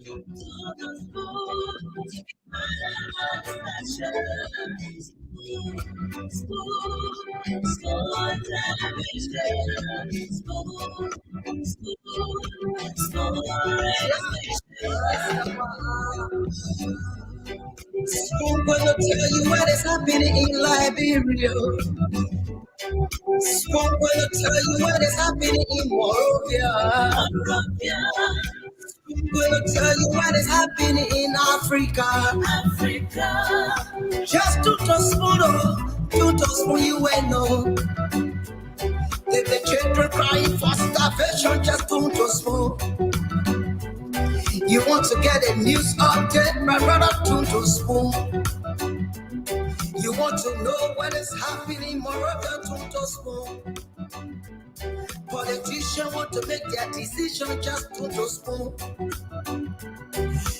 I'm gonna tell you what is happening in Liberia. I'm gonna tell you what is happening in Morovia. I'm gonna tell you what is happening in Africa. Just to small, you ain't know. The children crying for starvation, just to small. You want to get a news update, my brother, to small. You want to know what is happening, Moreover, to small. Politicians want to make their decision, just to small.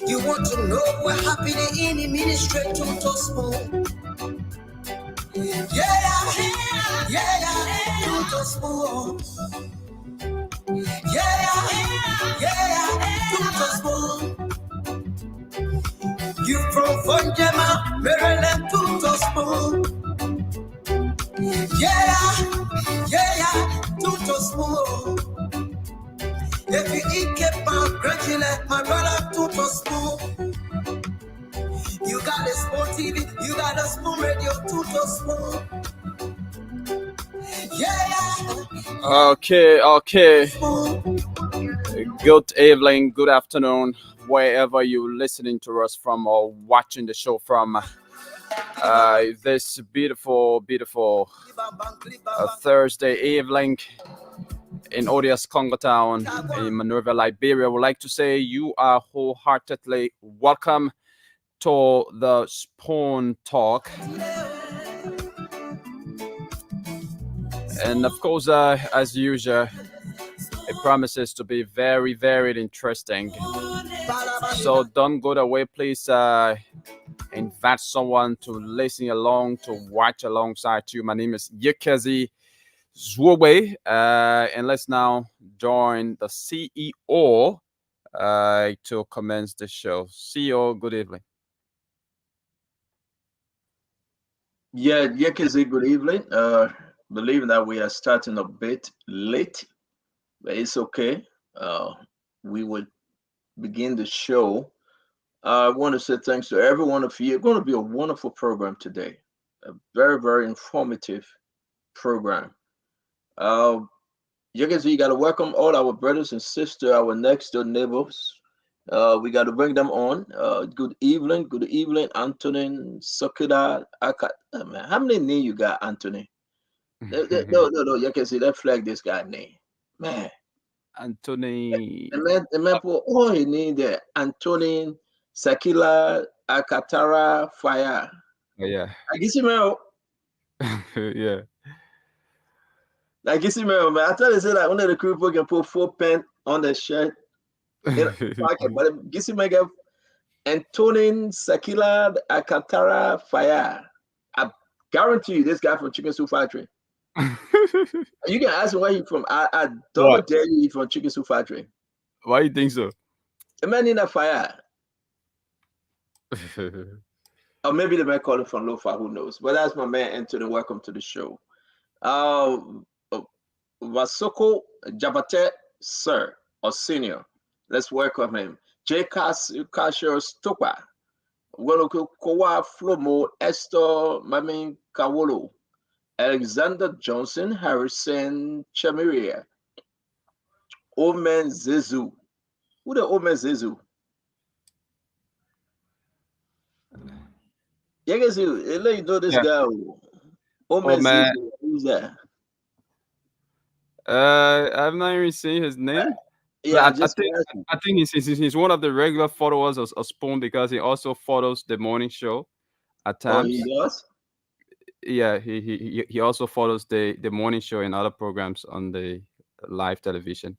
You want to know what's happening in the ministry, to small. To small. To small. You from Funjama, Maryland, to small. To small. If you eat kepa, gradually, my brother, to small. You got a small TV, you got a small radio, to small. Okay. Good evening, good afternoon, wherever you're listening to us from or watching the show from. This beautiful Thursday evening in Odious Congo Town in Monrovia, Liberia. I would like to say you are wholeheartedly welcome to the Spoon Talk. And of course, as usual, it promises to be very, very interesting. So don't go away, please. Invite someone to listen along, to watch alongside you. My name is Yekezi Zwobe, and let's now join the CEO to commence the show. CEO, good evening. Yeah, Yekezi, good evening. Believing that we are starting a bit late, but it's okay. We will begin the show. I want to say thanks to every one of you. It's going to be a wonderful program today. A very, very informative program. You got to welcome all our brothers and sisters, our next door neighbors. We got to bring them on. Good evening, Antonin, Sakura, how many names you got, Anthony? No, you can see that flag this guy name. Man. Anthony. The man put all he need there. Antonin, Sakila, Akatara, Fire. Oh, yeah. I guess you know. Yeah. I guess you know, man. I thought they said like one of the crew people can put 4 pen on the shirt. Pocket, but guess you make up Antonin, Sakila, Akatara, Fire. I guarantee you this guy from Chicken Soup Factory. You can ask him where he's from. I don't dare you he's from Chicken Soup Factory. Why do you think so? The man in a fire. Or maybe the man calling from Lofa, who knows? But that's my man Anthony. Welcome to the show. Vasoko Jabate, sir or senior. Let's welcome him. J. Kasher Stopa. Woloku Kowa Flomo Esther Mamin Kawolo. Alexander Johnson Harrison Chamiria. Omen Zezu. Who the Omen Zezu? Yeah, guess you let you know this guy. Omen Zezu. Who's that? I've not even seen his name. Yeah, I think he's one of the regular followers of Spoon because he also follows the morning show at times. Oh, he does? Yeah, he also follows the morning show and other programs on the live television.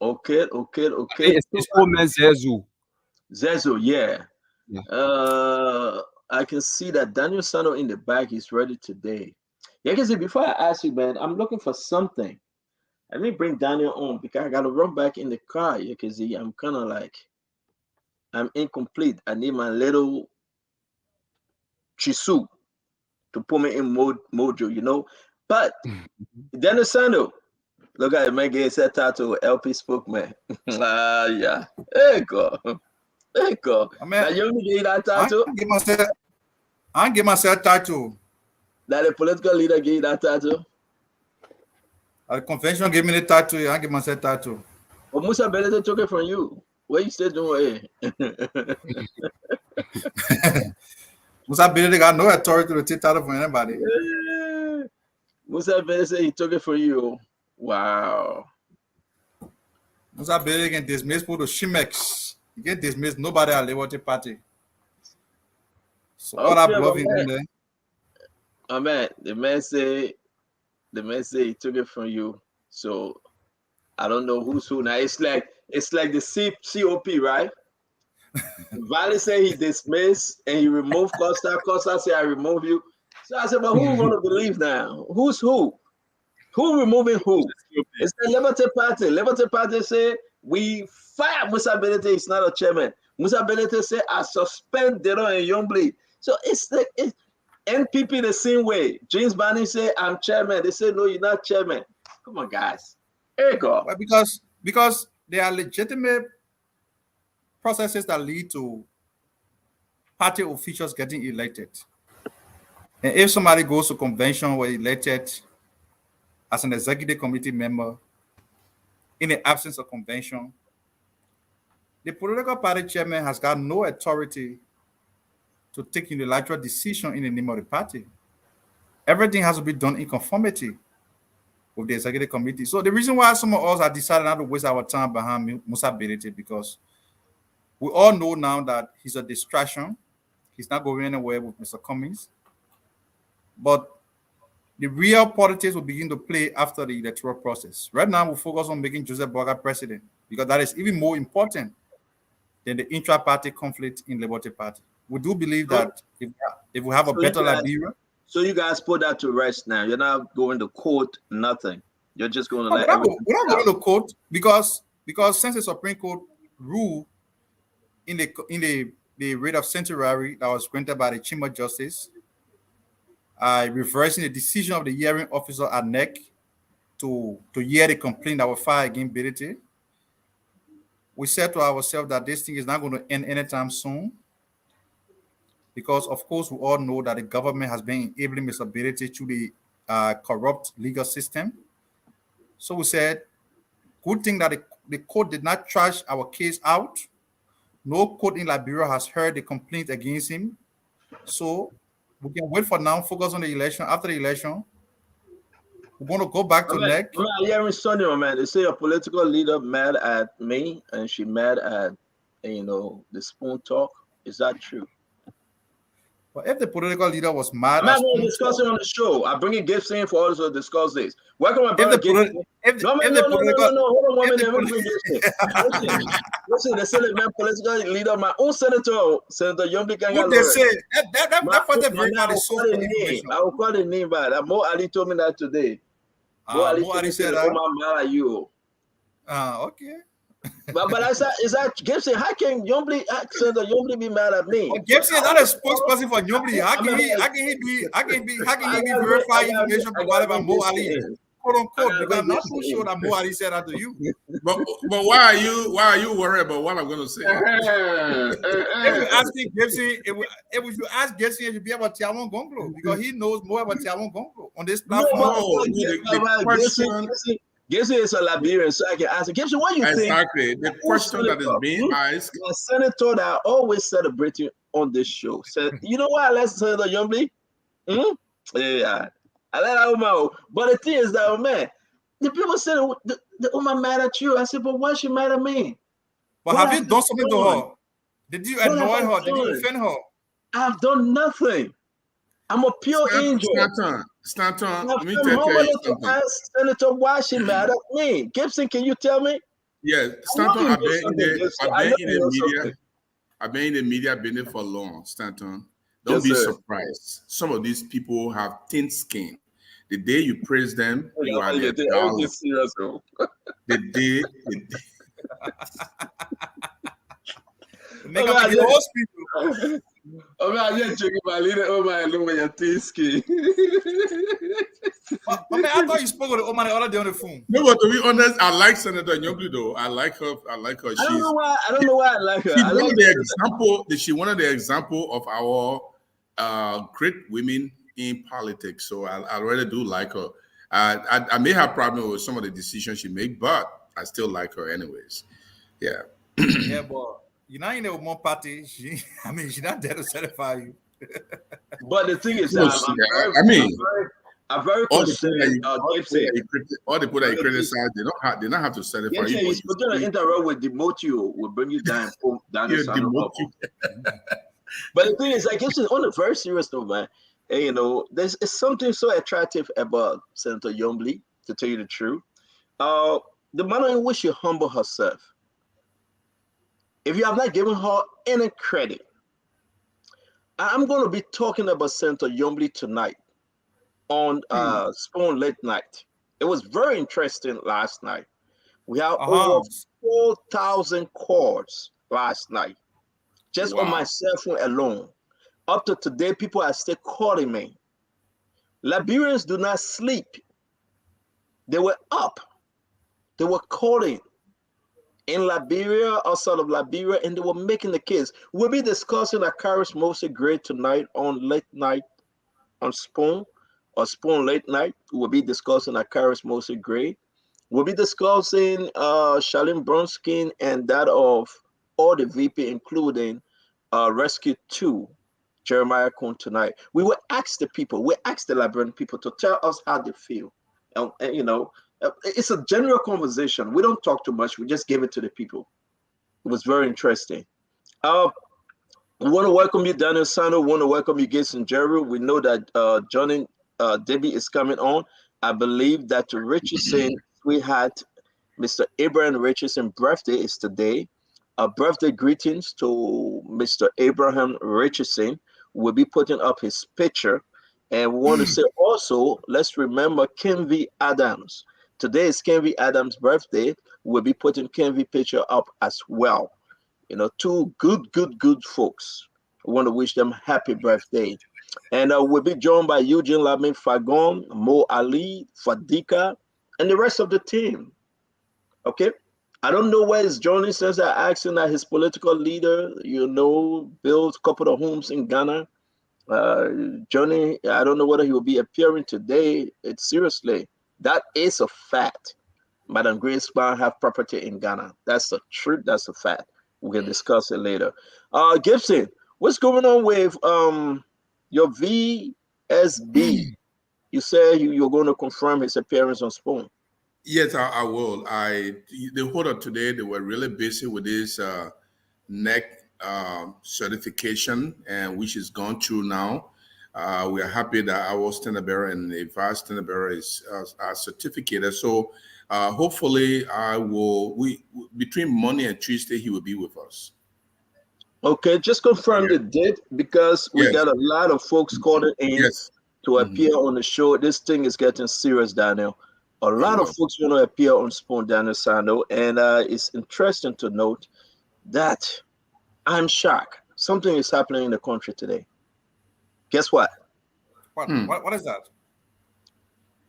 Okay. It's Omen Zezu. Zezu, yeah. I can see that Daniel Sano in the back is ready today. Yeah, because before I ask you, man, I'm looking for something. Let me bring Daniel on because I gotta run back in the car. Yeah, because I'm kind of like I'm incomplete. I need my little chisu to put me in mojo, you know. But Dennis Sando, look at it, man, get set tattoo LP spokesman. Yeah. Hey, God. Hey, God. I mean, Now, you only get that I tattoo? give myself tattoo. That the political leader gave that tattoo? The convention gave me the tattoo. I give myself tattoo. But Musa Benedict took it from you. What you still doing? Musa Benedict got no authority to take tattoo from anybody. Musa Benedict said he took it from you. Wow. Musa Benedict can dismiss people to Shimex. He can dismiss nobody at Liberty Party. So all that bluffing in there. Oh man, the man say he took it from you. So I don't know who's who now. It's like the COP, right? Valley say he dismissed and he removed Costa. Costa say I remove you. So I said, but who we want to believe now? Who's who? Who removing who? It's the Liberty Party. Liberty Party say we fire Musa Benedict. He's not a chairman. Musa Benedict say I suspend Dero and Youngbleed. So it's like NPP the same way. James Barney say I'm chairman. They say no, you're not chairman. Come on, guys. There you go. Well, because there are legitimate processes that lead to party officials getting elected. And if somebody goes to convention or elected as an executive committee member in the absence of convention, the political party chairman has got no authority to take unilateral decision in the name of the party. Everything has to be done in conformity with the executive committee. So the reason why some of us have decided not to waste our time behind Musa Benedict, because we all know now that he's a distraction. He's not going anywhere with Mr. Cummings. But the real politics will begin to play after the electoral process. Right now, we focus on making Joseph Boaga president, because that is even more important than the intra-party conflict in Liberty Party. We do believe that if we have a better Liberia. So you guys put that to rest now. You're not going to court, nothing. You're just going to We're not going to court because since the Supreme Court ruled in the writ of certiorari that was granted by the Chamber Justice, reversing the decision of the hearing officer at NEC to hear the complaint that was filed against Bility, we said to ourselves that this thing is not going to end anytime soon, because of course we all know that the government has been enabling Mr. Bility through the corrupt legal system. So we said, good thing that the court did not trash our case out. No court in Liberia has heard the complaint against him. So we can wait for now, focus on the election. After the election, we're going to go back to NEC. I'm not hearing Sunday, man. They say a political leader mad at me and she mad at, the spoon talk. Is that true? But if the political leader was mad, I'm not going to discuss it on the show. I bring a gift in for us to discuss this. Welcome, my brother. Hold on 1 minute. Listen, they say the man political leader, my own senator, Senator Yombi Kanga. What they say? That was the very information. I will call the name back. Mo Ali told me that today. Mo Ali said that. I'm mad at you. Okay. But I said, is that Gibson? How can Senator Yombly be mad at me? Well, Gibson is not a spokesperson for Yombly. How can he be verify information provided by Mo Ali? Quote unquote, because I'm not so sure that Mo Ali said that to you. But why are you worried about what I'm going to say? If you asking Gibson, if you ask Gibson, it should be about Tiamon Gonglo, because he knows more about Tiamon Gonglo on this platform. Gibson is a Liberian, so I can ask him, Gibson, what do you think? Exactly. The question that is being asked. A senator that I always celebrating on this show said, you know why I like Senator Yombly? Yeah, I like that woman. But the thing is that, man, the people said the woman mad at you. I said, but why she mad at me? But have you done something to her? Did you annoy her? Did you offend her? I've done nothing. I'm a pure angel. Stanton, let me tell you something. Ask Senator why she mad at me. Gibson, can you tell me? Yeah, Stanton, I've been in the media business for long, Stanton. Don't be surprised. Some of these people have thin skin. The day you praise them, you are their darling. The day. Make up the whole speech. Oh man, I just joking my leader. Oh my, look at your tisky. But man, I thought you spoke with the woman the other day on the phone. No, but to be honest, I like Senator Nyong'o though. I like her. I don't know why I like her. She's I one like of the example. She one of the example of our great women in politics. So I really do like her. I may have problem with some of the decisions she made, but I still like her anyways. Yeah. Yeah, but you're not in a one party. She's not there to satisfy you. But the thing is, I'm very concerned. All the people that you criticize, they don't have to satisfy you. He's put on an interrupt will demote you, will bring you down, down the sound. But the thing is, I guess on a very serious note, man. And, you know, there's something so attractive about Senator Yombly, to tell you the truth. The manner in which she humble herself. If you have not given her any credit, I'm going to be talking about Senator Yombly tonight on Spoon Late Night. It was very interesting last night. We have over 4,000 calls last night, just on my cell phone alone. Up to today, people are still calling me. Liberians do not sleep. They were up. They were calling in Liberia, outside of Liberia, and they were making the case. We'll be discussing Akaris Mostly Great tonight on Late Night on Spoon, or Spoon Late Night. We'll be discussing Akaris Mostly Great. We'll be discussing Charlene Bronskin and that of all the VP, including Rescue 2, Jeremiah Kuhn tonight. We will ask the people, we asked the Liberian people to tell us how they feel. And you know, it's a general conversation. We don't talk too much. We just give it to the people. It was very interesting. We want to welcome you, Daniel Sano. We want to welcome you, Jason Jerry. We know that Johnny Debbie is coming on. I believe that Richardson, sweetheart, Mr. Abraham Richardson birthday is today. Birthday greetings to Mr. Abraham Richardson. We'll be putting up his picture. And we want to say also, let's remember Ken V. Adams. Today is Ken V. Adams' birthday. We'll be putting Ken V. picture up as well. You know, two good folks. We want to wish them happy birthday. And we'll be joined by Eugene Lamin Fagon, Mo Ali, Fadika, and the rest of the team. Okay? I don't know where he's joining since I asked him that his political leader, you know, built a couple of homes in Ghana. Johnny, I don't know whether he will be appearing today. It's seriously, that is a fact. Madam Grace Brown have property in Ghana. That's the truth. That's a fact. We can discuss it later. Gibson, what's going on with your VSB? You said you're going to confirm his appearance on Spoon. Yes, I will. The holder today, they were really busy with this NEC certification, and which is gone through now. We are happy that our standard bearer and the vice standard bearer is certificated. So hopefully, between Monday and Tuesday, he will be with us. Okay, just confirm the date, because we got a lot of folks calling in to appear on the show. This thing is getting serious, Daniel. A lot of folks want to appear on Spoon, Daniel Sando, and it's interesting to note that I'm shocked. Something is happening in the country today. Guess what? What is that?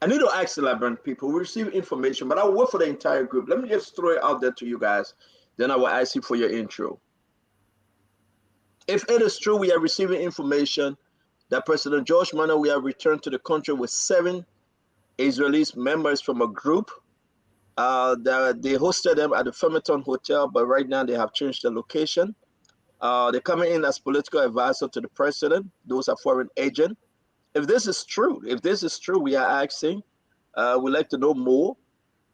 I need to ask the Liberian people. We receive information, but I'll wait for the entire group. Let me just throw it out there to you guys. Then I will ask you for your intro. If it is true, we are receiving information that President George Manneh, we have returned to the country with 7 Israelis members from a group. They hosted them at the Fermerton Hotel, but right now they have changed the location. They're coming in as political advisor to the president. Those are foreign agents. If this is true, we are asking, we'd like to know more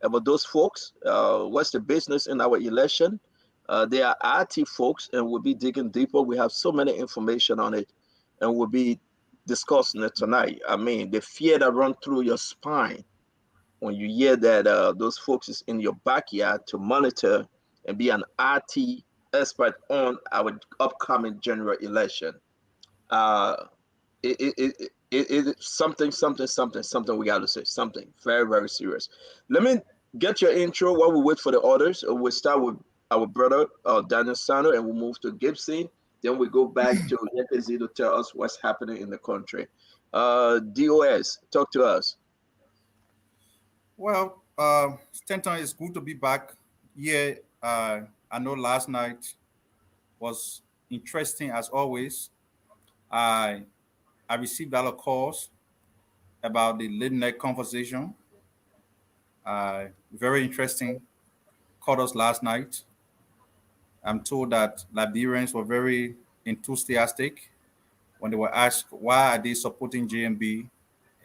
about those folks. What's the business in our election? They are RT folks, and we'll be digging deeper. We have so many information on it, and we'll be discussing it tonight. I mean, the fear that runs through your spine when you hear that those folks is in your backyard to monitor and be an RT expert on our upcoming general election. It's something we got to say. Something very, very serious. Let me get your intro while we wait for the others. We'll start with our brother Daniel Sano, and we'll move to Gibson. Then we go back to Yekezi to tell us what's happening in the country. DOS, talk to us. Well, Stanton, it's good to be back. Yeah, I know last night was interesting as always. I I received a lot of calls about the late night conversation. Very interesting. Called us last night. I'm told that Liberians were very enthusiastic when they were asked why are they supporting JMB.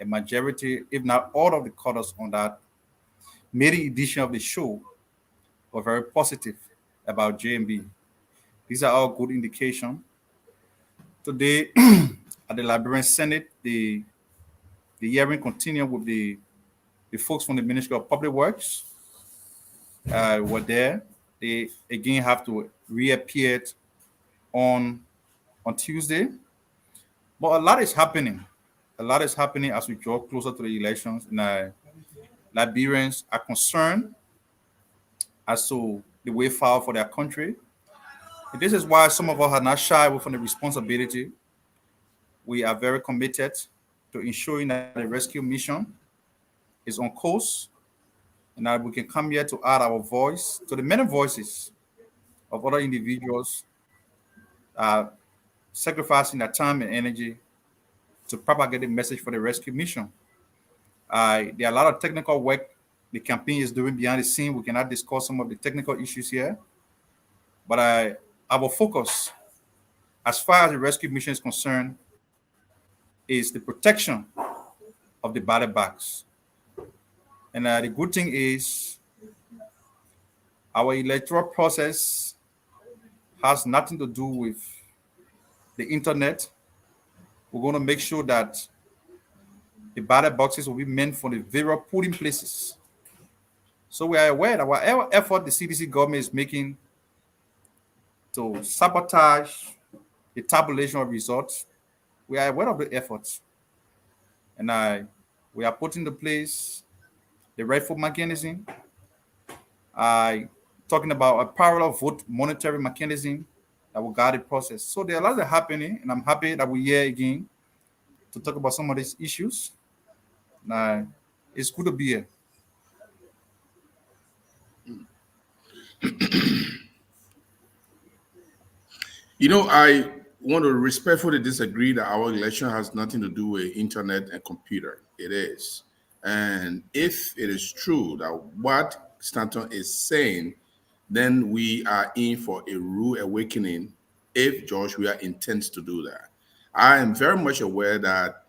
A majority, if not all of the callers on that maiden edition of the show were very positive about JMB. These are all good indication. Today at the Liberian Senate, the hearing continued with the folks from the Ministry of Public Works were there. They again have to reappear on on Tuesday. But a lot is happening. A lot is happening as we draw closer to the elections. And Liberians are concerned as to the way forward for their country. And this is why some of us are not shy away from the responsibility. We are very committed to ensuring that the rescue mission is on course and that we can come here to add our voice to the many voices of other individuals sacrificing their time and energy to propagate the message for the rescue mission. There are a lot of technical work the campaign is doing behind the scene. We cannot discuss some of the technical issues here, but our focus, as far as the rescue mission is concerned, is the protection of the ballot box. And the good thing is our electoral process has nothing to do with the internet. We're going to make sure that the ballot boxes will be meant for the various polling places. So we are aware that whatever effort the CDC government is making to sabotage the tabulation of results, we are aware of the efforts. And we are putting in place the rightful mechanism. Talking about a parallel vote monitoring mechanism that will guide the process. So there are a lot that are happening, and I'm happy that we're here again to talk about some of these issues. It's good to be here. I want to respectfully disagree that our election has nothing to do with internet and computer. It is. And if it is true that what Stanton is saying, then we are in for a rude awakening if Joshua intends to do that. I am very much aware that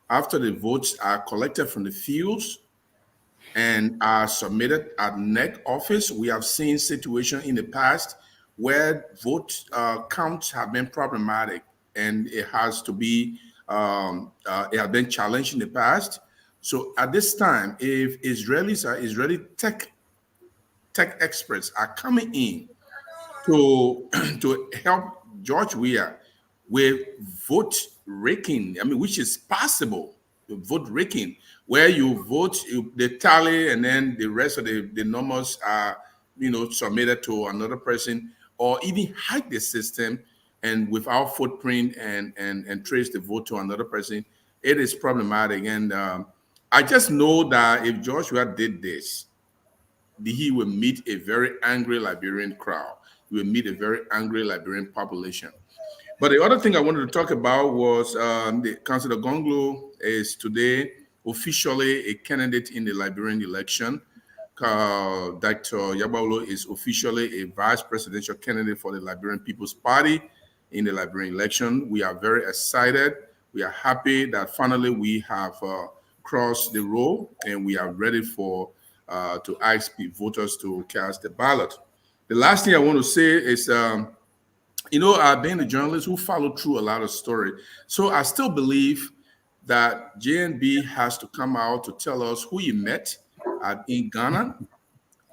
after the votes are collected from the fields and are submitted at NEC office, we have seen situations in the past where vote counts have been problematic, and it has to be it has been challenged in the past. So at this time, if Israeli tech experts are coming in to to help George Weah with vote raking, which is possible, vote raking, where you vote, the tally, and then the rest of the numbers are, submitted to another person, or even hack the system and without footprint and trace the vote to another person. It is problematic. And I just know that if Joshua did this, he will meet a very angry Liberian crowd. He will meet a very angry Liberian population. But the other thing I wanted to talk about was the Councillor Gonglo is today officially a candidate in the Liberian election. Dr. Yabaulo is officially a vice presidential candidate for the Liberian People's Party in the Liberian election. We are very excited. We are happy that finally we have crossed the road and we are ready for to ask voters to cast the ballot. The last thing I want to say is, I've been a journalist who followed through a lot of story. So I still believe that JNB has to come out to tell us who he met in Ghana,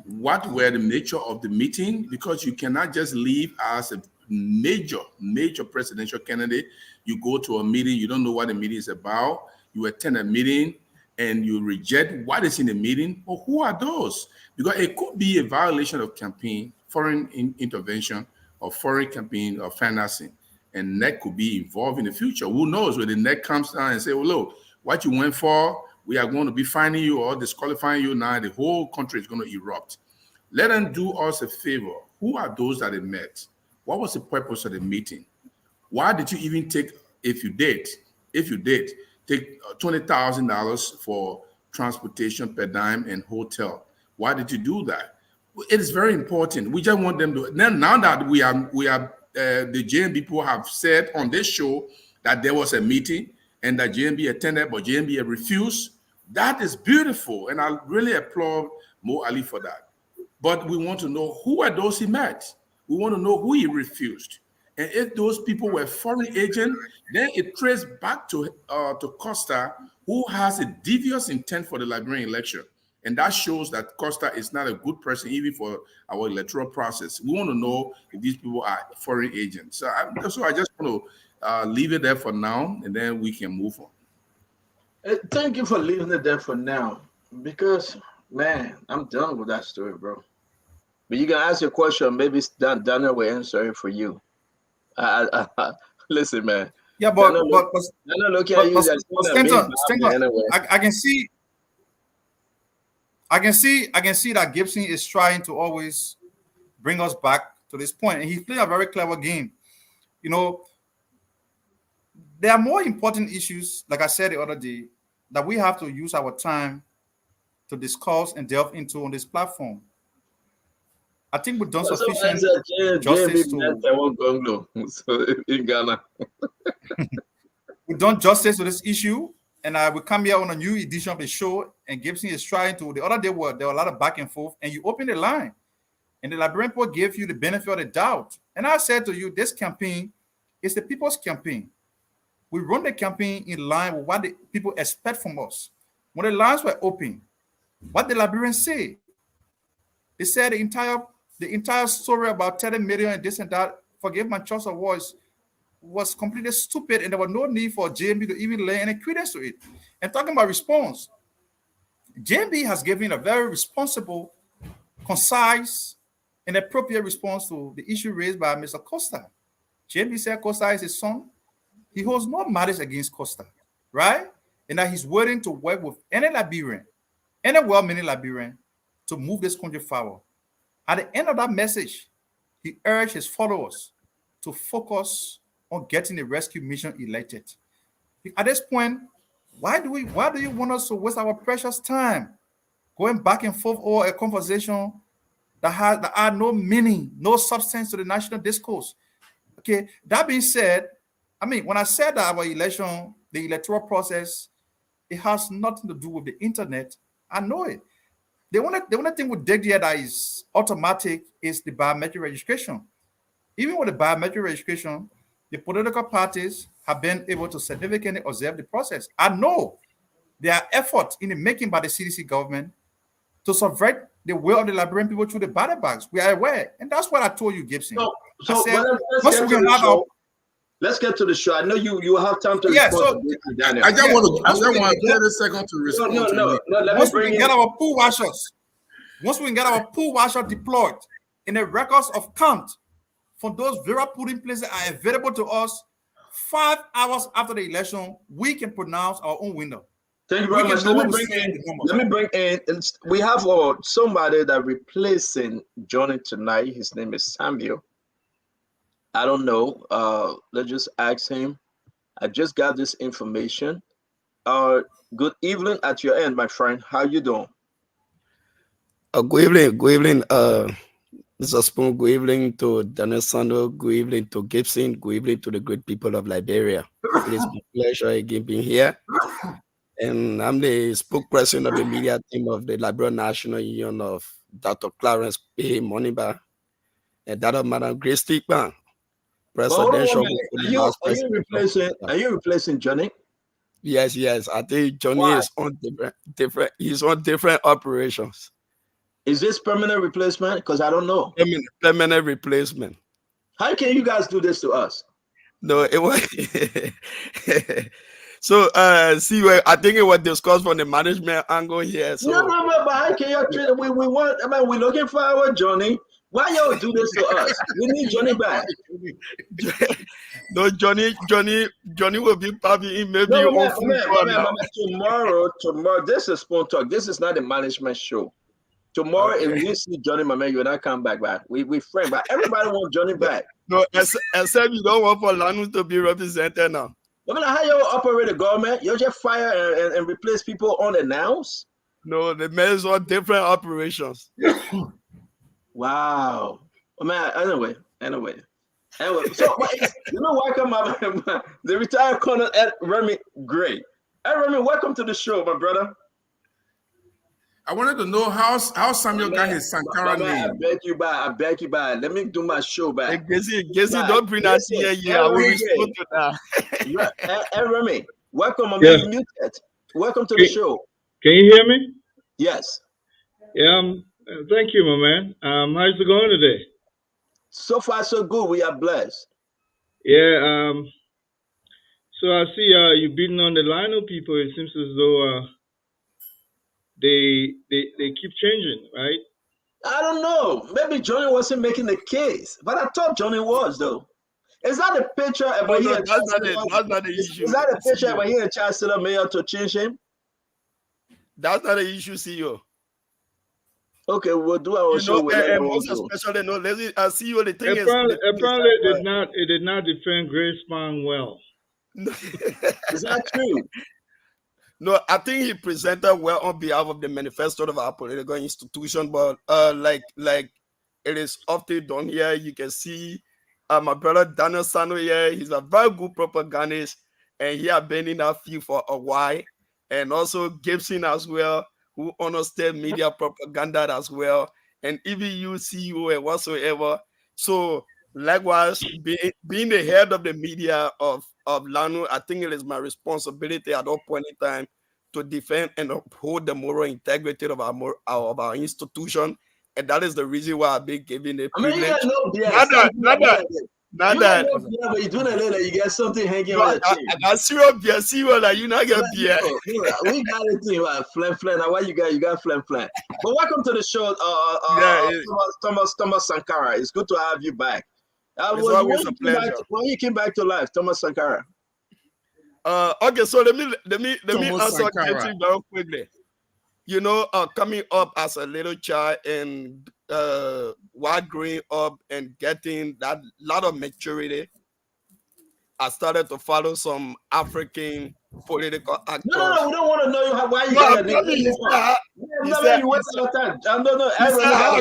what were the nature of the meeting, because you cannot just leave as a major presidential candidate. You go to a meeting, you don't know what the meeting is about. You attend a meeting, and you reject what is in the meeting, well, who are those? Because it could be a violation of campaign, foreign intervention, or foreign campaign or financing, and NEC could be involved in the future. Who knows when the NEC comes down and say, well, look, what you went for, we are going to be fining you or disqualifying you now. The whole country is going to erupt. Let them do us a favor. Who are those that they met? What was the purpose of the meeting? Why did you even take, if you did, take $20,000 for transportation per dime and hotel? Why did you do that? It is very important. We just want them to, now that we are the JMB people have said on this show that there was a meeting and that JMB attended, but JMB refused. That is beautiful, and I really applaud Mo Ali for that. But we want to know who are those he met. We want to know who he refused. And if those people were foreign agents, then it traces back to Costa, who has a devious intent for the Liberian election. And that shows that Costa is not a good person, even for our electoral process. We want to know if these people are foreign agents. So I just want to leave it there for now, and then we can move on. Thank you for leaving it there for now, because, man, I'm done with that story, bro. But you can ask your question. Maybe Daniel will answer it for you. Listen, man. Yeah, but Daniel, look at you. I can see that Gibson is trying to always bring us back to this point, and he's playing a very clever game. You know, there are more important issues, like I said the other day, that we have to use our time to discuss and delve into on this platform. I think we've done sufficient justice in Ghana. We've done justice to this issue, and we come here on a new edition of the show, and Gibson is trying to. The other day, there were a lot of back and forth, and you opened the line, and the Liberian people gave you the benefit of the doubt. And I said to you, this campaign is the people's campaign. We run the campaign in line with what the people expect from us. When the lines were open, what the Liberians say, they said the entire story about 30 million and this and that, forgive my choice of words, was completely stupid, and there was no need for JMB to even lay any credence to it. And talking about response, JMB has given a very responsible, concise, and appropriate response to the issue raised by Mr. Costa. JMB said Costa is his son. He holds no malice against Costa, right? And that he's willing to work with any Liberian, any well-meaning Liberian, to move this country forward. At the end of that message, he urged his followers to focus on getting the rescue mission elected. At this point, why do you want us to waste our precious time going back and forth over a conversation that are no meaning, no substance to the national discourse? Okay, that being said, I mean, when I said that our election, the electoral process, it has nothing to do with the internet. I know it. The only thing we did here that is automatic is the biometric registration. Even with the biometric registration, the political parties have been able to significantly observe the process. I know there are efforts in the making by the CDC government to subvert the will of the Liberian people through the ballot bags. We are aware. And that's what I told you, Gibson. Let's get to the show. I know you have time to respond. I just want to 30 seconds to respond. No. Once we can get our pool washers deployed and the records of count from those Vera polling places are available to us 5 hours after the election, we can pronounce our own winner. Thank you very much. Let me bring in. We have somebody that replacing Johnny tonight. His name is Samuel. I don't know. Let's just ask him. I just got this information. Good evening at your end, my friend. How you doing? Good evening, Mr. Spoon. Good evening to Daniel Sando. Good evening to Gibson. Good evening to the great people of Liberia. It is my pleasure again being here. And I'm the spokesperson of the media team of the Liberian National Union of Dr. Clarence P. Moniba and that of Madam Grace Stickman. Presidential. Are you replacing Johnny? Yes. I think Johnny is on different. He's on different operations. Is this permanent replacement? Because I don't know. Permanent replacement. How can you guys do this to us? No, it was. So, see, I think it was discussed from the management angle here. So, No, but how can you treat it? We want, I mean, we're looking for our Johnny. Why y'all do this to us? We need Johnny back. no, Johnny will be probably in maybe No, on food now. Tomorrow, this is Spoon Talk. This is not a management show. Tomorrow, Okay. if you see Johnny, my man, you will not come back. We friend, but everybody wants Johnny back. No, except you don't want for Lanu to be represented now. I mean, how you operate the government? You just fire and replace people unannounced? No, the men are different operations. Wow. Oh, man, anyway. So, welcome the retired Colonel Ed Remy Gray. Ed Remy, welcome to the show, my brother. I wanted to know how Samuel got his Sankara name. I beg you by. Let me do my show back. Jesse, don't bring that here. Yeah, I will respond to that. Ed Remy, welcome, my man. You muted. Welcome to the show. Can you hear me? Yes. Yeah. Thank you, my man. How's it going today? So far, so good. We are blessed. Yeah. So I see you beating on the line of people. It seems as though they keep changing, right? I don't know. Maybe Johnny wasn't making the case, but I thought Johnny was though. Is that a picture of when that's not the issue. Is that a picture when he and Chancellor Mayor to change him? That's not the issue, CEO. Okay, we'll do our show. And most especially, no, I see you. The thing apparently it did not defend Greenspan well. Is that true? No, I think he presented well on behalf of the manifesto of our political institution, but like it is often done here. You can see my brother Daniel Sano here. He's a very good propagandist, and he has been in that field for a while. And also Gibson as well, who understands media propaganda as well, and even you, CEO and whatsoever. So likewise, being the head of the media of Lanu, I think it is my responsibility at all point in time to defend and uphold the moral integrity of our institution, and that is the reason why I've been given the privilege. Not that. But you're doing a little, you get something hanging on your chin. I got serious beer, serious like you not get beer. We got it too, flan. Now why you got flan? But welcome to the show, Thomas Sankara. It's good to have you back. It's always a pleasure. When you came back to life, Thomas Sankara. Okay, so let me answer Gibson very quickly. You know, coming up as a little child and while growing up and getting that lot of maturity, I started to follow some African political actors. No, we don't want to know why you got your name. I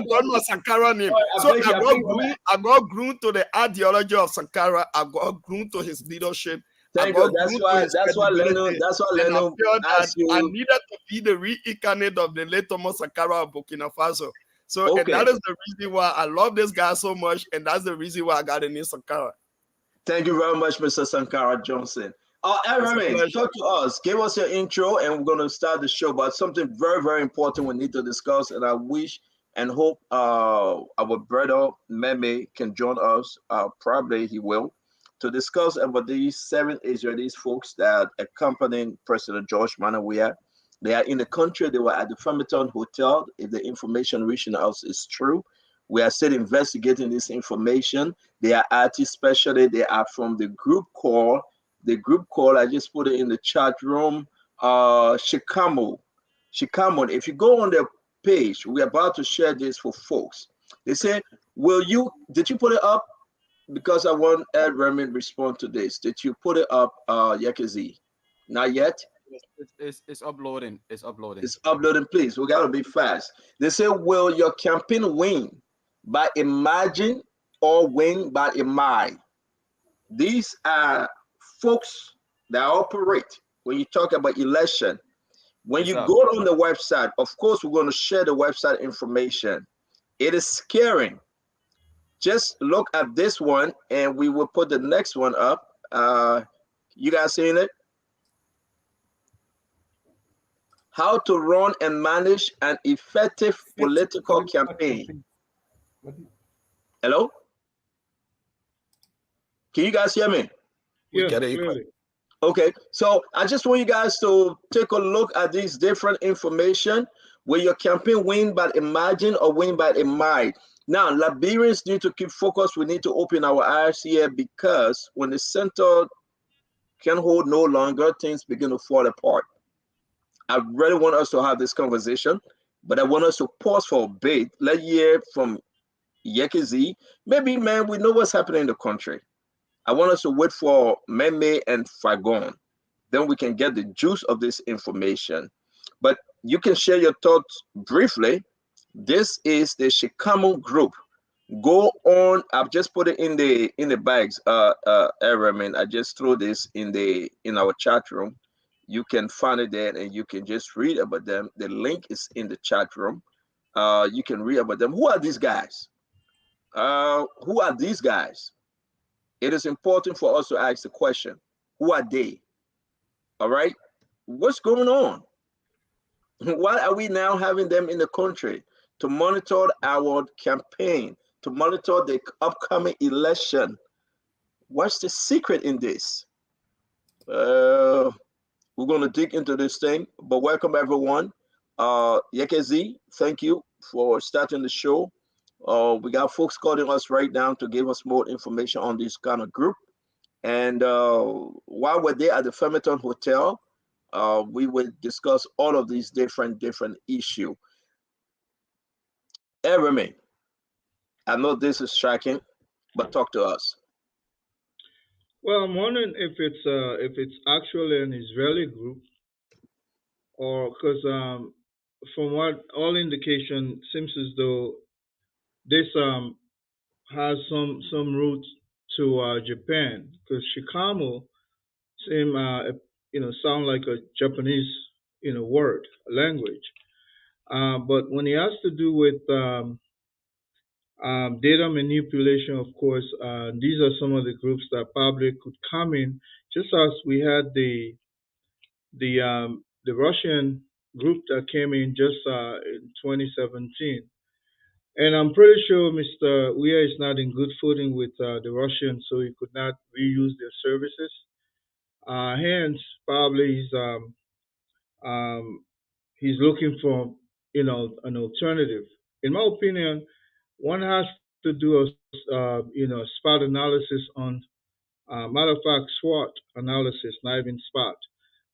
got my Sankara name. So I got groomed to the ideology of Sankara. I got groomed to his leadership. Thank you. That's why Leno asked you. I needed to be the reincarnate of the late Thomas Sankara of Burkina Faso. So and that is the reason why I love this guy so much, and that's the reason why I got the name Sankara. Thank you very much, Mr. Sankara Johnson. Aaron, talk to us. Give us your intro, and we're going to start the show. But something very, very important we need to discuss, and I wish and hope our brother Meme can join us. Probably he will, to discuss about these 7 Israelis folks that accompanying President George Manawia. They are in the country. They were at the Farmington Hotel. If the information reaching us is true, we are still investigating this information. They are artists, especially they are from the group call. The group call, I just put it in the chat room. Shikamo. If you go on their page, we're about to share this for folks. They say, did you put it up? Because I want Ed Remen respond to this. Did you put it up, Yakizi? Not yet? It's uploading. It's uploading. It's uploading, please. We gotta be fast. They say, will your campaign win by a margin or win by a mile? These are folks that operate when you talk about election. When you go on the website, of course, we're going to share the website information. It is scaring. Just look at this one, and we will put the next one up. You guys seeing it? How to run and manage an effective political campaign. Hello? Can you guys hear me? Yeah, Okay, so I just want you guys to take a look at these different information. Will your campaign win by a margin or win by a mile? Now, Liberians need to keep focused. We need to open our eyes here, because when the center can hold no longer, things begin to fall apart. I really want us to have this conversation, but I want us to pause for a bit. Let's hear from Yekizi. Maybe, man, we know what's happening in the country. I want us to wait for Meme and Fagon. Then we can get the juice of this information. But you can share your thoughts briefly. This is the Shikamu group. Go on. I've just put it in the bags. Aaron, I just threw this in our chat room. You can find it there, and you can just read about them. The link is in the chat room. You can read about them. Who are these guys? Who are these guys? It is important for us to ask the question: who are they? All right. What's going on? Why are we now having them in the country to monitor our campaign, to monitor the upcoming election? What's the secret in this? We're going to dig into this thing, but welcome everyone. Yekezi, thank you for starting the show. We got folks calling us right now to give us more information on this kind of group. And while we're there at the Fermerton Hotel, we will discuss all of these different issues. Everman, I know this is striking, but talk to us. Well, I'm wondering if it's actually an Israeli group, or because from what all indication seems as though this has some roots to Japan, because Shikamu seem sound like a Japanese word, a language. But when it has to do with data manipulation, of course, these are some of the groups that probably could come in, just as we had the Russian group that came in just in 2017. And I'm pretty sure Mr. Weir is not in good footing with the Russians, so he could not reuse their services. Hence, probably um, he's looking for an alternative. In my opinion, one has to do a spot analysis on, matter of fact, SWOT analysis, not even spot,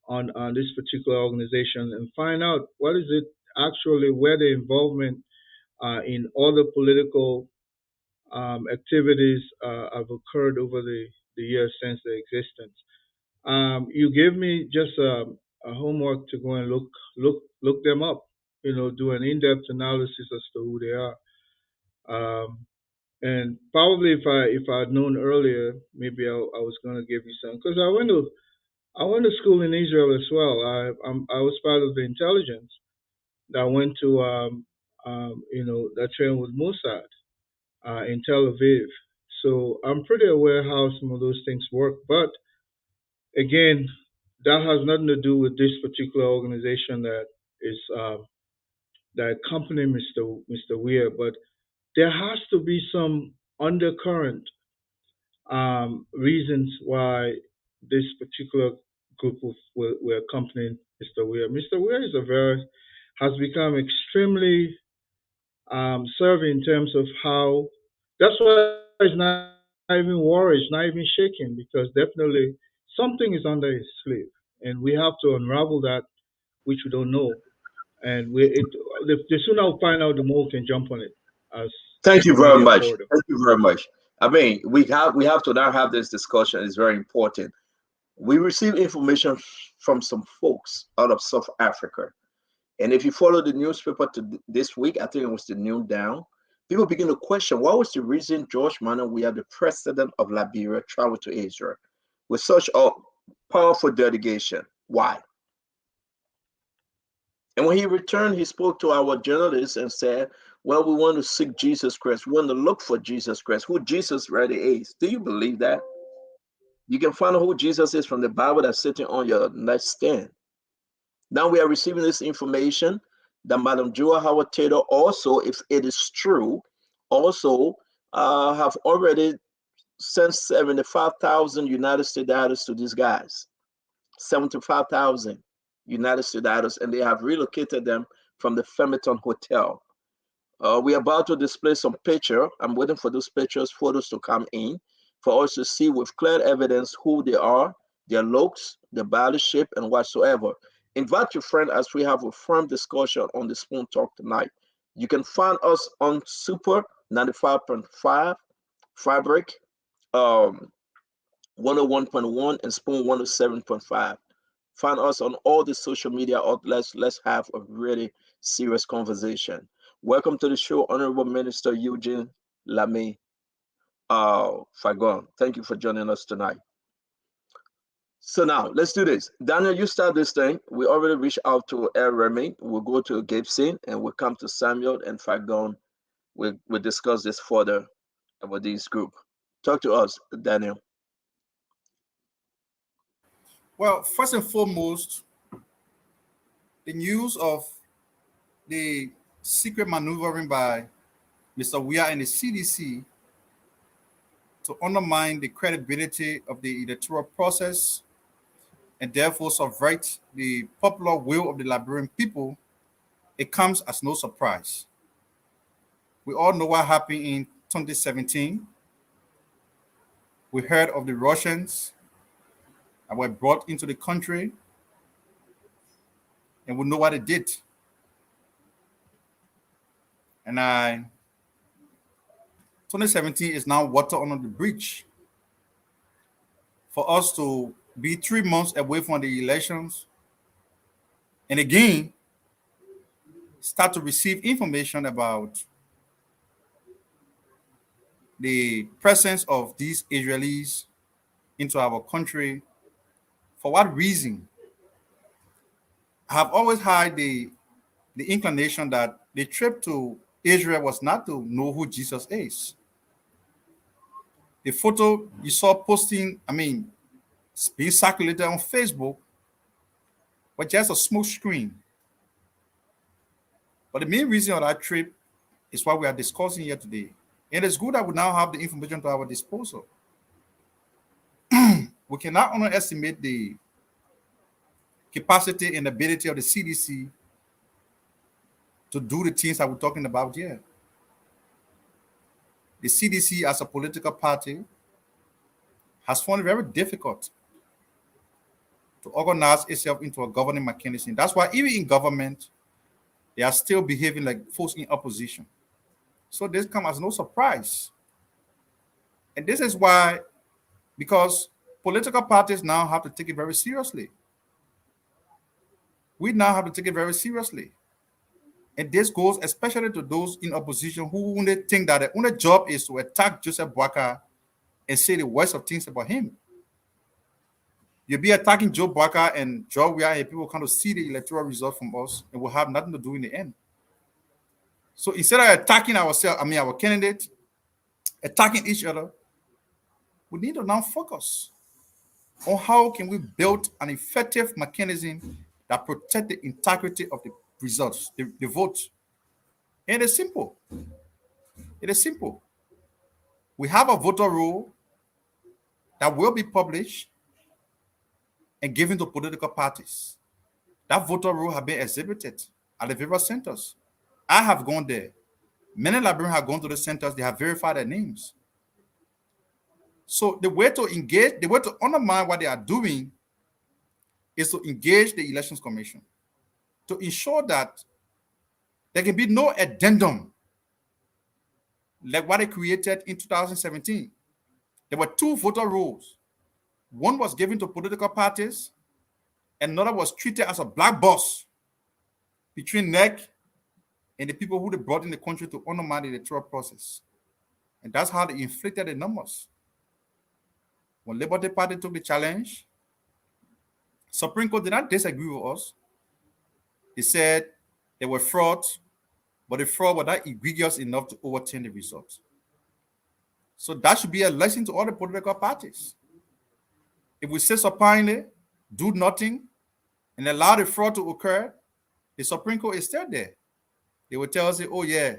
on this particular organization, and find out what is it actually, where the involvement in other political activities have occurred over the years since their existence. You gave me just a homework to go and look them up. Do an in-depth analysis as to who they are. And probably if I had known earlier, maybe I was going to give you some, because I went to school in Israel as well. I was part of the intelligence that went to that trained with Mossad in Tel Aviv. So I'm pretty aware how some of those things work. But again, that has nothing to do with this particular organization that is that accompany Mr. Weir. But there has to be some undercurrent reasons why this particular group were accompanying Mr. Weir. Mr. Weir has become extremely serving in terms of how. That's why it's not even worried, it's not even shaking, because definitely something is under his sleeve, and we have to unravel that which we don't know. And the sooner we find out, the more we can jump on it as Thank you the very media much. forward. Thank you very much. I mean, we have to now have this discussion. It's very important. We receive information from some folks out of South Africa. And if you follow the newspaper this week, I think it was the Noon Down, people begin to question what was the reason George Manneh, we are the president of Liberia, traveled to Israel with such a powerful delegation. Why? And when he returned, he spoke to our journalists and said, well, we want to seek Jesus Christ. We want to look for Jesus Christ, who Jesus really is. Do you believe that? You can find out who Jesus is from the Bible that's sitting on your nightstand. Now we are receiving this information that Madam Joa Howard Taylor also, if it is true, also have already sent 75,000 United States dollars to these guys. 75,000 United States dollars, and they have relocated them from the Femiton Hotel. We're about to display some picture. I'm waiting for those pictures, photos to come in for us to see with clear evidence who they are, their looks, their body shape, and whatsoever. Invite your friend as we have a firm discussion on the Spoon Talk tonight. You can find us on Super 95.5, Fabric 101.1, and Spoon 107.5. Find us on all the social media outlets. Let's have a really serious conversation. Welcome to the show, Honorable Minister Eugene Lamy Fagon. Thank you for joining us tonight. So now let's do this. Daniel, you start this thing. We already reached out to El Remy. We'll go to Gibson and we'll come to Samuel and Fagon. We'll discuss this further about this group. Talk to us, Daniel. Well, first and foremost, the news of the secret maneuvering by Mr. Weah and the CDC to undermine the credibility of the electoral process and therefore subvert the popular will of the Liberian people, it comes as no surprise. We all know what happened in 2017. We heard of the Russians that were brought into the country, and we know what they did. And 2017 is now water under the bridge. For us to be 3 months away from the elections, and again, start to receive information about the presence of these Israelis into our country. For what reason? I have always had the inclination that the trip to Israel was not to know who Jesus is. The photo you saw posting, being circulated on Facebook, was just a smoke screen. But the main reason of that trip is what we are discussing here today. And it's good that we now have the information to our disposal. We cannot underestimate the capacity and ability of the CDC to do the things that we're talking about here. The CDC, as a political party, has found it very difficult to organize itself into a governing mechanism. That's why even in government, they are still behaving like folks in opposition. So this comes as no surprise. And this is why, because political parties now have to take it very seriously. We now have to take it very seriously. And this goes especially to those in opposition who only think that their only job is to attack Joseph Boakai and say the worst of things about him. You'll be attacking Joe Boakai and Joe Weah, and people come to see the electoral result from us and will have nothing to do in the end. So instead of attacking ourselves, our candidate, attacking each other, we need to now focus on how can we build an effective mechanism that protect the integrity of the results, the vote. And it's simple. It is simple. We have a voter roll that will be published and given to political parties. That voter roll has been exhibited at the various centers. I have gone there. Many Liberians have gone to the centers. They have verified their names. So the way to engage, the way to undermine what they are doing is to engage the Elections Commission to ensure that there can be no addendum like what they created in 2017. There were 2 voter rolls. One was given to political parties, and another was treated as a black box between NEC and the people who they brought in the country to undermine the electoral process. And that's how they inflicted the numbers. When Liberty Party took the challenge, Supreme Court did not disagree with us. They said there were frauds, but the fraud was not egregious enough to overturn the results. So that should be a lesson to all the political parties. If we sit supinely, do nothing, and allow the fraud to occur, the Supreme Court is still there. They will tell us, oh yeah,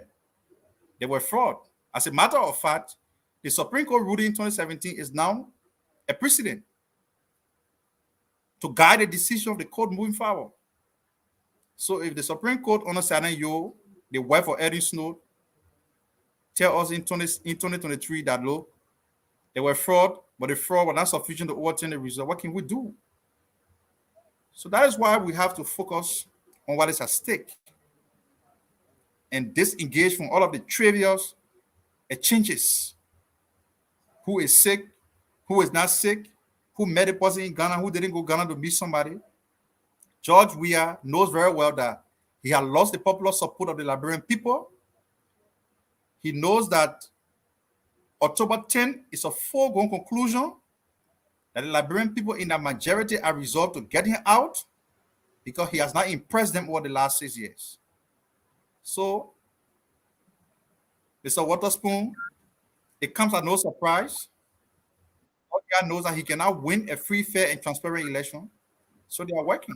they were fraud. As a matter of fact, the Supreme Court ruling in 2017 is now a precedent to guide the decision of the court moving forward. So if the Supreme Court understanding you, the wife of Eddie Snow, tell us in 2023 that, look, they were fraud, but the fraud was not sufficient to overturn the result, what can we do? So that is why we have to focus on what is at stake and disengage from all of the trivial changes. Who is sick, who is not sick, who met a person in Ghana, who didn't go to Ghana to meet somebody. George Weah knows very well that he had lost the popular support of the Liberian people. He knows that October 10 is a foregone conclusion that the Liberian people in the majority are resolved to get him out because he has not impressed them over the last 6 years. So, Mr. Waterspoon, it comes as no surprise. God knows that he cannot win a free, fair, and transparent election. So they are working.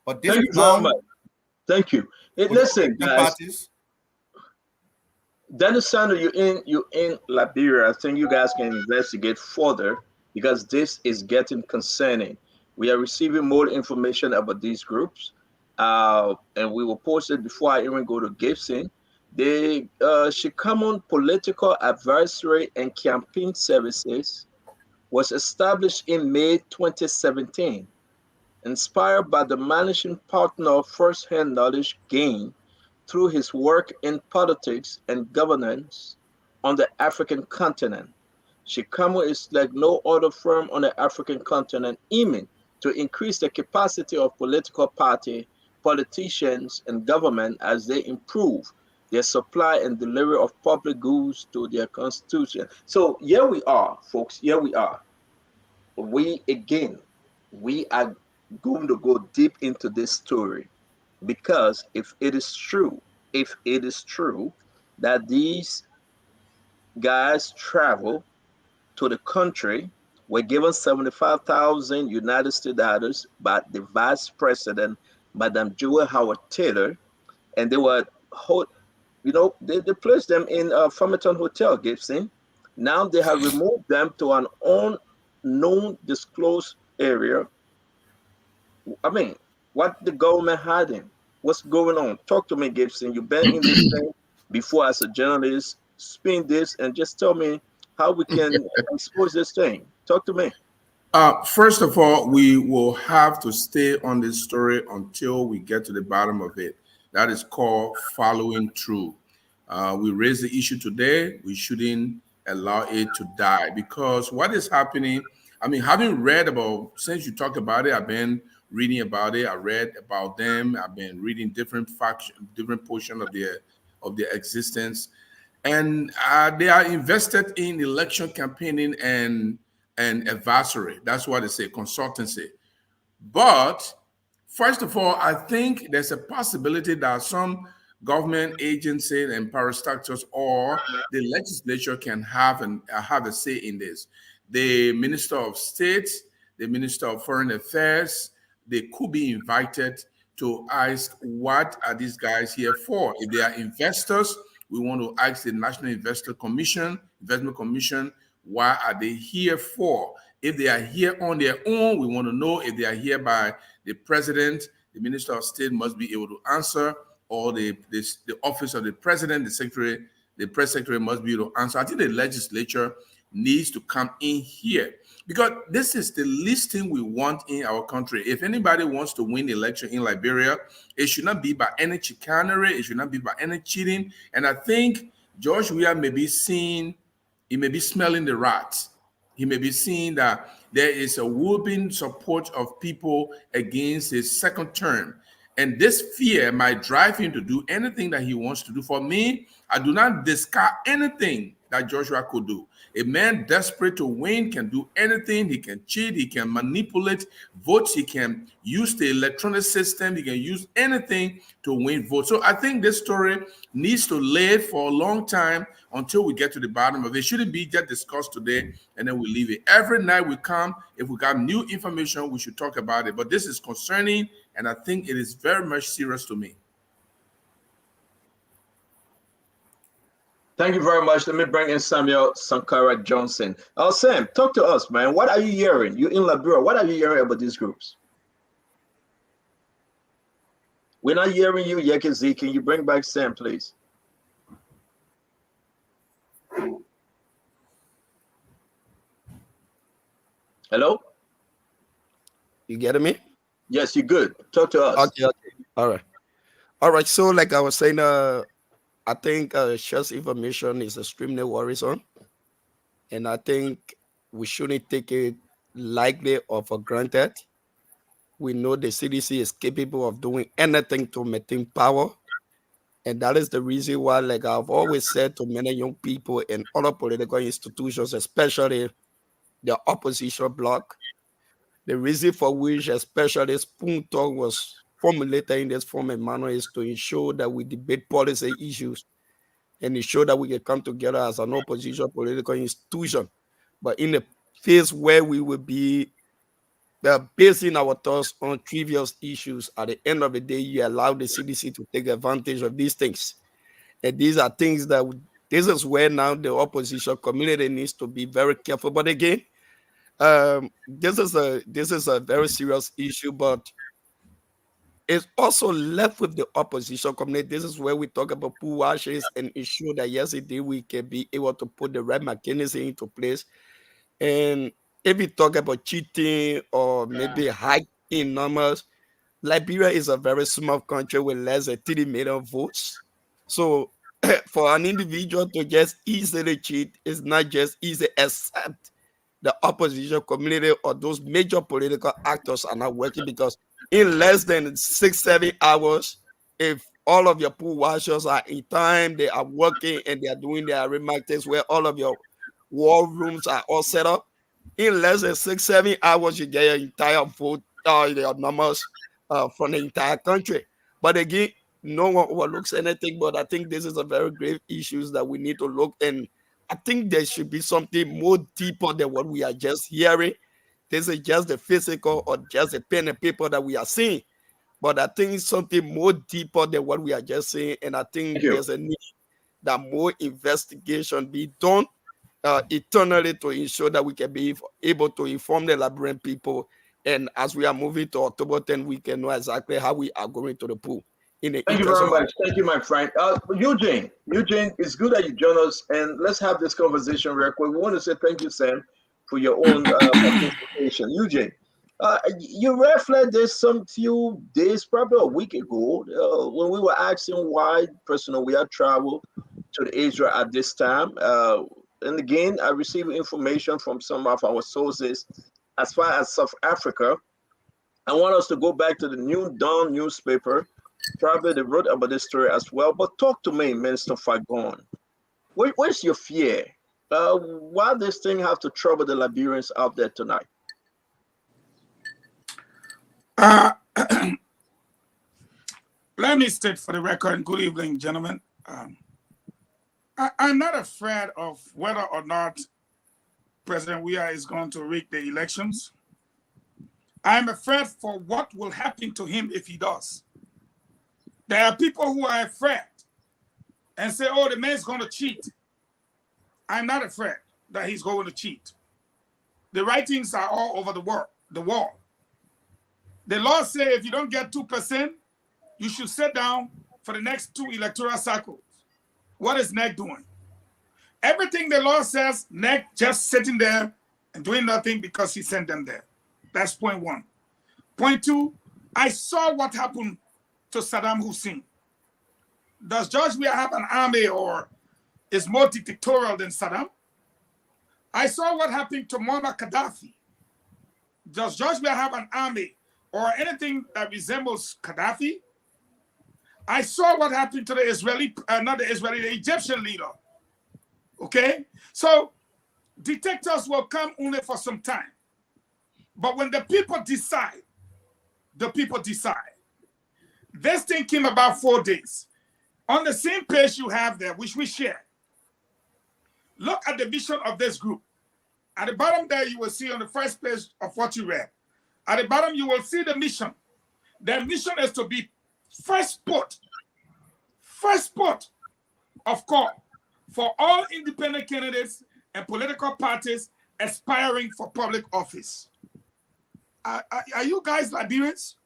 But this Thank you very much. Thank you. Hey, listen, guys. Dennis Sanders, you're in Liberia. I think you guys can investigate further because this is getting concerning. We are receiving more information about these groups, and we will post it before I even go to Gibson. The Shikamun Political Advisory and Campaign Services was established in May 2017, inspired by the managing partner of first-hand knowledge gained through his work in politics and governance on the African continent. Shikamu is like no other firm on the African continent aiming to increase the capacity of political party, politicians, and government as they improve their supply and delivery of public goods to their constitution. So here we are, folks, here we are. We are going to go deep into this story because if it is true that these guys travel to the country, were given 75,000 United States dollars by the Vice President, Madam Jewel Howard Taylor, and they were, they placed them in a Farmington Hotel, Gibson. Now they have removed them to an unknown disclosed area. I mean, what the government hiding? What's going on? Talk to me, Gibson. You've been in this thing before as a journalist. Spin this and just tell me how we can expose this thing. Talk to me. First of all, we will have to stay on this story until we get to the bottom of it. That is called following through. We raised the issue today. We shouldn't allow it to die because what is happening, I mean, having read about, since you talked about it, I've been reading about it. I read about them. I've been reading different factions, different portions of their existence. And they are invested in election campaigning and advisory. That's what they say, consultancy. But first of all, I think there's a possibility that some government agency and parastatals or the legislature can have a say in this. The Minister of State, the Minister of Foreign Affairs, they could be invited to ask, what are these guys here for? If they are investors, we want to ask the National Investment Commission, why are they here for? If they are here on their own, we want to know if they are here by the president. The Minister of State must be able to answer, or the office of the president, the press secretary must be able to answer. I think the legislature needs to come in here because this is the least thing we want in our country. If anybody wants to win the election in Liberia, it should not be by any chicanery. It should not be by any cheating. And I think George Weah may be seeing, he may be smelling the rats. He may be seeing that there is a whooping support of people against his second term. And this fear might drive him to do anything that he wants to do. For me, I do not discard anything that Joshua could do. A man desperate to win can do anything. He can cheat. He can manipulate votes. He can use the electronic system. He can use anything to win votes. So I think this story needs to live for a long time until we get to the bottom of it. It shouldn't be just discussed today and then we leave it. Every night we come, if we got new information, we should talk about it. But this is concerning, and I think it is very much serious to me. Thank you very much. Let me bring in Samuel Sankara Johnson. Sam, talk to us, man. What are you hearing? You in Liberia. What are you hearing about these groups? We're not hearing you, Yekezi. Can you bring back Sam, please? Hello? You getting me? Yes, you're good. Talk to us. Okay. All right. So, like I was saying, I think shares information is extremely worrisome, and I think we shouldn't take it lightly or for granted. We know the CDC is capable of doing anything to maintain power, and that is the reason why, like I've always said to many young people in other political institutions, especially the opposition bloc, the reason for which, especially Spoon Talk was formulated in this form and manner, is to ensure that we debate policy issues and ensure that we can come together as an opposition political institution. But in a phase where we will be basing our thoughts on trivial issues, at the end of the day, you allow the CDC to take advantage of these things. And these are things that this is where now the opposition community needs to be very careful. But again, this is a very serious issue, but it's also left with the opposition community. This is where we talk about pool washes and ensure that yes, indeed, we can be able to put the right mechanism into place. And if we talk about cheating or maybe hiking numbers, Liberia is a very small country with less than 3 million votes. So for an individual to just easily cheat is not just easy, except the opposition community or those major political actors are not working, because in less than 6-7 hours, if all of your pool washers are in time, they are working and they are doing their remarks where all of your war rooms are all set up, in less than 6-7 hours, you get your entire vote, your numbers from the entire country. But again, no one overlooks anything. But I think this is a very grave issue that we need to look. And I think there should be something more deeper than what we are just hearing. This is just the physical or just the pen and paper that we are seeing. But I think it's something more deeper than what we are just saying. And I think there's a need that more investigation be done eternally to ensure that we can be able to inform the Liberian people. And as we are moving to October 10, we can know exactly how we are going to the pool. Thank you very much. Thank you, my friend. Eugene, it's good that you join us, and let's have this conversation real quick. We want to say thank you, Sam, for your own participation. Eugene, you reflected this some few days, probably a week ago, when we were asking why personally we had traveled to Israel at this time. And again, I received information from some of our sources as far as South Africa. I want us to go back to the New Dawn newspaper. Probably they wrote about this story as well. But talk to me, Minister Fagon. Where's your fear? Why this thing have to trouble the Liberians out there tonight? Let me state for the record, and good evening, gentlemen. I'm not afraid of whether or not President Weah is going to rig the elections. I'm afraid for what will happen to him if he does. There are people who are afraid and say, oh, the man's going to cheat. I'm not afraid that he's going to cheat. The writings are all over the wall. The law says if you don't get 2%, you should sit down for the next 2 electoral cycles. What is NEC doing? Everything the law says, NEC just sitting there and doing nothing because he sent them there. That's point one. Point two, I saw what happened to Saddam Hussein. Does George Weah have an army or is more dictatorial than Saddam? I saw what happened to Muammar Gaddafi. Does George Weah have an army or anything that resembles Gaddafi? I saw what happened to the the Egyptian leader. Okay? So dictators will come only for some time. But when the people decide, the people decide. This thing came about 4 days. On the same page you have there, which we share. Look at the vision of this group. At the bottom there, you will see on the first page of what you read. At the bottom, you will see the mission. Their mission is to be first port of call for all independent candidates and political parties aspiring for public office. Are you guys Liberians?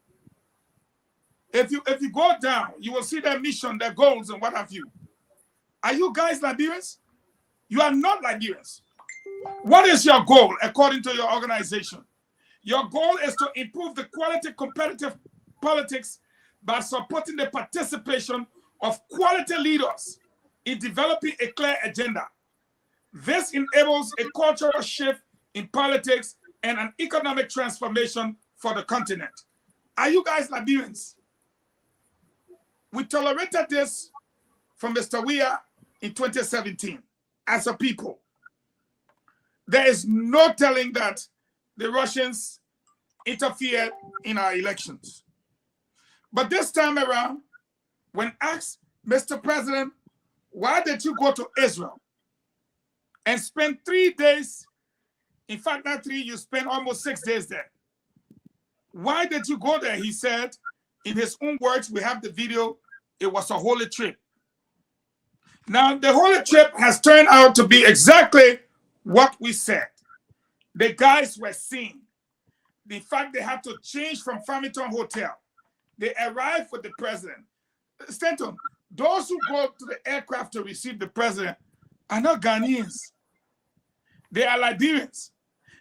If you go down, you will see their mission, their goals, and what have you. Are you guys Liberians? You are not Liberians. What is your goal according to your organization? Your goal is to improve the quality competitive politics by supporting the participation of quality leaders in developing a clear agenda. This enables a cultural shift in politics and an economic transformation for the continent. Are you guys Liberians? We tolerated this from Mr. Weah in 2017 as a people. There is no telling that the Russians interfered in our elections. But this time around, when asked, Mr. President, why did you go to Israel and spend 3 days, in fact, not 3, you spent almost 6 days there. Why did you go there? He said, in his own words, we have the video, it was a holy trip. Now, the holy trip has turned out to be exactly what we said. The guys were seen. In fact, they had to change from Farmington Hotel. They arrived with the president. Stanton, those who go to the aircraft to receive the president are not Ghanaians. They are Liberians.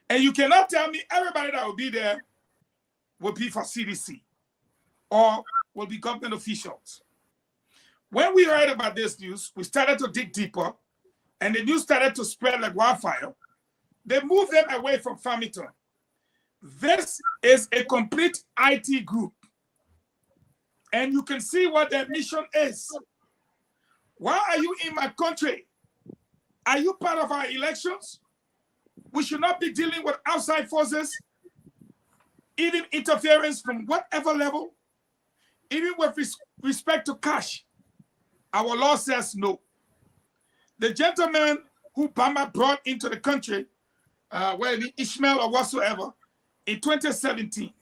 And you cannot tell me everybody that will be there will be for CDC or will be government officials. When we heard about this news, we started to dig deeper, and the news started to spread like wildfire. They moved them away from Farmington. This is a complete IT group. And you can see what their mission is. Why are you in my country? Are you part of our elections? We should not be dealing with outside forces, even interference from whatever level, even with respect to cash. Our law says no. The gentleman who Bama brought into the country, whether Ishmael or whatsoever, in 2017,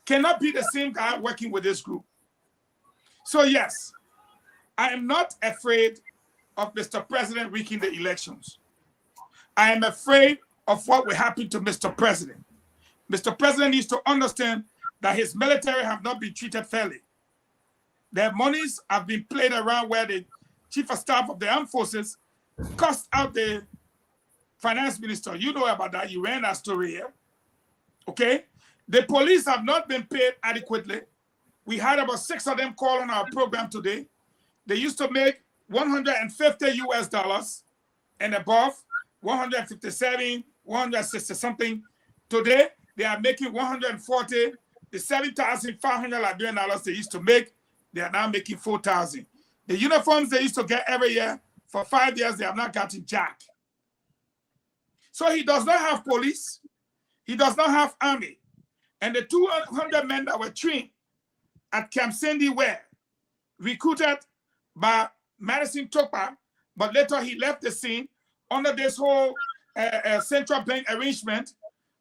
cannot be the same guy working with this group. So yes, I am not afraid of Mr. President rigging the elections. I am afraid of what will happen to Mr. President. Mr. President needs to understand that his military have not been treated fairly. Their monies have been played around where the chief of staff of the armed forces cussed out the finance minister. You know about that. You ran that story here. Okay? The police have not been paid adequately. We had about 6 of them call on our program today. They used to make $150 US and above, 157, 160 something. Today, they are making 140. The 7,500 Liberian dollars they used to make, they are now making 4,000. The uniforms they used to get every year, for 5 years, they have not gotten jack. So he does not have police. He does not have army. And the 200 men that were trained at Camp Sandy were recruited by Madison Topa, but later he left the scene under this whole central bank arrangement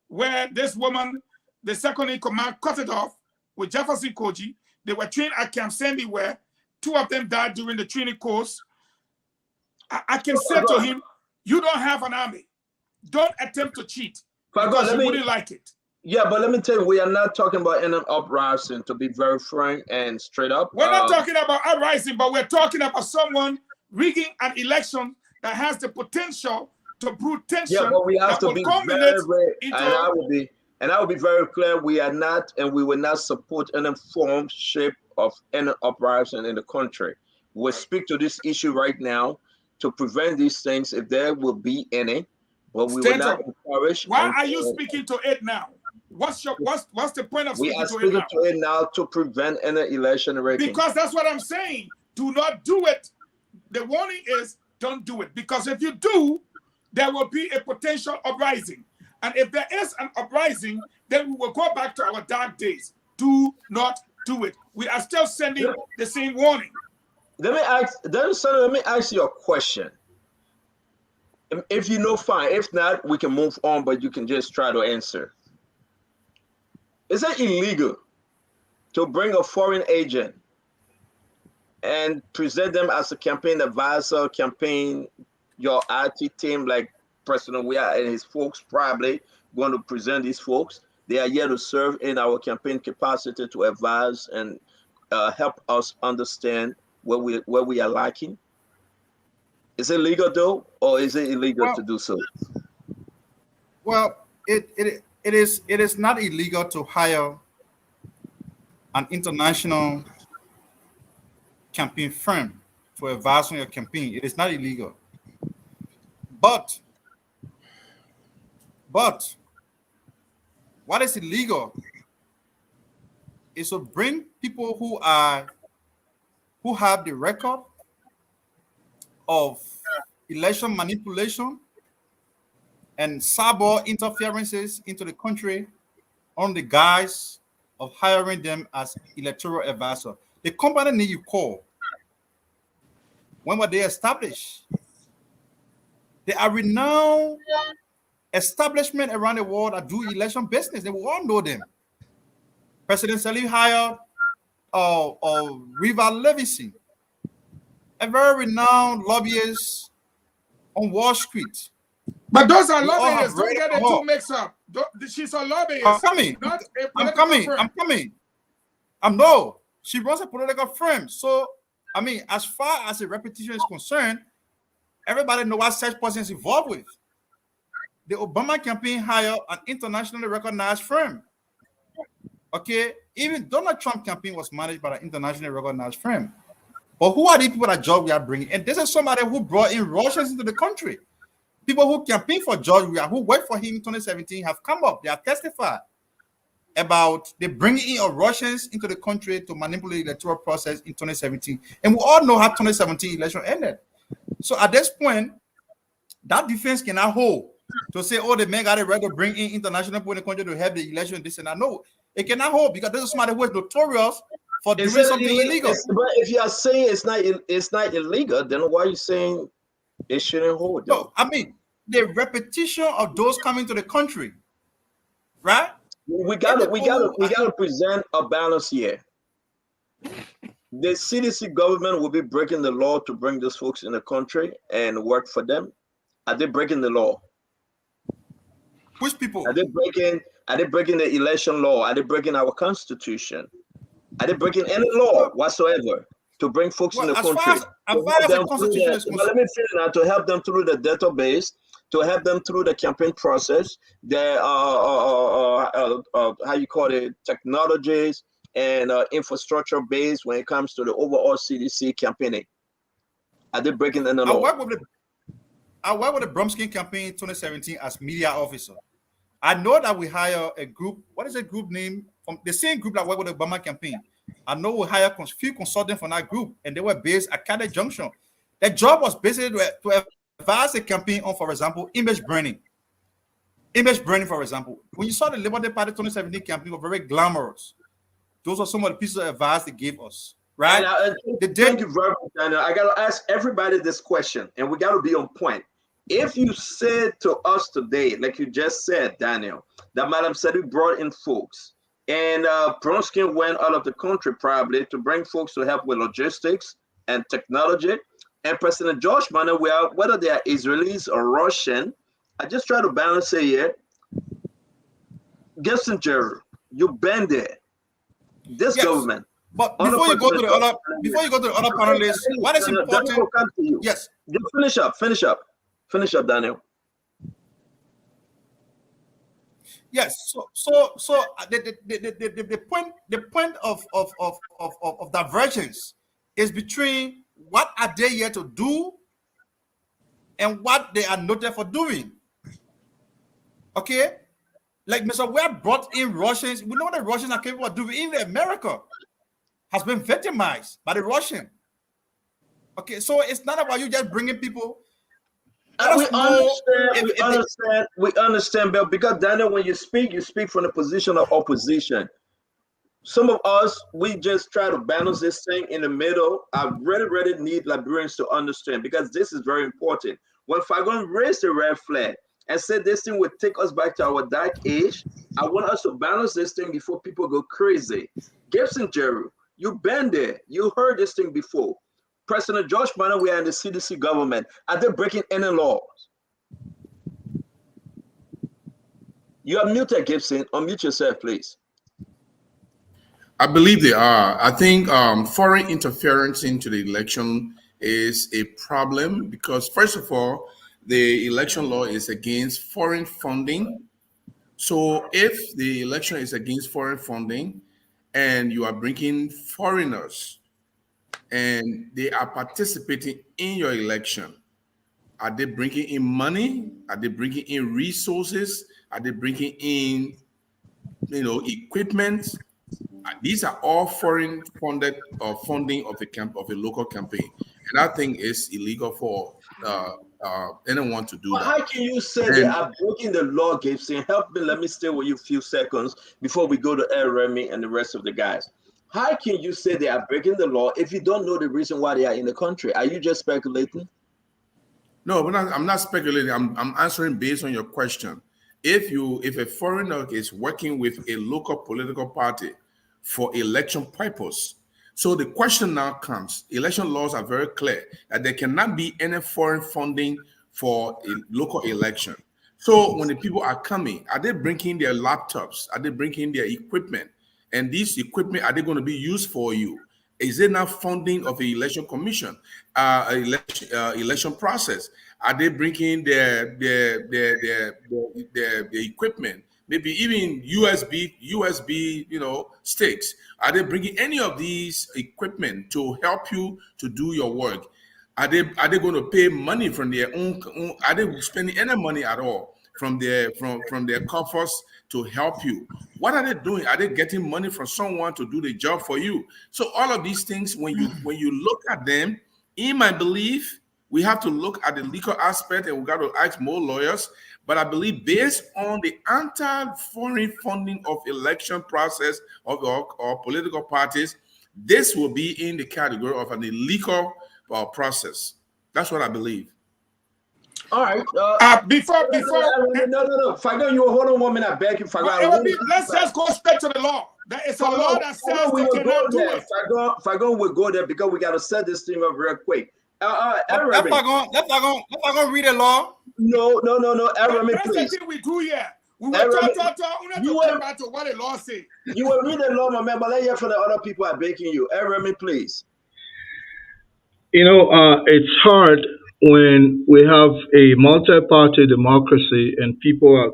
where this woman, the second in command, cut it off with Jefferson Koji. They were trained at Camp Sandy where 2 of them died during the training course. I can say to him, you don't have an army. Don't attempt to cheat because you wouldn't like it. Yeah, but let me tell you, we are not talking about any uprising, to be very frank and straight up. We're not talking about uprising, but we're talking about someone rigging an election that has the potential to brew tension. Yeah, but we have to be very, and I will be very clear, we are not, and we will not support any form, shape of any uprising in the country. We'll speak to this issue right now to prevent these things, if there will be any, but we will not encourage. Why are you speaking to it now? What's the point of speaking to it now? We are speaking to it now to prevent any election rigging. Because that's what I'm saying. Do not do it. The warning is don't do it. Because if you do, there will be a potential uprising. And if there is an uprising, then we will go back to our dark days. Do not do it. We are still sending the same warning. Let me ask you a question. If you know, fine. If not, we can move on, but you can just try to answer. Is it illegal to bring a foreign agent and present them as a campaign advisor, your IT team, like President Weah and his folks probably going to present these folks, They are here to serve in our campaign capacity to advise and help us understand where we are lacking. Is it legal though, or is it illegal to do so? Well, it is not illegal to hire an international campaign firm to advise on your campaign. It is not illegal. But what is illegal is to bring people who have the record of election manipulation and cyber interferences into the country on the guise of hiring them as electoral advisor. The company name you call, when were they established? They are renowned establishment around the world that do election business. They will all know them. President Salih hired River Levinson, a very renowned lobbyist on Wall Street. But those are lobbyists. Don't get the two mixed up. She's a lobbyist. I'm coming. No. She runs a political firm. So, I mean, as far as the reputation is concerned, everybody knows what such person is involved with. The Obama campaign hired an internationally recognized firm. Okay, even Donald Trump campaign was managed by an internationally recognized firm. But who are the people that George we are bringing? And this is somebody who brought in Russians into the country. People who campaigned for George Weah, who worked for him in 2017, have come up. They have testified about the bringing in of Russians into the country to manipulate the electoral process in 2017. And we all know how 2017 election ended. So at this point, that defense cannot hold to say, oh, the men got it right to bring in international people in the country to help the election, this and that. No, it cannot hold because this is somebody who is notorious for doing something illegal. But if you are saying it's not illegal, then why are you saying it shouldn't hold? No, I mean, the repetition of those coming to the country, right? We gotta present a balance here. The CDC government will be breaking the law to bring those folks in the country and work for them. Are they breaking the law? Which people? Are they breaking the election law? Are they breaking our constitution? Are they breaking any law whatsoever to bring folks in the country? Let me finish now. To help them through the database, to help them through the campaign process, the how you call it, technologies and infrastructure base when it comes to the overall CDC campaigning. Are they breaking any law? I worked with the Bromskin campaign in 2017 as media officer. I know that we hire a group. What is the group name? From the same group that worked with the Obama campaign. I know we hire a few consultants from that group, and they were based at Caddy Junction. Their job was basically to advise the campaign on, for example, image branding. Image branding, for example. When you saw the Liberty Party 2017 campaign, were very glamorous. Those are some of the pieces of advice they gave us, right? Thank you very much, Daniel. I got to ask everybody this question, and we got to be on point. If you said to us today, like you just said, Daniel, that Madam Sadi brought in folks, and Bronskin went out of the country probably to bring folks to help with logistics and technology, and President George Manuel, whether they are Israelis or Russian, I just try to balance it here. Kissinger, you've been there. This government. But before you go to the other panelists, what is important? Yes. Just finish up, Daniel. Yes. So the point of divergence is between what are they here to do and what they are noted for doing. Okay. Like Mr. Webb brought in Russians. We know what the Russians are capable of doing. Even America has been victimized by the Russian. Okay, so it's not about you just bringing people. We understand, Bill, because Daniel, when you speak from the position of opposition. Some of us, we just try to balance this thing in the middle. I really need Liberians to understand, because this is very important. When Fagon raised the red flag and said this thing would take us back to our dark age, I want us to balance this thing before people go crazy. Gibson Jeru, you've been there. You heard this thing before. President George Manuel, we are in the CDC government. Are they breaking any laws? You are muted, Gibson. Unmute yourself, please. I believe they are. I think foreign interference into the election is a problem because, first of all, the election law is against foreign funding. So, if the election is against foreign funding and you are bringing foreigners and they are participating in your election, are they bringing in money? Are they bringing in resources? Are they bringing in, equipment? These are all foreign funded funding of a local campaign, and I think it's illegal for anyone to do But that. how can you say they And are breaking the law, Gibson? Help me. Let me stay with you a few seconds before we go to Remy and the rest of the guys. How can you say they are breaking the law if you don't know the reason why they are in the country? Are you just speculating? no, I'm not speculating. I'm answering based on your question. If a foreigner is working with a local political party for election purpose, so the question now comes: election laws are very clear that there cannot be any foreign funding for a local election. So when the people are coming, are they bringing their laptops? Are they bringing their equipment? And these equipment, are they going to be used for you? Is it now funding of the election commission, election process? Are they bringing their equipment? Maybe even USB, sticks. Are they bringing any of these equipment to help you to do your work? Are they going to pay money from their own? Are they spending any money at all from their coffers to help you? What are they doing? Are they getting money from someone to do the job for you? So all of these things, when you look at them, in my belief, we have to look at the legal aspect and we got to ask more lawyers. But I believe based on the anti-foreign funding of election process of our political parties, this will be in the category of an illegal process. That's what I believe. All right. Before No. Fagan, you hold on 1 minute. I beg you, Fagan. let's just go straight to the law. There is a law that says we they will cannot go do there. it. Fagan will go there because we got to set this thing up real quick. Let Fagan read the law. No. That's Please. the thing we do here. We will talk about what the law says. You will read the law, my man, but let hear from the other people are begging you. Remy, please. It's hard when we have a multi-party democracy and people are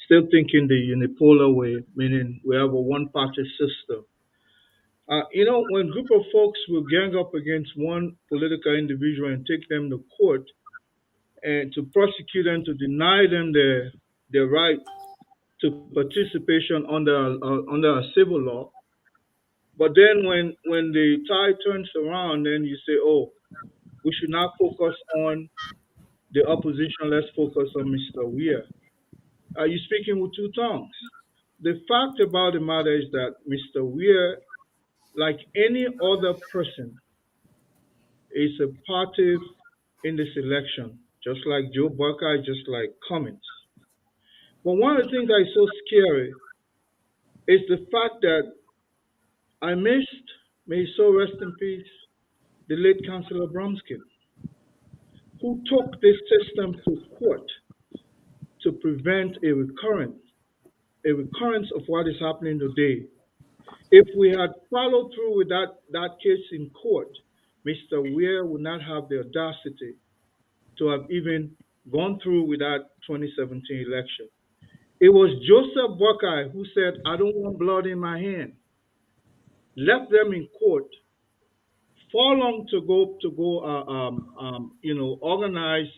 still thinking the unipolar way, meaning we have a one-party system. When a group of folks will gang up against one political individual and take them to court and to prosecute them, to deny them their right to participation under a civil law, but then when the tide turns around, then you say, oh, we should not focus on the opposition, let's focus on Mr. Weir. Are you speaking with two tongues? The fact about the matter is that Mr. Weir, like any other person, is a party in this election, just like Joe Buckeye, just like Cummins. But one of the things that is so scary is the fact that I missed, may his soul rest in peace, the late Councillor Bromskin, who took this system to court to prevent a recurrence of what is happening today. If we had followed through with that case in court, Mr. Weir would not have the audacity to have even gone through with that 2017 election. It was Joseph Buckeye who said, I don't want blood in my hand, left them in court, for long to go organize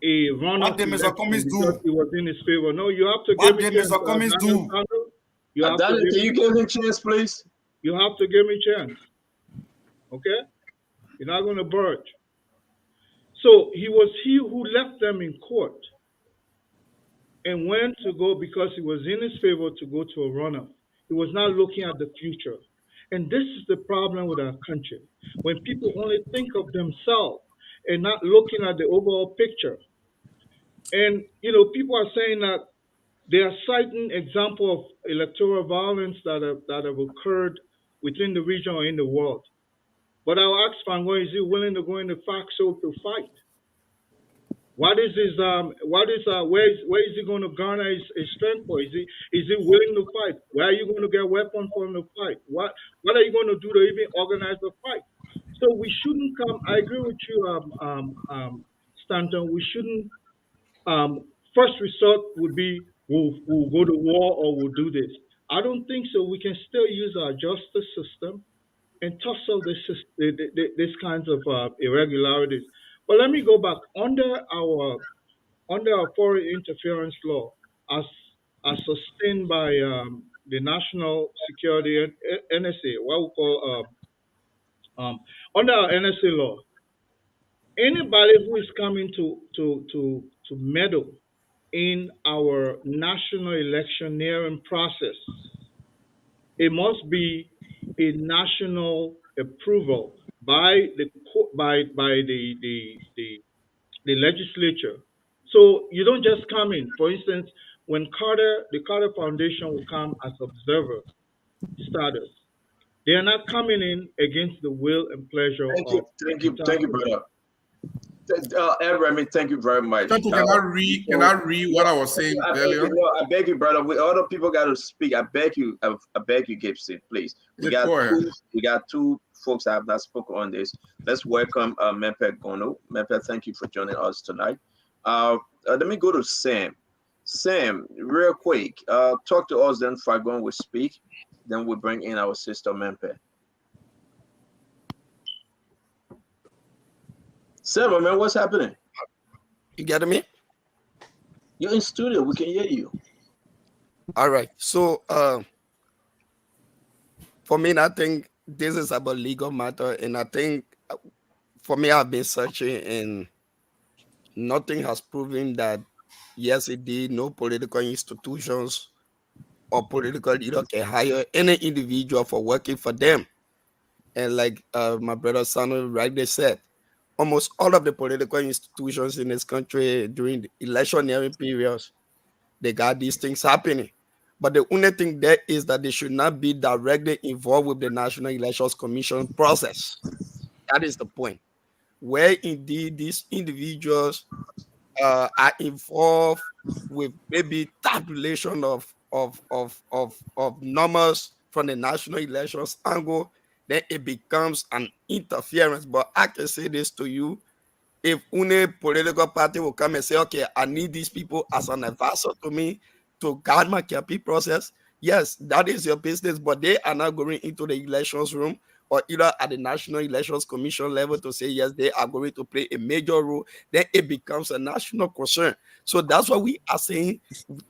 a runoff election because he was in his favor. No, you have to give me chance. Mr. Cummins do? Can you give me a chance, please? You have to give me a chance. Okay? You're not going to budge. So he who left them in court and went to go because he was in his favor to go to a runoff. He was not looking at the future. And this is the problem with our country. When people only think of themselves and not looking at the overall picture. And, people are saying that they are citing example of electoral violence that have occurred within the region or in the world. But I'll ask Fango, is he willing to go into FACSO to fight? What is his where is he going to garner his strength for? Is he willing to fight? Where are you going to get weapons for him to fight? What are you going to do to even organize the fight? So we shouldn't come. I agree with you, Stanton. We shouldn't. First resort would be we'll go to war or we'll do this. I don't think so. We can still use our justice system and toss off this kinds of irregularities. But let me go back under our foreign interference law, as sustained by the National Security NSA, what we call under our NSA law, anybody who is coming to meddle in our national electioneering process, it must be a national approval by the legislature. So you don't just come in. For instance, when the Carter Foundation will come as observer status, they are not coming in against the will and pleasure of. Thank you, brother. Thank you very much. Can I read what I was saying earlier? I beg you, brother. Other people got to speak. I beg you, Gibson, please. We got two folks that have not spoken on this. Let's welcome Mempe Gono. Mempe, thank you for joining us tonight. Let me go to Sam. Sam, real quick, talk to us. Then Fagon will speak. Then we'll bring in our sister Mempe. Sam, man, what's happening? You getting me? You're in studio. We can hear you. All right. So for me, I think this is about legal matter, and I think for me, I've been searching, and nothing has proven that yes, indeed, no political institutions or political leader can hire any individual for working for them. And like my brother Sanu rightly said, almost all of the political institutions in this country during the electioneering periods, they got these things happening. But the only thing there is that they should not be directly involved with the National Elections Commission process. That is the point. Where indeed these individuals are involved with maybe tabulation of numbers from the national elections angle, then it becomes an interference. But I can say this to you: if any political party will come and say, okay, I need these people as an advisor to me to guide my campaign process, yes, that is your business, but they are not going into the elections room or either at the National Elections Commission level to say, yes, they are going to play a major role. Then it becomes a national concern. So that's why we are saying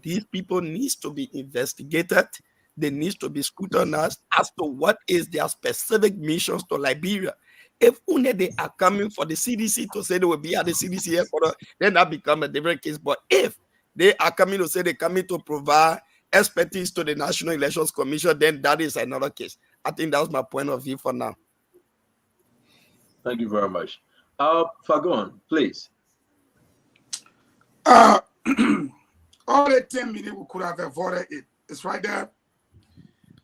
these people need to be investigated. They need to be scrutinized as to what is their specific missions to Liberia. If only they are coming for the CDC to say they will be at the CDC headquarters, then that becomes a different case. But if they are coming to say they're coming to provide expertise to the National Elections Commission, then that is another case. I think that's my point of view for now. Thank you very much. Fagon, please. All the 10 million we could have avoided it. It's right there.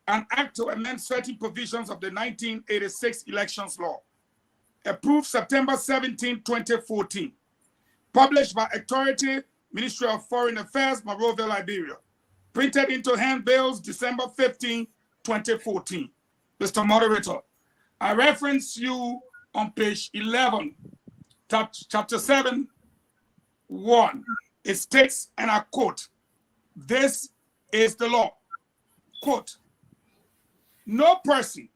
An act to amend certain provisions of the 1986 elections law, approved September 17, 2014, published by Authority, Ministry of Foreign Affairs, Monrovia, Liberia, printed into handbills December 15, 2014. Mr. Moderator, I reference you on page 11, chapter 7, 1. It states, and I quote, "This is the law." Quote, "No person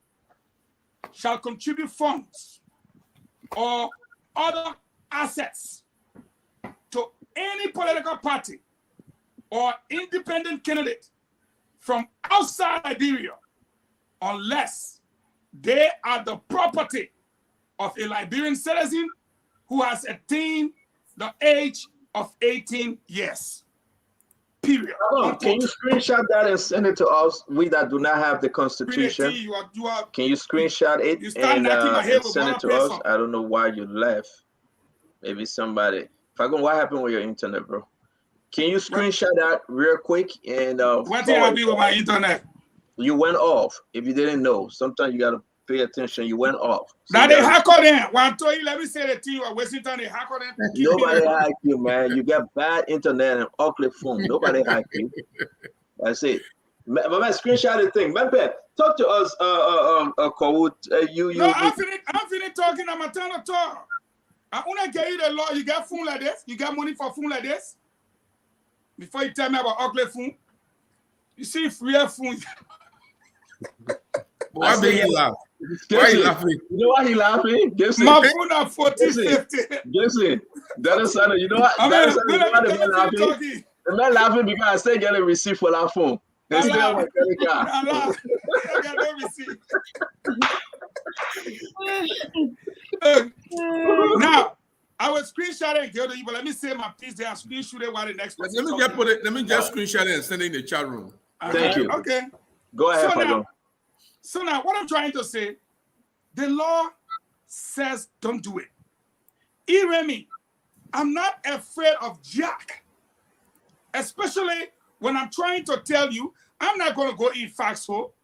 shall contribute funds or other assets to any political party or independent candidate from outside Liberia unless they are the property of a Liberian citizen who has attained the age of 18 years. Period." Can you screenshot that and send it to us? We that do not have the Constitution. Can you screenshot it and send it to us? I don't know why you left. Maybe somebody. Fagon, what happened with your internet, bro? Can you screenshot that real quick? And what did I do with my internet? You went off. If you didn't know, sometimes you gotta pay attention. You went off. So That they hack on them. One told you, let me say the thing you are wasting time. They hack on them. nobody hack you, man. You got bad internet and ugly phone. Nobody hack you. That's it. My screenshot the thing. Man, talk to us. Kowut. No, I'm finished talking. I'm a ton of talk. I want to get you the law. You got phone like this. You got money for phone like this. Before you tell me about ugly phone, you see real phone. Why do you laugh? Why are you laughing? You know why he laughing? My phone at 4050. Listen, that is something. You know what? I mean, the man laughing. The man laughing because I still get a receipt for that phone. I got no receipt. Now, I was screenshotting and give to you, but let me say my piece there. I'll screenshot it while the next person. Let me just screenshot it and send it in the chat room. Thank you. Okay. Go ahead, So now, what I'm trying to say, the law says don't do it. Remy, I'm not afraid of Jack, especially when I'm trying to tell you I'm not going to go in foxhole.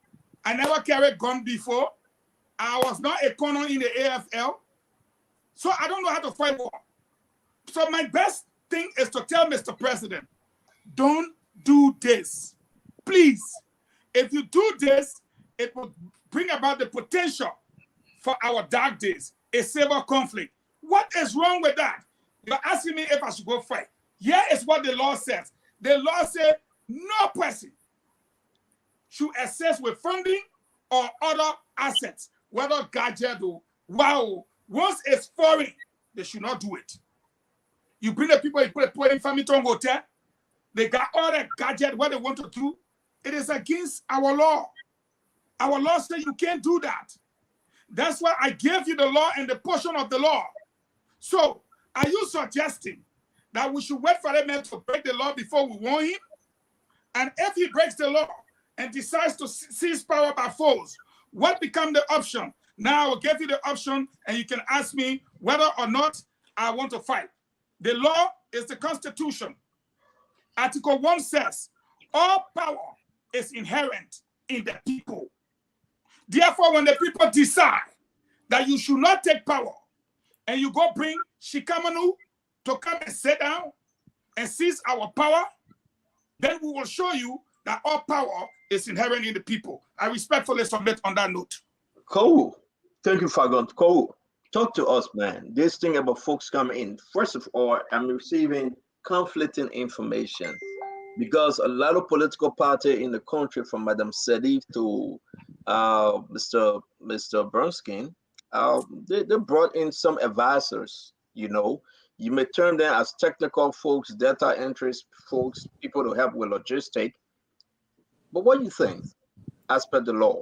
I never carried gun before. I was not a corner in the AFL. So I don't know how to fight war. So my best thing is to tell Mr. President, don't do this. Please, if you do this, it will bring about the potential for our dark days, a civil conflict. What is wrong with that? You're asking me if I should go fight. Here is what the law says. The law says no person should access with funding or other assets, whether gadget or wow. Once it's foreign, they should not do it. You bring the people, you put in Famiton Hotel, they got all that gadget, what they want to do. It is against our law. Our law says you can't do that. That's why I gave you the law and the portion of the law. So, are you suggesting that we should wait for that man to break the law before we warn him? And if he breaks the law and decides to seize power by force, what becomes the option? Now I will give you the option and you can ask me whether or not I want to fight. The law is the Constitution. Article 1 says, all power is inherent in the people. Therefore, when the people decide that you should not take power and you go bring Shikamanu to come and sit down and seize our power, then we will show you that all power is inherent in the people. I respectfully submit on that note. Cool. Thank you, Fagon. Cool. Talk to us, man. This thing about folks coming in. First of all, I'm receiving conflicting information because a lot of political party in the country, from Madam Sedif to Mr. Bernstein, they brought in some advisors. You know, you may term them as technical folks, data entry folks, people to help with logistics. But what do you think, as per the law?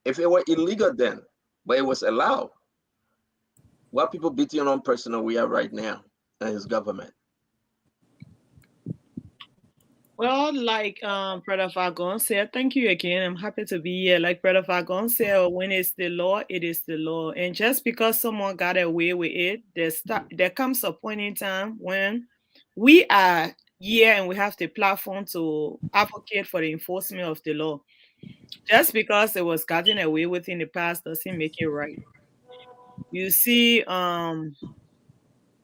If it were illegal then, but it was allowed, what people beating on person we are right now and his government? Well, like Brother Fagon said, thank you again. I'm happy to be here. Like Brother Fagon said, when it's the law, it is the law. And just because someone got away with it, there comes a point in time when we are here and we have the platform to advocate for the enforcement of the law. Just because it was gotten away with in the past doesn't make it right. You see,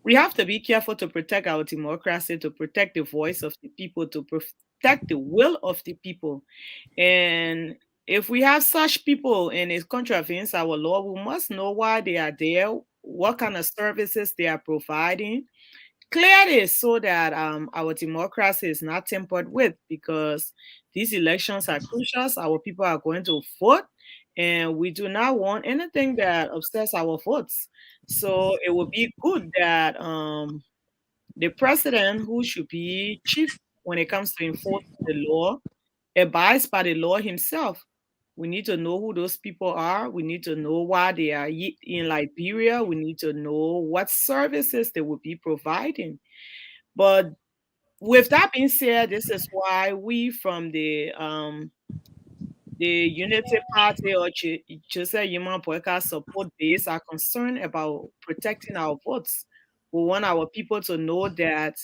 we have to be careful to protect our democracy, to protect the voice of the people, to protect the will of the people. And if we have such people and it contravenes our law, we must know why they are there, what kind of services they are providing. Clearly, so that our democracy is not tampered with, because these elections are crucial. Our people are going to vote, and we do not want anything that upsets our votes. So it would be good that the president, who should be chief when it comes to enforcing the law, abides by the law himself. We need to know who those people are. We need to know why they are in Liberia. We need to know what services they will be providing. But with that being said, this is why we from the Unity Party or Joseph Human Boycott support base are concerned about protecting our votes. We want our people to know that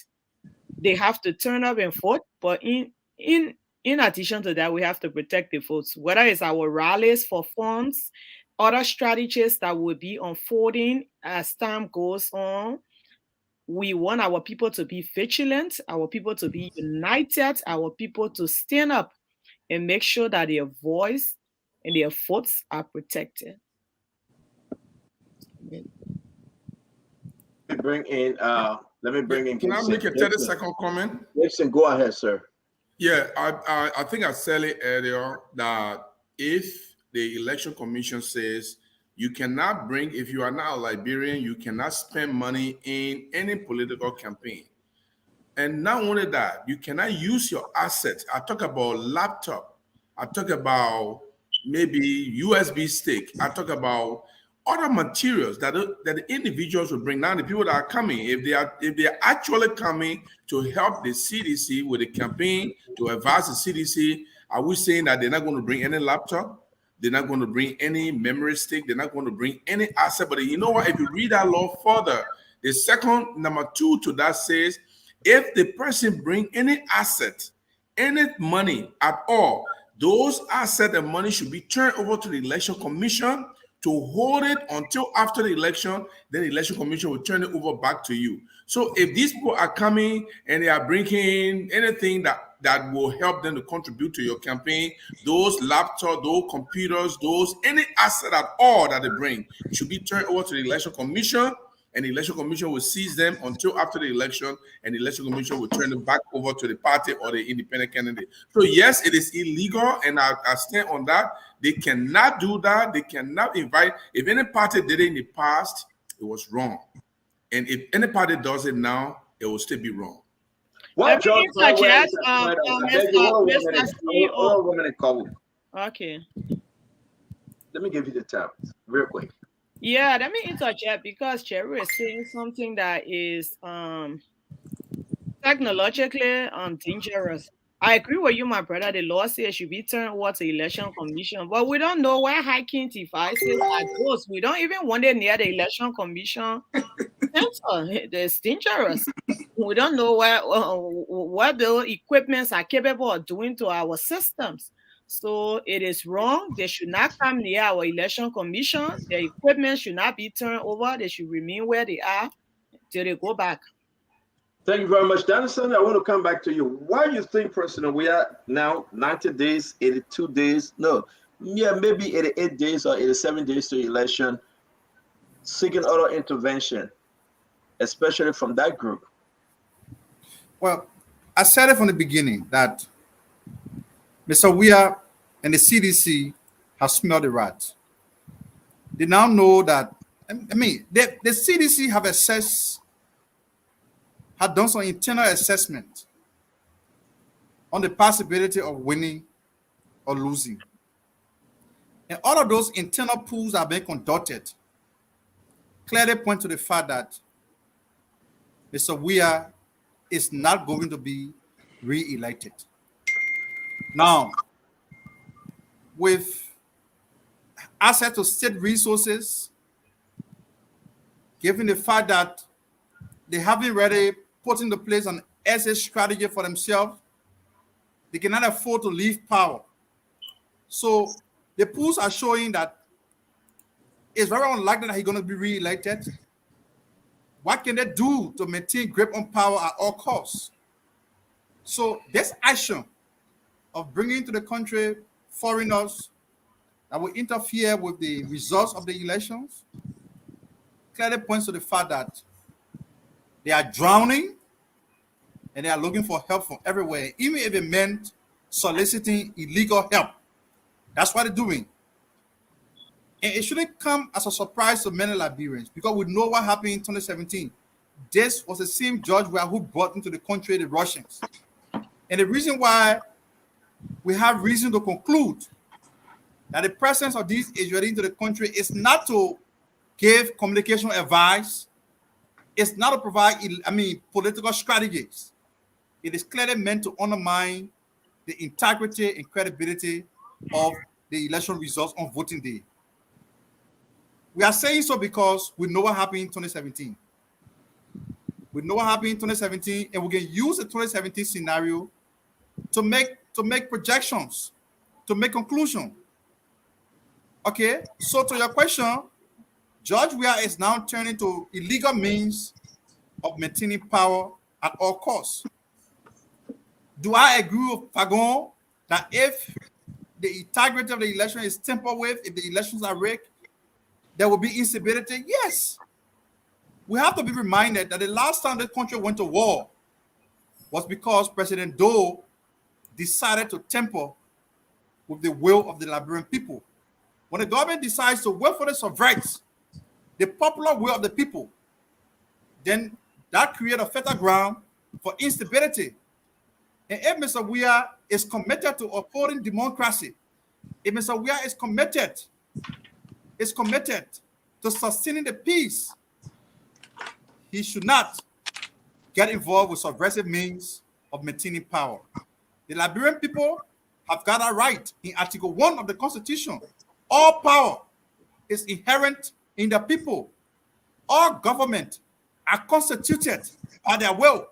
they have to turn up and vote, but in addition to that, we have to protect the votes, whether it's our rallies for funds other strategies that will be unfolding as time goes on. We want our people to be vigilant, our people to be united, our people to stand up and make sure that their voice and their votes are protected. Let me bring in Can I make a 30-second comment? Gibson, go ahead, sir. Yeah, I think I said it earlier that if the election commission says you cannot bring, if you are not a Liberian, you cannot spend money in any political campaign. And not only that, you cannot use your assets. I talk about laptop. I talk about maybe USB stick. I talk about other materials that the individuals will bring. Now, the people that are coming, if they are actually coming to help the CDC with the campaign, to advise the CDC, are we saying that they're not going to bring any laptop? They're not going to bring any memory stick. They're not going to bring any asset. But you know what? If you read that law further, the second number 2 to that says, if the person bring any asset, any money at all, those assets and money should be turned over to the election commission to hold it until after the election. Then the election commission will turn it over back to you. So if these people are coming and they are bringing anything that will help them to contribute to your campaign, those laptops, those computers, any asset at all that they bring should be turned over to the election commission, and the election commission will seize them until after the election, and the election commission will turn them back over to the party or the independent candidate. So yes, it is illegal, and I stand on that. They cannot do that. They cannot invite. If any party did it in the past, it was wrong. And if any party does it now, it will still be wrong. What George suggest, Okay. Let me give you the time real quick. Yeah, let me interject because Jerry is saying something that is technologically dangerous. I agree with you, my brother. The law says it should be turned over to election commission, but we don't know where hiking devices are those. We don't even want it near the election commission. It's dangerous. We don't know what the equipments are capable of doing to our systems. So it is wrong. They should not come near our election commission. Their equipment should not be turned over. They should remain where they are till they go back. Thank you very much, Dennison. I want to come back to you. Why do you think, President, we are now 90 days, 82 days? No, yeah, maybe 88 days or 87 days to election, seeking other intervention, especially from that group? Well, I said it from the beginning that Mr. Weir and the CDC have smelled the rat. They now know that, the CDC had done some internal assessment on the possibility of winning or losing. And all of those internal pools are being conducted clearly point to the fact that Mr. Weir is not going to be re-elected. Now, with access to state resources, given the fact that they haven't really put into place an exit strategy for themselves, they cannot afford to leave power. So the polls are showing that it's very unlikely that he's going to be re-elected. What can they do to maintain grip on power at all costs? So this action of bringing to the country foreigners that will interfere with the results of the elections clearly points to the fact that they are drowning and they are looking for help from everywhere, even if it meant soliciting illegal help. That's what they're doing. And it shouldn't come as a surprise to many Liberians because we know what happened in 2017. This was the same George Weah who brought into the country the Russians. And the reason why we have reason to conclude that the presence of these Israelis into the country is not to give communication advice, it's not to provide, political strategies. It is clearly meant to undermine the integrity and credibility of the election results on voting day. We are saying so because we know what happened in 2017. We know what happened in 2017, and we can use the 2017 scenario to make projections, to make conclusion Okay, so to your question, George Weah is now turning to illegal means of maintaining power at all costs. Do I agree with Fagon that if the integrity of the election is tampered with, if the elections are rigged, there will be instability? Yes. We have to be reminded that the last time the country went to war was because President Doe decided to tamper with the will of the Liberian people. When the government decides to wait for the subvert the popular will of the people, then that creates a fertile ground for instability. And if Mr. Weah is committed to upholding democracy, if Mr. Weah is committed to sustaining the peace, he should not get involved with subversive means of maintaining power. The Liberian people have got a right in Article 1 of the Constitution. All power is inherent in the people. All government are constituted by their will.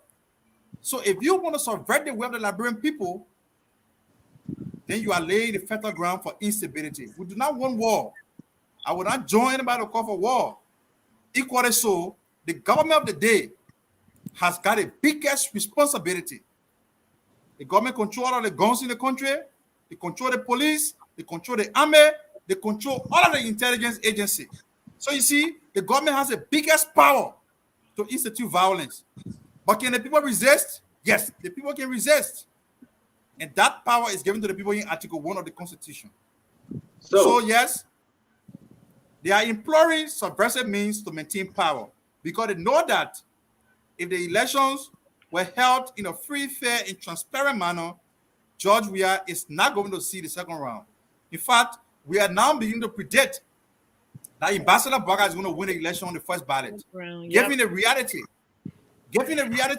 So if you want to subvert the will of the Liberian people, then you are laying the fertile ground for instability. We do not want war. I will not join anybody to call for war. Equally so, the government of the day has got a biggest responsibility. The government control all the guns in the country, they control the police, they control the army, they control all of the intelligence agency. So you see, the government has the biggest power to institute violence. But can the people resist? Yes, the people can resist. And that power is given to the people in Article 1 of the Constitution. So yes, they are imploring subversive means to maintain power because they know that if the elections were held in a free, fair, and transparent manner, George Weah is not going to see the second round. In fact, we are now beginning to predict that Ambassador Barker is going to win the election on the first ballot. Given the reality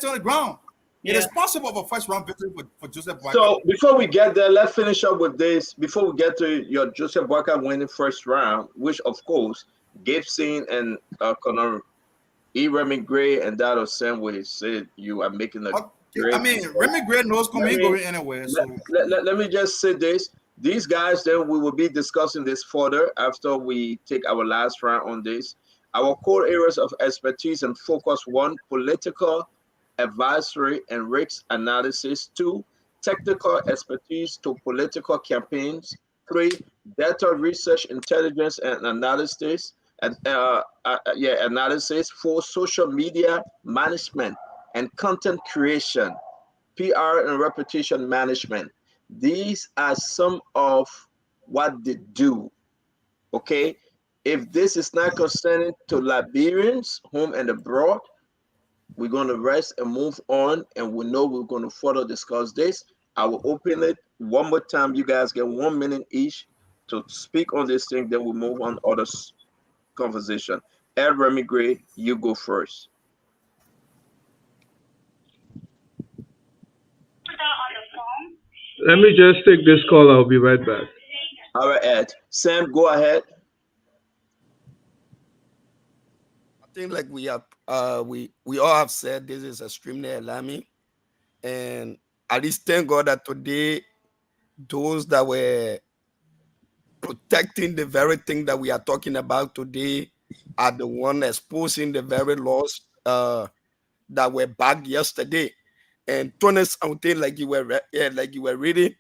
on the ground, it is possible for first round victory for Joseph Barker. So before we get there, let's finish up with this. Before we get to your Joseph Barker winning first round, which of course Gibson and Conor Remy Gray and that of Sam way said you are making a great. I mean, Remy Gray knows coming going anywhere. So let me just say this. These guys, then we will be discussing this further after we take our last round on this. Our core areas of expertise and focus: 1, political advisory and risk analysis; 2, technical expertise to political campaigns; 3, data research, intelligence and analysis, and analysis; 4, social media management and content creation, PR and reputation management. These are some of what they do. Okay, if this is not concerning to Liberians home and abroad, we're going to rest and move on, and we know we're going to further discuss this. I will open it one more time. You guys get 1 minute each to speak on this thing, then we'll move on other conversation. Ed Remy Gray, you go first. Let me just take this call. I'll be right back. All right, Ed. Sam, go ahead. I think like we all have said, this is extremely alarming, and at least thank God that today those that were protecting the very thing that we are talking about today are the one exposing the very laws that were back yesterday. And Tunis, I would think like you were reading,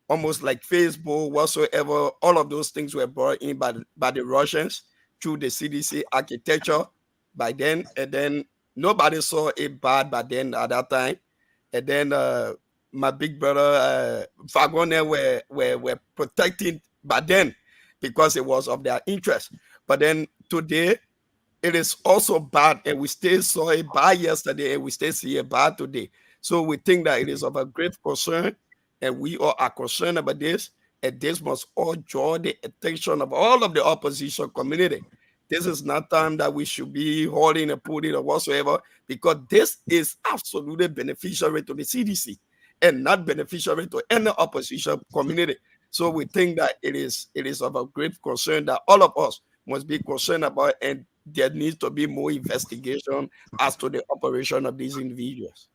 almost like Facebook, whatsoever, all of those things were brought in by the Russians through the CDC architecture by then, and then nobody saw it bad by then at that time. And then my big brother Wagner were protecting by then because it was of their interest. But then today it is also bad, and we still saw it bad yesterday, and we still see it bad today. So we think that it is of a great concern, and we all are concerned about this, and this must all draw the attention of all of the opposition community. This is not time that we should be holding and putting or whatsoever, because this is absolutely beneficial to the CDC and not beneficial to any opposition community. So we think that it is of a great concern that all of us must be concerned about, and there needs to be more investigation as to the operation of these individuals.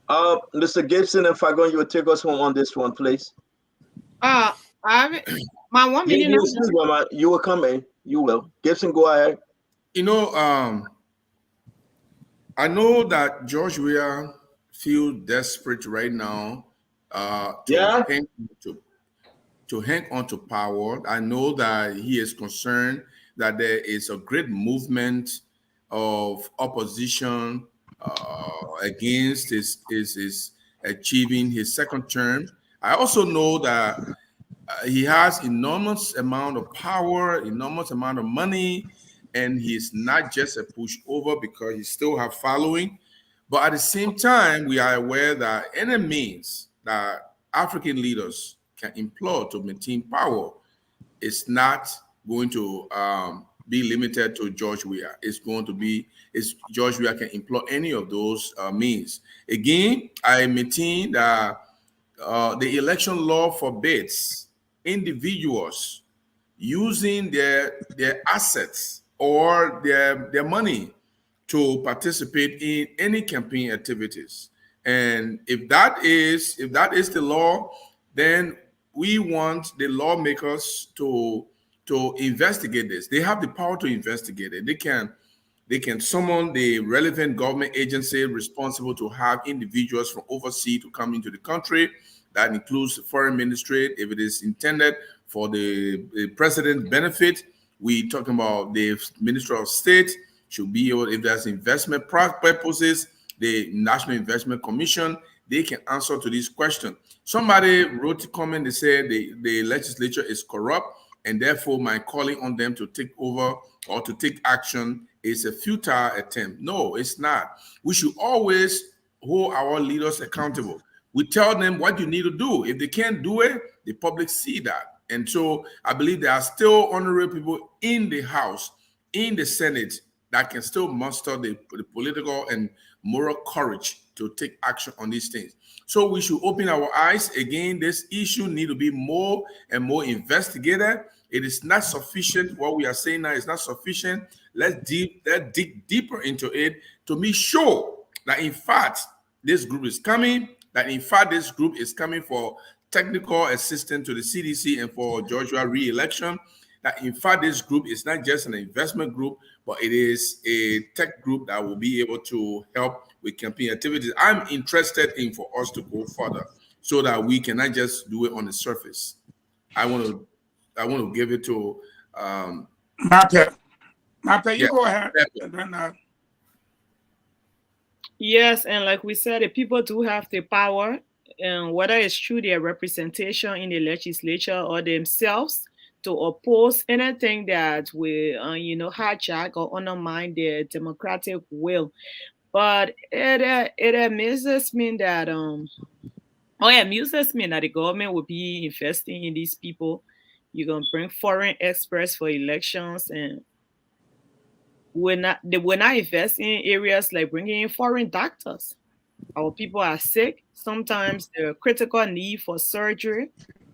Mr. Gibson and Fagon, you will take us home on this one, please. I my 1 minute. You will come in. You will. Gibson, go ahead. You know, I know that George Weah feel desperate right now Yeah. to hang on to power. I know that he is concerned that there is a great movement of opposition against his achieving his second term. I also know that he has enormous amount of power, enormous amount of money, and he's not just a pushover because he still have following. But at the same time, we are aware that any means that African leaders can employ to maintain power is not going to be limited to George Weah. It's going to be, George Weah can employ any of those means. Again, I maintain that the election law forbids individuals using their assets or their money to participate in any campaign activities. And if that is the law, then we want the lawmakers to investigate this. They have the power to investigate it. They can summon the relevant government agency responsible to have individuals from overseas to come into the country. That includes the foreign ministry, if it is intended for the president's benefit. We talking about the Minister of State should be able, if there's investment purposes, the National Investment Commission, they can answer to this question. Somebody wrote a comment, they said the legislature is corrupt, and therefore my calling on them to take over or to take action is a futile attempt. No, it's not. We should always hold our leaders accountable. We tell them what you need to do. If they can't do it, the public see that. And so I believe there are still honorable people in the House, in the Senate, that can still muster the political and moral courage to take action on these things. So we should open our eyes. Again, this issue need to be more and more investigated. It is not sufficient. What we are saying now is not sufficient. Let's dig deeper into it to be sure that in fact this group is coming, that in fact this group is coming for technical assistance to the CDC and for Georgia re-election, that in fact this group is not just an investment group, but it is a tech group that will be able to help with campaign activities. I'm interested in for us to go further so that we cannot just do it on the surface. I want to give it to Martha, you yeah. go ahead. Yes, and like we said, the people do have the power, and whether it's through their representation in the legislature or themselves to oppose anything that will, hijack or undermine their democratic will. But it amuses me that it amuses me that the government will be investing in these people. You're gonna bring foreign experts for elections, and they will not invest in areas like bringing in foreign doctors. Our people are sick. Sometimes the critical need for surgery.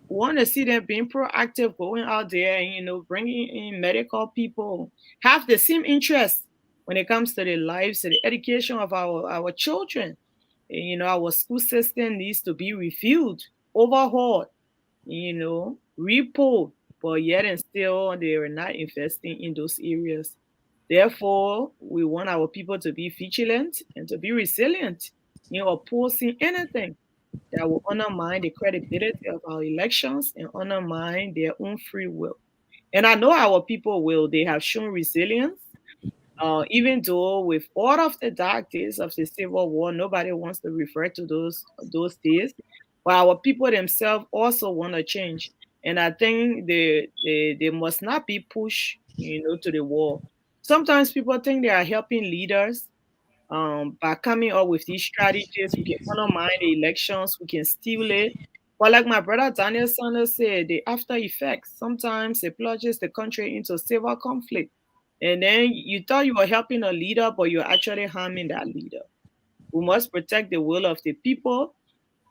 We want to see them being proactive, going out there and bringing in medical people, have the same interest when it comes to the lives and the education of our children. Our school system needs to be reviewed, overhauled, repo, but yet and still they are not investing in those areas. Therefore, we want our people to be vigilant and to be resilient, opposing anything that will undermine the credibility of our elections and undermine their own free will. And I know our people will. They have shown resilience. Even though with all of the dark days of the Civil War, nobody wants to refer to those days. But our people themselves also want to change. And I think they must not be pushed, to the wall. Sometimes people think they are helping leaders by coming up with these strategies. We can undermine the elections, we can steal it. But like my brother Daniel Sanders said, the after effects sometimes it plunges the country into civil conflict. And then you thought you were helping a leader, but you're actually harming that leader. We must protect the will of the people,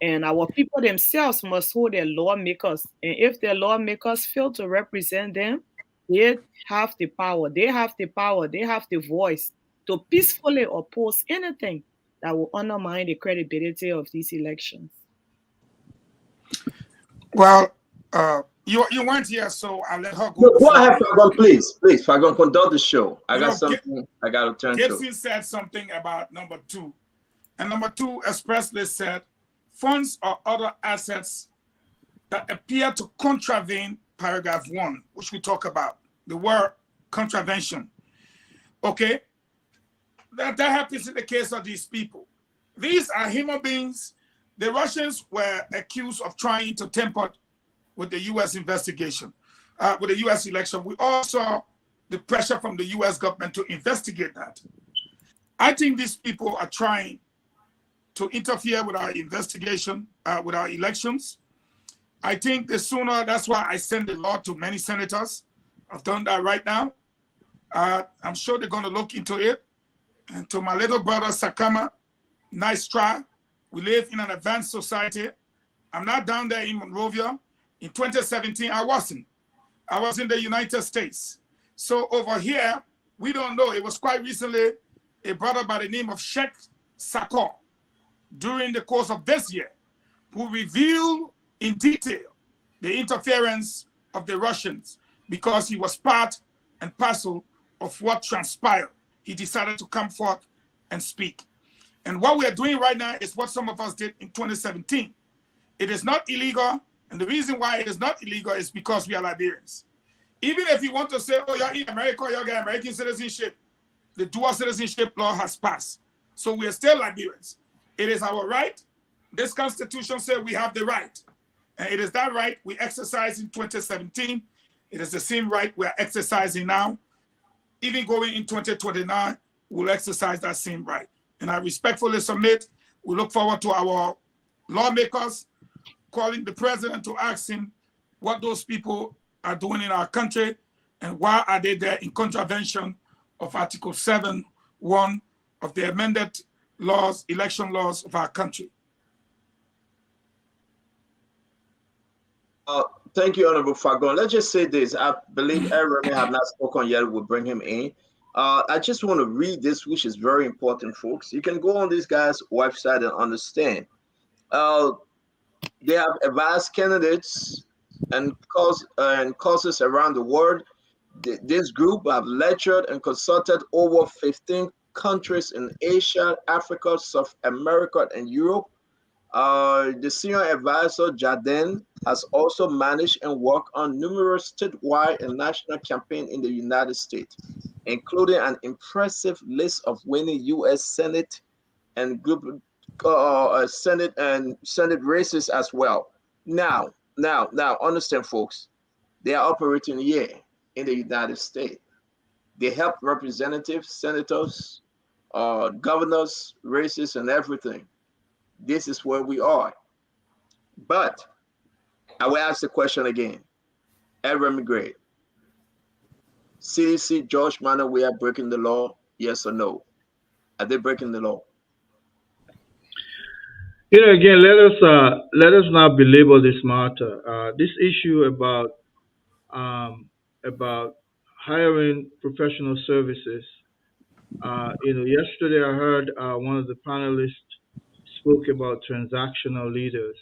and our people themselves must hold their lawmakers. And if their lawmakers fail to represent them, they have the power. They have the power. They have the voice to peacefully oppose anything that will undermine the credibility of these elections. Well, you weren't here, so I'll let her go. No, go ahead, Fagon, please. Please, Fagon, conduct the show. I got something I got to turn to. Gibson said something about number 2. And number 2 expressly said, funds or other assets that appear to contravene paragraph 1, which we talk about, the word contravention. Okay? That happens in the case of these people. These are human beings. The Russians were accused of trying to tamper with the U.S. investigation, with the U.S. election. We all saw the pressure from the U.S. government to investigate that. I think these people are trying to interfere with our investigation, with our elections. I think the sooner, that's why I send the law to many senators. I've done that right now. I'm sure they're going to look into it. And to my little brother, Sakama, nice try. We live in an advanced society. I'm not down there in Monrovia. In 2017, I wasn't. I was in the United States. So over here, we don't know. It was quite recently a brother by the name of Sheikh Sakor, during the course of this year, who revealed in detail the interference of the Russians because he was part and parcel of what transpired. He decided to come forth and speak. And what we are doing right now is what some of us did in 2017. It is not illegal, and the reason why it is not illegal is because we are Liberians. Even if you want to say, oh, you're in America, you're getting American citizenship, the dual citizenship law has passed. So we are still Liberians. It is our right. This constitution says we have the right. And it is that right we exercised in 2017. It is the same right we are exercising now. Even going in 2029, we'll exercise that same right. And I respectfully submit, we look forward to our lawmakers calling the president to ask him what those people are doing in our country and why are they there in contravention of Article 7(1) of the amended laws, election laws of our country. Thank you, Honorable Fagon. Let's just say this. I believe Aaron may have not spoken yet. We'll bring him in. I just want to read this, which is very important, folks. You can go on this guy's website and understand. They have advised candidates and causes around the world. This group have lectured and consulted over 15 countries in Asia, Africa, South America, and Europe. The senior advisor, Jaden, has also managed and worked on numerous statewide and national campaigns in the United States, including an impressive list of winning U.S. Senate and Senate races as well. Now, understand, folks, they are operating here in the United States. They help representatives, senators, governors, races, and everything. This is where we are. But I will ask the question again. Aaron McGray, CDC, George Manor, we are breaking the law, yes or no? Are they breaking the law? Again, let us not belabor this matter. This issue about hiring professional services. Yesterday I heard one of the panelists spoke about transactional leaders.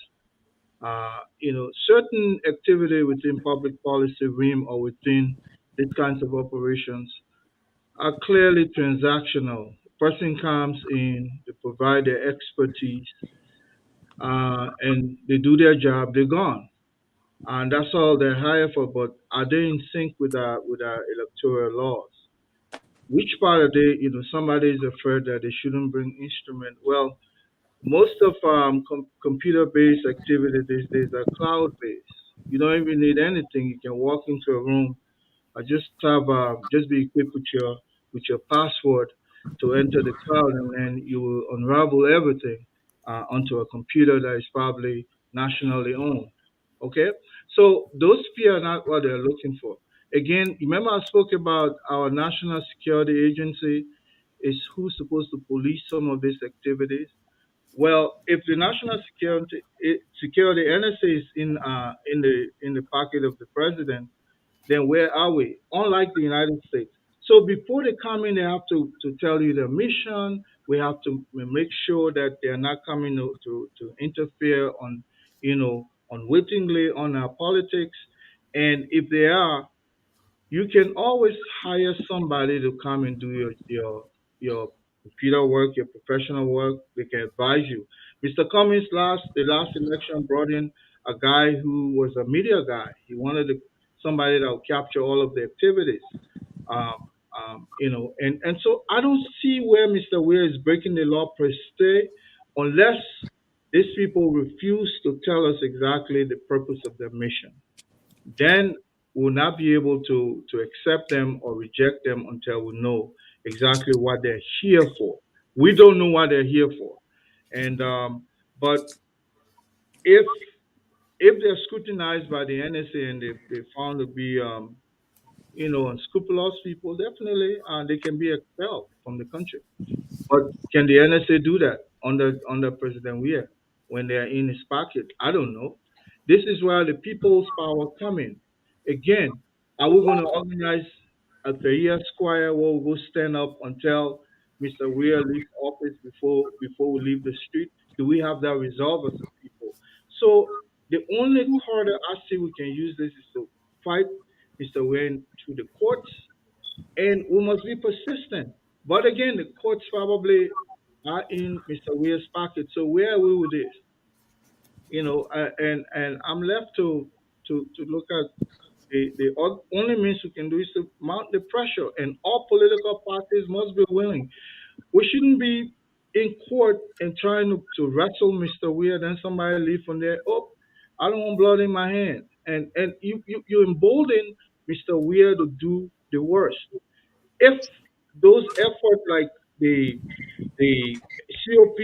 Certain activity within public policy realm or within these kinds of operations are clearly transactional. Person comes in, they provide their expertise, and they do their job, they're gone. And that's all they're hired for, but are they in sync with our electoral laws? Which part are they, somebody is afraid that they shouldn't bring instrument. Well, most of computer-based activity these days are cloud-based. You don't even need anything. You can walk into a room, just be equipped with your password to enter the cloud, and then you will unravel everything onto a computer that is probably nationally owned. Okay, so those fear are not what they're looking for. Again, remember I spoke about our national security agency is who's supposed to police some of these activities. Well, if the national security NSA is in the pocket of the president, then where are we? Unlike the United States. So before they come in, they have to tell you their mission, We have to make sure that they are not coming to interfere on, unwittingly on our politics. And if they are, you can always hire somebody to come and do your computer work, your professional work. They can advise you. Mr. Cummings the last election brought in a guy who was a media guy. He wanted somebody that would capture all of the activities. Um, and so I don't see where Mr. Weir is breaking the law per se, unless these people refuse to tell us exactly the purpose of their mission. Then we'll not be able to accept them or reject them until we know exactly what they're here for. We don't know what they're here for, and but if they're scrutinized by the NSA and they found to be unscrupulous people, definitely they can be expelled from the country. But can the NSA do that under President Weir when they are in his pocket? I don't know. This is where the people's power come in. Again, are we going to organize a Tahrir Square where we go stand up until Mr. Weir leaves office before we leave the street? Do we have that resolve as a people? So the only card that I see we can use this is to fight Mr. Weir through the courts, and we must be persistent. But again, the courts probably are in Mr. Weir's pocket. So where are we with this? And I'm left to look at the only means we can do is to mount the pressure, and all political parties must be willing. We shouldn't be in court and trying to wrestle Mr. Weir, then somebody leave from there. Oh, I don't want blood in my hand, and you embolden Mr. Weir to do the worst. If those efforts like the COP,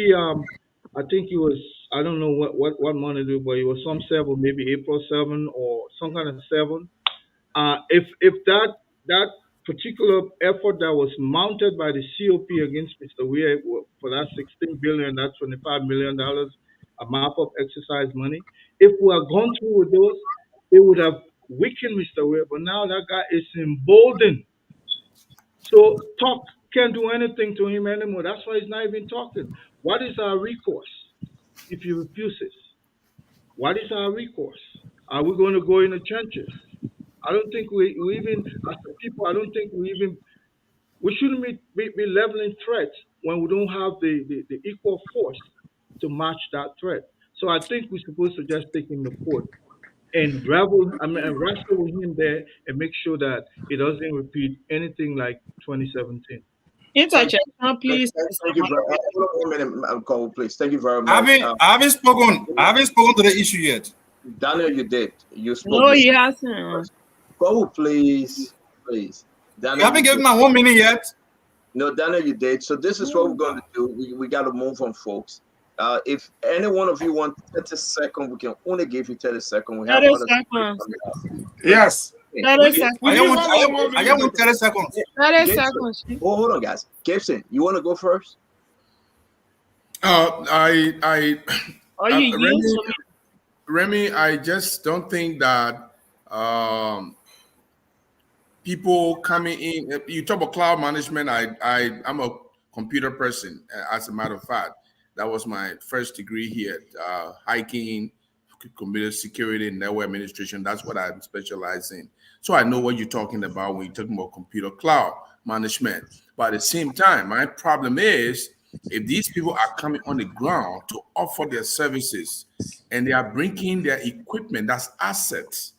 I think it was, I don't know what month it was, but it was some 7, maybe April 7 or some kind of 7. If that particular effort that was mounted by the COP against Mr. Weir for that 16 billion, that $25 million, a map of exercise money, if we had gone through with those, it would have weakened Mr. Weir. But now that guy is emboldened. So talk can't do anything to him anymore. That's why he's not even talking. What is our recourse if he refuses? What is our recourse? Are we going to go in the trenches? I don't think we even, as a people, I don't think we shouldn't be leveling threats when we don't have the equal force to match that threat. So I think we're supposed to just take him to court and wrestle with him there and make sure that it doesn't repeat anything like 2017. Interjection, please. Thank you very much. Hold on 1 minute, Cole, please. Thank you very much. I haven't spoken to the issue yet. Daniel, you did. You spoke. No, he hasn't. Cole, please. Daniel, You haven't given my 1 minute yet. No, Daniel, you did. So this is what we're going to do. We got to move on, folks. If any one of you want 30 seconds, we can only give you 30 seconds. We have 30 seconds. Yes. 30 seconds. I want 30 seconds. 30 seconds. Oh, hold on, guys. Gibson, you want to go first? Remy, I just don't think that people coming in. You talk about cloud management. I'm a computer person, as a matter of fact. That was my first degree here, hiking, computer security, and network administration. That's what I'm specialized in. So I know what you're talking about when you're talking about computer cloud management. But at the same time, my problem is if these people are coming on the ground to offer their services and they are bringing their equipment, that's assets.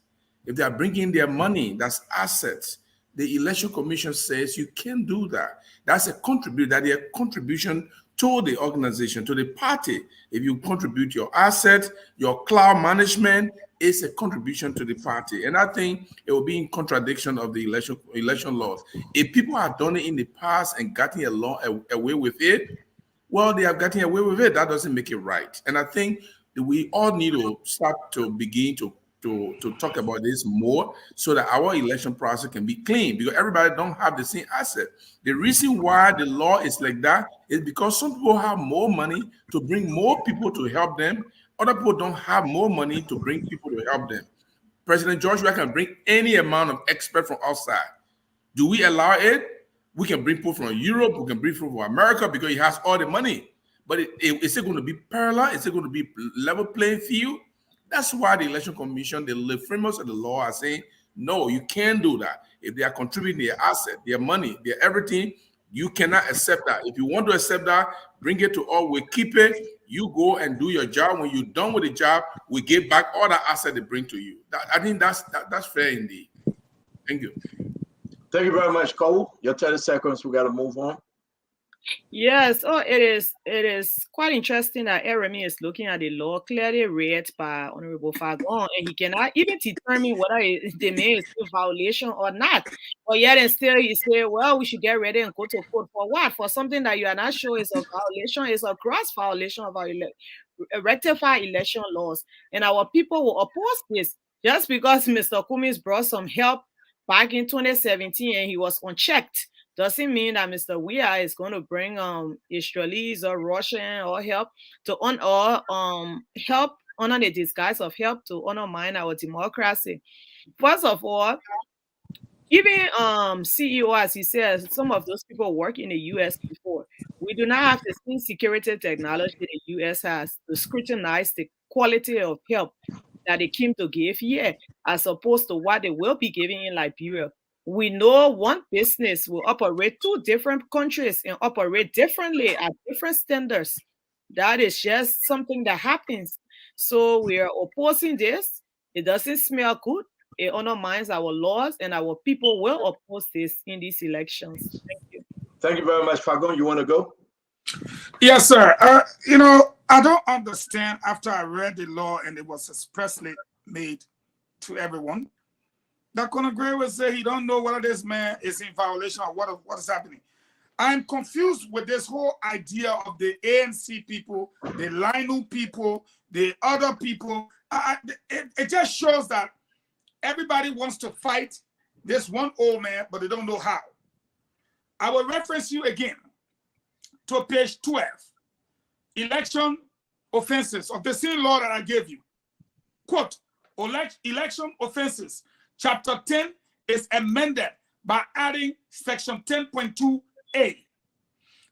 If they are bringing their money, that's assets. The Election Commission says you can't do that. That's a contribution to the organization, to the party. If you contribute your assets, your cloud management is a contribution to the party. And I think it will be in contradiction of the election laws. If people have done it in the past and gotten away with it, well, they have gotten away with it. That doesn't make it right. And I think that we all need to start to begin to talk about this more so that our election process can be clean, because everybody don't have the same asset. The reason why the law is like that is because some people have more money to bring more people to help them. Other people don't have more money to bring people to help them. President Joshua can bring any amount of expert from outside. Do we allow it? We can bring people from Europe, we can bring people from America because he has all the money. But is it going to be parallel? Is it going to be level playing field? That's why the Election Commission, the frameworks of the law are saying, no, you can't do that. If they are contributing their asset, their money, their everything, you cannot accept that. If you want to accept that, bring it to us, we keep it. You go and do your job. When you're done with the job, we give back all the asset they bring to you. I think that's fair indeed. Thank you. Thank you very much, Cole. Your 30 seconds, we got to move on. Yes, it is quite interesting that Eremi is looking at the law clearly read by Honorable Fagon, and he cannot even determine whether the man is a violation or not. But yet and still he say, well, we should get ready and go to court for what? For something that you are not sure is a violation, is a gross violation of our rectify election laws. And our people will oppose this just because Mr. Cummings brought some help back in 2017 and he was unchecked. Doesn't mean that Mr. Weah is going to bring Israelis or Russian or help to help under the disguise of help to undermine our democracy. First of all, even CEO, as he says, some of those people work in the U.S. before. We do not have the same security technology the U.S. has to scrutinize the quality of help that they came to give here, as opposed to what they will be giving in Liberia. We know one business will operate two different countries and operate differently at different standards. That is just something that happens. So we are opposing this. It doesn't smell good. It undermines our laws, and our people will oppose this in these elections. Thank you. Thank you very much, Fagon. You want to go? Yes, sir. I don't understand after I read the law and it was expressly made to everyone that Conor Gray will say he don't know whether this man is in violation of what is happening. I'm confused with this whole idea of the ANC people, the Linu people, the other people. It just shows that everybody wants to fight this one old man, but they don't know how. I will reference you again to page 12, election offenses of the same law that I gave you. Quote, election offenses. Chapter 10 is amended by adding section 10.2a.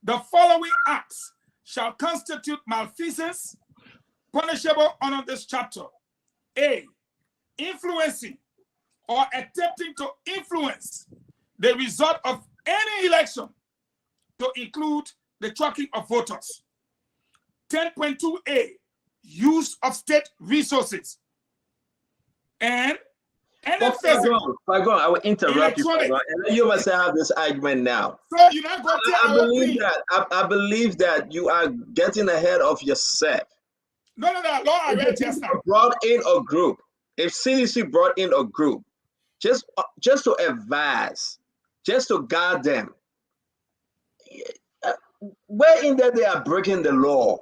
The following acts shall constitute malfeasance, punishable under this chapter. A, influencing or attempting to influence the result of any election to include the tracking of voters. 10.2a, use of state resources. And Fagon, I will interrupt you, Fagon, and you must have this argument now. So you're not going to I believe that you are getting ahead of yourself. No, law I read just now. Brought in a group. If CDC brought in a group, just to advise, just to guide them, where in there they are breaking the law.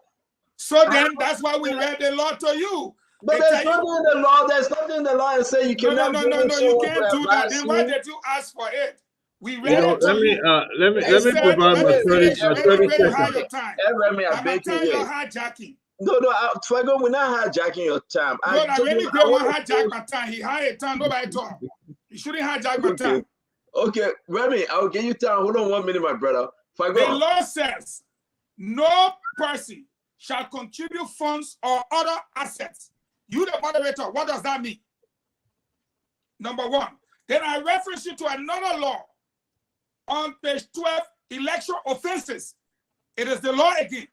So then that's why we read the law to you. But there's nothing in the law. There's nothing in the law and say you cannot. No, you can't do that. Then why did you ask for it? We read it to you. Let me provide my 30 seconds. I'm not telling you hijacking. No, Fagon, we're not hijacking your time. Let me go on hijack my time. He hired time. Nobody talk. You shouldn't hijack my time. Okay, Remy, I'll give you time. Hold on 1 minute, my brother. Fagon. The law says no person shall contribute funds or other assets. You, the moderator, what does that mean? Number one. Then I reference you to another law on page 12, election offenses. It is the law again.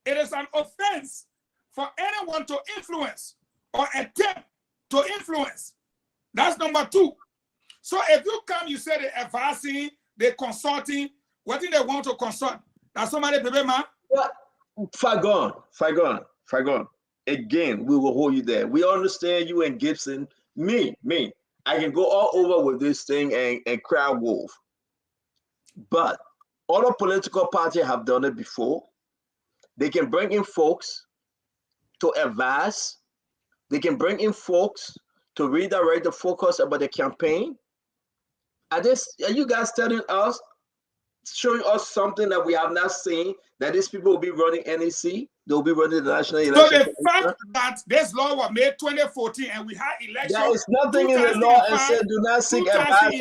It is an offense for anyone to influence or attempt to influence. That's number two. So if you come, you say they're advising, they're consulting, what do they want to consult? That's somebody, baby man? Fagon. Again, we will hold you there. We understand you and Gibson. Me. I can go all over with this thing and cry wolf. But other political parties have done it before. They can bring in folks to advise. They can bring in folks to redirect the focus about the campaign. Are you guys telling us, showing us something that we have not seen, that these people will be running NEC? They'll be running the national election. So the fact that this law was made 2014 and we had elections. There is nothing in the law and said do not seek advice.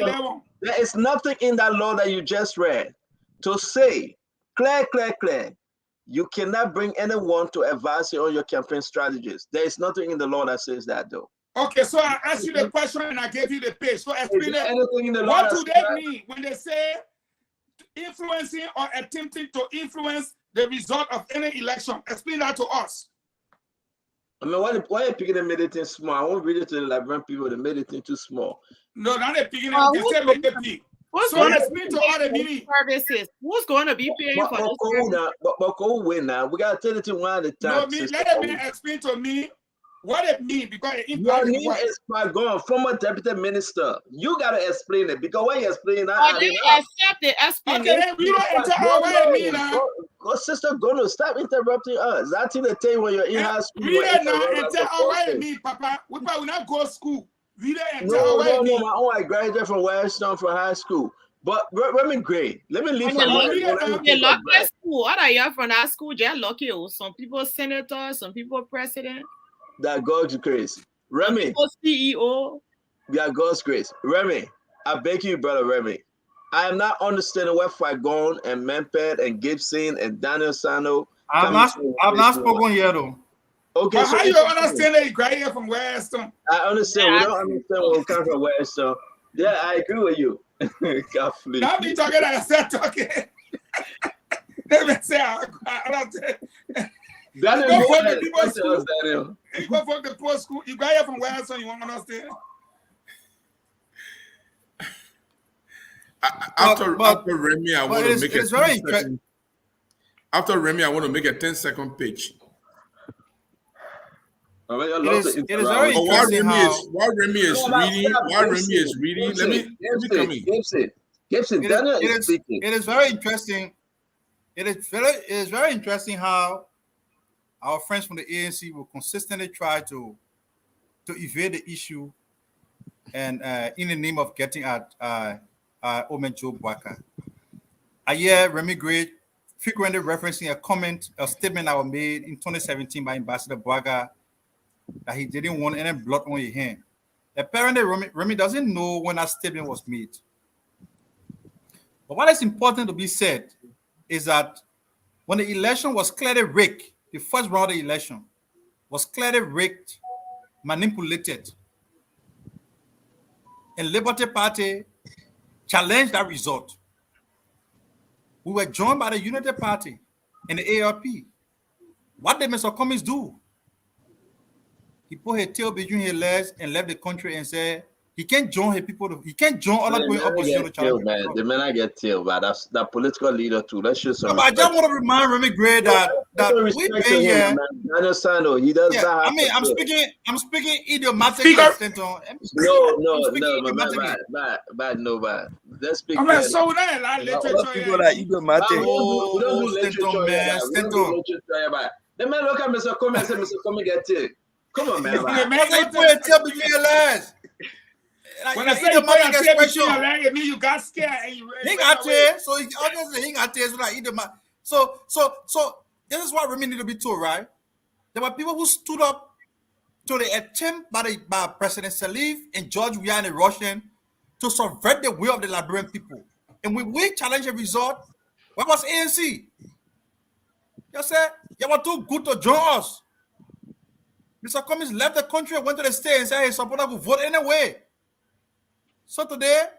There is nothing in that law that you just read to say, clear, you cannot bring anyone to advise you on your campaign strategies. There is nothing in the law that says that, though. Okay, so I asked you the question and I gave you the page. So explain it. Anything in the law What do they mean when they say influencing or attempting to influence the result of any election? Explain that to us. I mean, why are you picking the meditating small? I won't read it to the Liberian people. The meditating too small. No, not the picking them. You say make it big. So explain to all the meaning. Services. Who's going to be paying for this service? But go away now. We got to tell it to one at a time. No, let me explain to me what it means, because it your name is Pagon, former deputy minister. You got to explain it, because when you explain that, they accept the explanation. Okay, we don't enter what it means now. Go, sister, Gono, stop interrupting us. That's in the time when you're in high school. Read it now and tell what it means, Papa. We probably not go to school. Read it and tell what it means. No, I graduated from Western from high school. But Remy Gray, let me leave for lucky school. What are you from that school? Just lucky. Some people senators, some people president. That God's grace. Remy. CEO. Yeah, God's grace. Remy, I beg you, brother Remy. I am not understanding where Fagon and Memped and Gibson and Daniel Sano. I've not spoken yet, though. Okay, but so how you understand that you graduated from Western? I understand. We don't understand where we come from Western. Yeah, I agree with you. God, please. Now me talking like I said talking. Let me say I don't Daniel, you go go for the people school. Daniel. You go for the poor school. You graduate from Western. You want to understand? After Remy, I want to make a 10-second. After Remy, I want to make a 10-second pitch. It is very interesting while Remy is reading, let me come in. Gibson, Daniel is speaking. It is very interesting. It is very interesting how our friends from the ANC will consistently try to evade the issue, and in the name of getting at Omen Joe Bwaka. I hear Remy Gray frequently referencing a statement that was made in 2017 by Ambassador Bwaka that he didn't want any blood on his hand. Apparently, Remy doesn't know when that statement was made. But what is important to be said is that when the election was clearly rigged, the first round of the election was clearly rigged, manipulated, and Liberty Party challenged that result. We were joined by the Unity Party and the ARP. What did Mr. Cummings do? He put his tail between his legs and left the country and said he can't join his people. He can't join other people opposition to challenge. The man I get tailed, but that's that political leader too. Let's show some. I just want to remind Remy Gray that we've been here. I understand. He does that. I mean, I'm speaking idiomatically. No, let's speak. I'm not so that literature. People are idiomatic. We don't do literature. The man look at Mr. Cummings and say, Mr. Cummings get tailed. Come on, man. They put a tail between your legs. When I say you put a tail between your legs, it means you got scared and you he got tail. So obviously he got tail. So this is what Remy need to be told, right? There were people who stood up to the attempt by President Salif and George Weah and the Russian to subvert the will of the Liberian people. And when we challenge the result, what was ANC? You said you were too good to join us. Mr. Cummings left the country and went to the state and said his supporters would vote anyway. So today,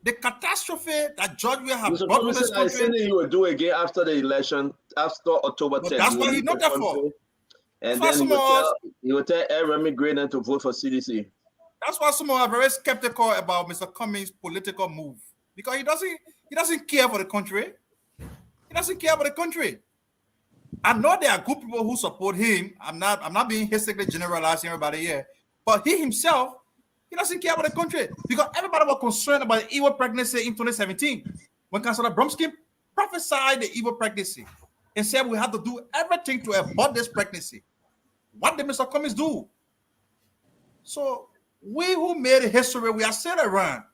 the catastrophe that George Weah had brought to this country. I said he would do again after the election, after October 10th. That's what he not there for. And then he would tell Remy Gray to vote for CDC. That's why some are very skeptical about Mr. Cummings' political move, because he doesn't care for the country. He doesn't care about the country. I know there are good people who support him. I'm not being hastily generalizing everybody here, but he himself, he doesn't care about the country, because everybody was concerned about the evil pregnancy in 2017 when Councillor Bromsky prophesied the evil pregnancy and said we have to do everything to abort this pregnancy. What did Mr. Cummings do? So we who made history, we are still around,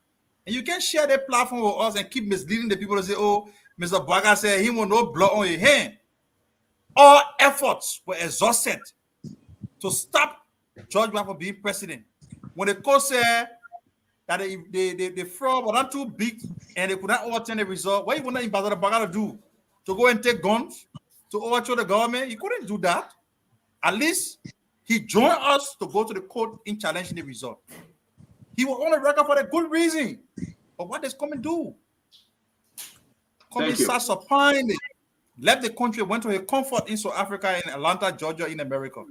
and you can't share that platform with us and keep misleading the people to say, "Oh, Mr. Bwaka said he want no blood on his hand." All efforts were exhausted to stop George Weah from being president. When the court said that the fraud was not too big and they could not overturn the result. What you want Ambassador Bagala do? To go and take guns to overthrow the government? He couldn't do that. At least he joined us to go to the court in challenging the result. He was on the record for a good reason. But what does Cummins do? Cummins sat supinely, left the country, went to a comfort in South Africa, in Atlanta, Georgia, in America,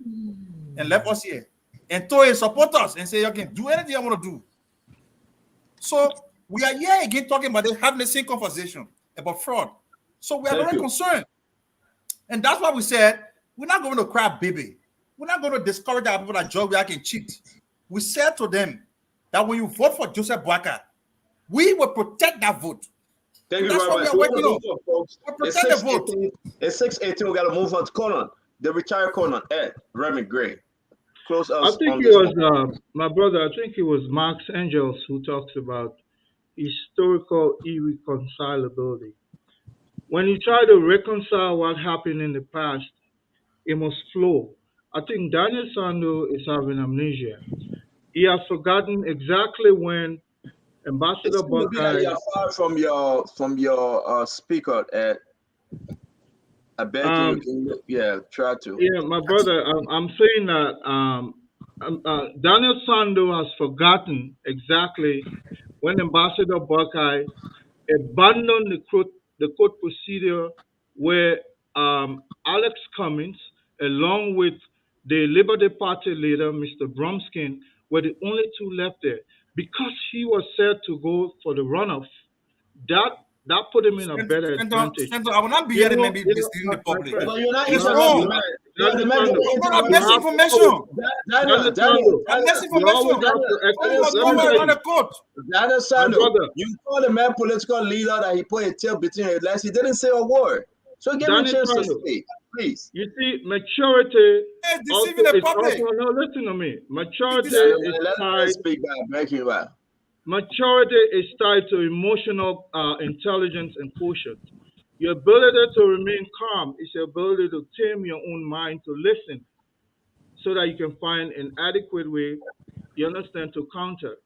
and left us here. And told his supporters and say, "Okay, do anything I want to do." So we are here again talking about having the same conversation about fraud. So we are very concerned. And that's why we said, we're not going to cry baby. We're not going to discourage our people that George Weah can cheat. We said to them that when you vote for Joseph Boakai, we will protect that vote. Thank you very much. Protect the vote. It's 6:18. We got to move on to Conan, the retired Conan, Ed Remy Gray. Close us. I think it was my brother. I think it was Marx Engels who talks about historical irreconcilability. When you try to reconcile what happened in the past, it must flow. I think Daniel Sando is having amnesia. He has forgotten exactly when Ambassador Boakai. You are far from your speaker, Ed. I bet you try to. Yeah, my brother, I'm saying that Daniel Sando has forgotten exactly when Ambassador Boakai abandoned the court procedure where Alex Cummins, along with the Liberty Party leader, Mr. Bromskin, were the only two left there. Because he was set to go for the runoff, that put him in a better advantage. I will not be here maybe misleading the public. But you're not interrupting. Misinformation. Daniel Sando, you call the man political leader that he put a tail between his legs. He didn't say a word. So give me a chance to speak, please. You see, maturity is deceiving the public. No, listen to me. Maturity is tied. Speak back, break you back. Maturity is tied to emotional intelligence and quotient. Your ability to remain calm is your ability to tame your own mind to listen so that you can find an adequate way, you understand, to counter.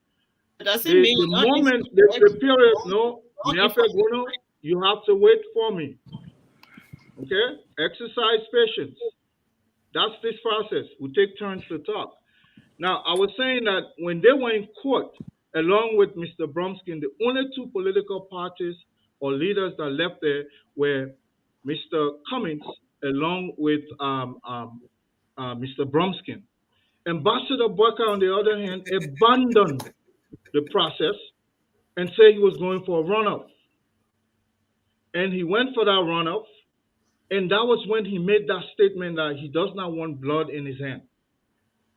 The moment, the period, no, you have to wait for me. Okay? Exercise patience. That's this process. We take turns to talk. Now, I was saying that when they were in court, along with Mr. Bromskin, the only two political parties or leaders that left there were Mr. Cummins, along with Mr. Bromskin. Ambassador Boakai, on the other hand, abandoned the process and said he was going for a runoff. And he went for that runoff, and that was when he made that statement that he does not want blood in his hand.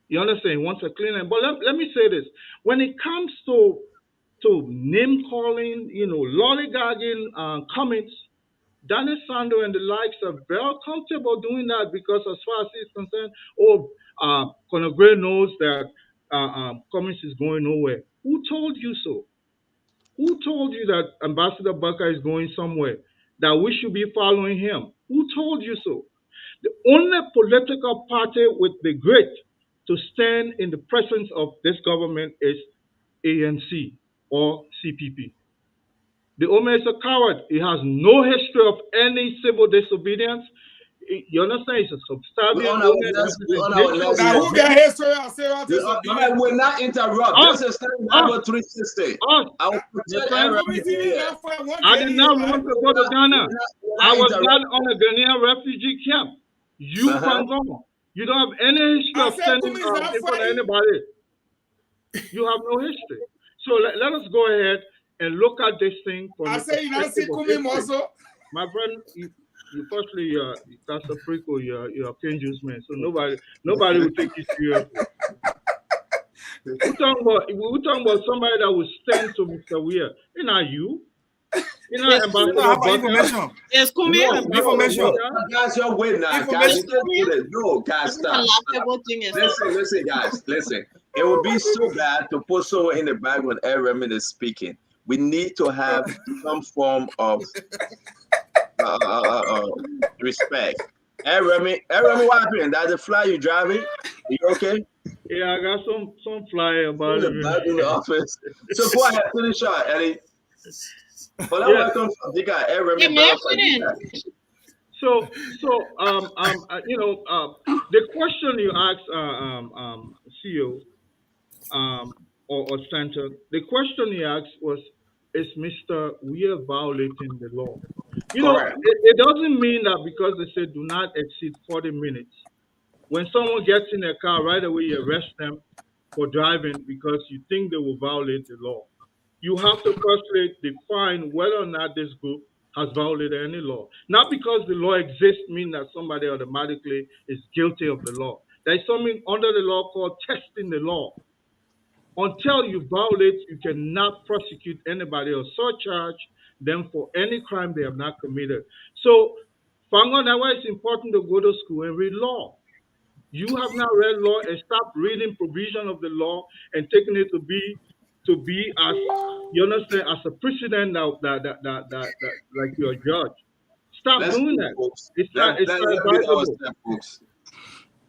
You understand? He wants a clean hand. But let me say this. When it comes to name calling, lollygagging comments, Daniel Sando and the likes are very comfortable doing that because as far as he's concerned, Conor Gray knows that Cummins is going nowhere. Who told you so? Who told you that Ambassador Boakai is going somewhere? That we should be following him? Who told you so? The only political party with the grit to stand in the presence of this government is ANC or CPP. The Ome is a coward. He has no history of any civil disobedience. You understand? It's a substantial. Who got history of civil disobedience? I will not interrupt. This is number 360. I will protect everything. I did not want to go to Ghana. I was not on a Ghanaian refugee camp. You can go. You don't have any history of sending people to anybody. You have no history. So let us go ahead and look at this thing from I say you not see Kumi also. My friend, you firstly that's a prequel, you're a Kenju's man. So nobody will take you seriously. We're talking about somebody that will stand to Mr. Weah. It's not you. You know, information. Yes, Kumi. Information. Guys, you're waiting now. Guys, no, guys, stop. Listen, guys, listen. It would be so bad to put someone in the back when Ed Remy is speaking. We need to have some form of respect. Ed Remy, what happened? That's the fly you driving? You okay? Yeah, I got some flyer about it. Back in the office. So go ahead, finish out, Eddie. Well, I Yeah. welcome Fadika, Aaron, Yeah, brother mention Fadika. You know, the question you asked, CEO, or Center, the question he asked was, is Mr. Weir violating the law? You know, Correct. it doesn't mean that because they say do not exceed 40 minutes. When someone gets in a car, right away you arrest them for driving because you think they will violate the law. You have to firstly define whether or not this group has violated any law. Not because the law exists mean that somebody automatically is guilty of the law. There's something under the law called testing the law. Until you violate, you cannot prosecute anybody or surcharge them for any crime they have not committed. So, Fangon, that's why it's important to go to school and read law. You have not read law and stop reading provision of the law and taking it to be as you understand as a precedent that like you're a judge. Stop Let's doing do, that. folks. It's Let, not it's let, not let meet advisable. ourselves, folks.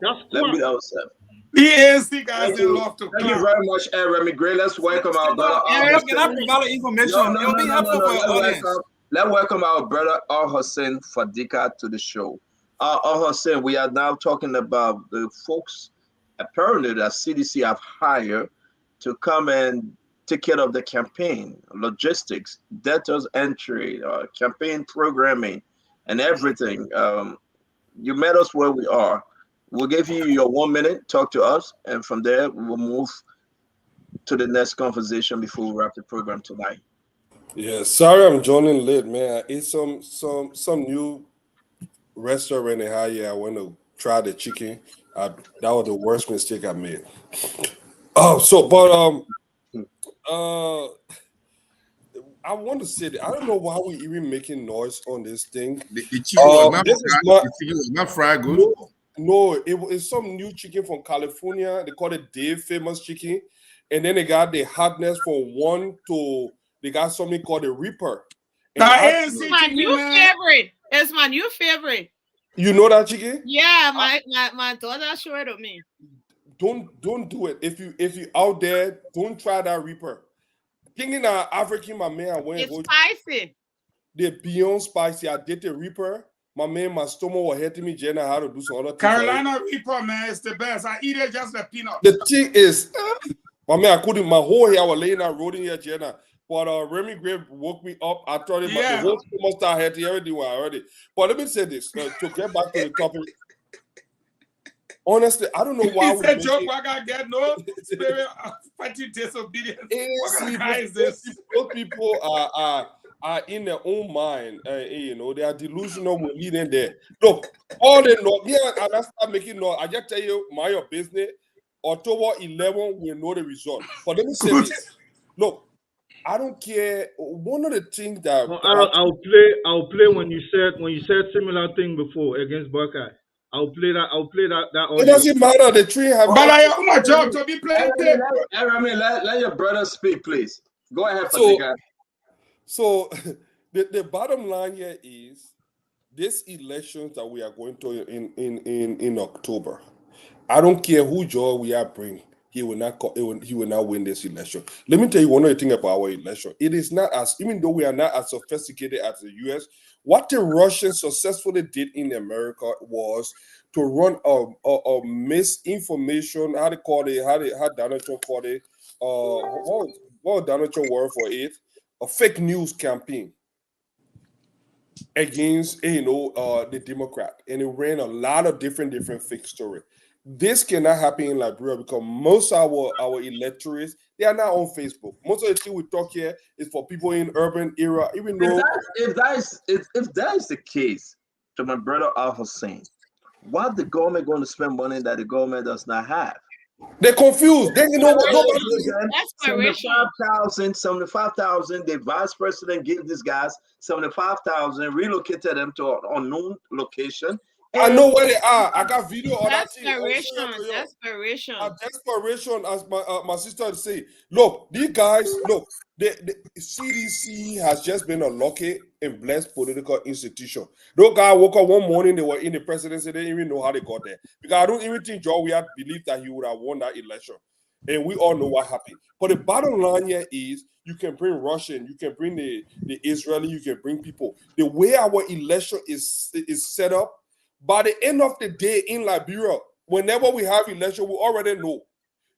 That's Let quack. meet ourselves. The ANC guys, Thank they you. love to Thank you clap. very much, Remy Gray. Let's welcome our brother. Can I provide information? It will be helpful for your audience. Let's welcome our brother Al Hussein Fadika to the show. Al Hussein, we are now talking about the folks apparently that CDC have hired to come and take care of the campaign, logistics, debtors entry, campaign programming, and everything. You met us where we are. We'll give you your 1 minute, talk to us, and from there we'll move to the next conversation before we wrap the program tonight. Yeah, sorry I'm joining late, man. It's some new restaurant in Hawaii. I went to try the chicken. That was the worst mistake I made. I want to say that I don't know why we even making noise on this thing. The chicken was not fried good. No, it's some new chicken from California. They call it Dave Famous Chicken. And then they got the hotness from 1 to, they got something called a Reaper. It's my new favorite. It's my new favorite. You know that chicken? Yeah, my daughter showed it to me. Don't do it. If you out there, don't try that Reaper. Thinking that African, my man, it's spicy. They're beyond spicy. I did the Reaper. My man, my stomach was hurting me. Jenna had to do some other things. Carolina Reaper, man, it's the best. I eat it just the peanut. The thing is, my man, I couldn't. My whole hair was laying out, rolling here, Jenna. But Remy Gray woke me up. I thought the whole stomach started hurting. Everything was already. But let me say this to get back to the topic. Honestly, I don't know why he said, "Joke, I gotta get no spirit of fighting disobedience." What kind of guy is this? Those people are in their own mind. You know, they are delusional. We're leading there. Look, all they know. Yeah, and I start making noise. I just tell you, mind your business. October 11, we'll know the result. But let me say this. Look, I don't care. One of the things that I'll play when you said similar thing before against Buckeye. I'll play that audio. It doesn't matter. The tree have. But I own a job to be playing. Let your brother speak, please. Go ahead, So the bottom line here is this elections that we are going to in October. I don't care who Joe we are bring. He will not win this election. Let me tell you one other thing about our election. It is not as, even though we are not as sophisticated as the US, what the Russians successfully did in America was to run a misinformation, how Donald Trump called it, what Donald Trump word for it? A fake news campaign against the Democrat. And it ran a lot of different fake stories. This cannot happen in Liberia because most of our electorates, they are not on Facebook. Most of the thing we talk here is for people in urban area. Even though if that is the case, to my brother Al Hussein, why the government going to spend money that the government does not have? They're confused. They know what. That's 75,000. The vice president gave these guys 75,000, relocated them to an unknown location. I know where they are. I got video on that thing. Desperation. Desperation, as my sister would say. Look, these guys, look, the CDC has just been a lucky and blessed political institution. Those guys woke up one morning, they were in the presidency, they didn't even know how they got there. Because I don't even think Joe we had believed that he would have won that election. And we all know what happened. But the bottom line here is you can bring Russian, you can bring the Israeli, you can bring people. The way our election is set up, by the end of the day in Liberia, whenever we have election, we already know.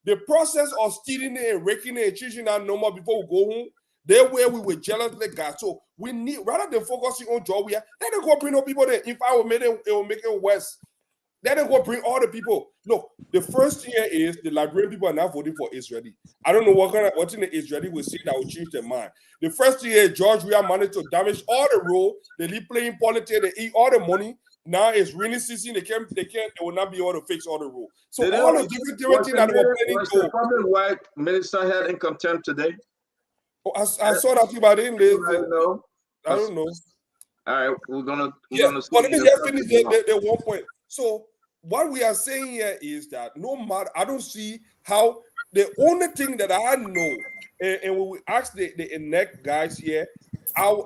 The process of stealing it and raking it and changing that number before we go home, they're where we were jealously got. So we need, rather than focusing on Georgia, let them go bring no people there. If I will make it worse, let them go bring all the people. Look, the first thing here is the Liberian people are now voting for Israeli. I don't know what in the Israeli will say that will change their mind. The first thing here, George, we are managed to damage all the role. They live playing politics, they eat all the money. Now it's rainy season. They will not be able to fix all the rules. So all the different things that they were planning to. Was the public white minister held in contempt today? Oh, I saw that people didn't know. I don't know. All right, we're gonna. But let me just finish the 1 point. So what we are saying here is that no matter, I don't see how the only thing that I know, and when we ask the ENEC guys here,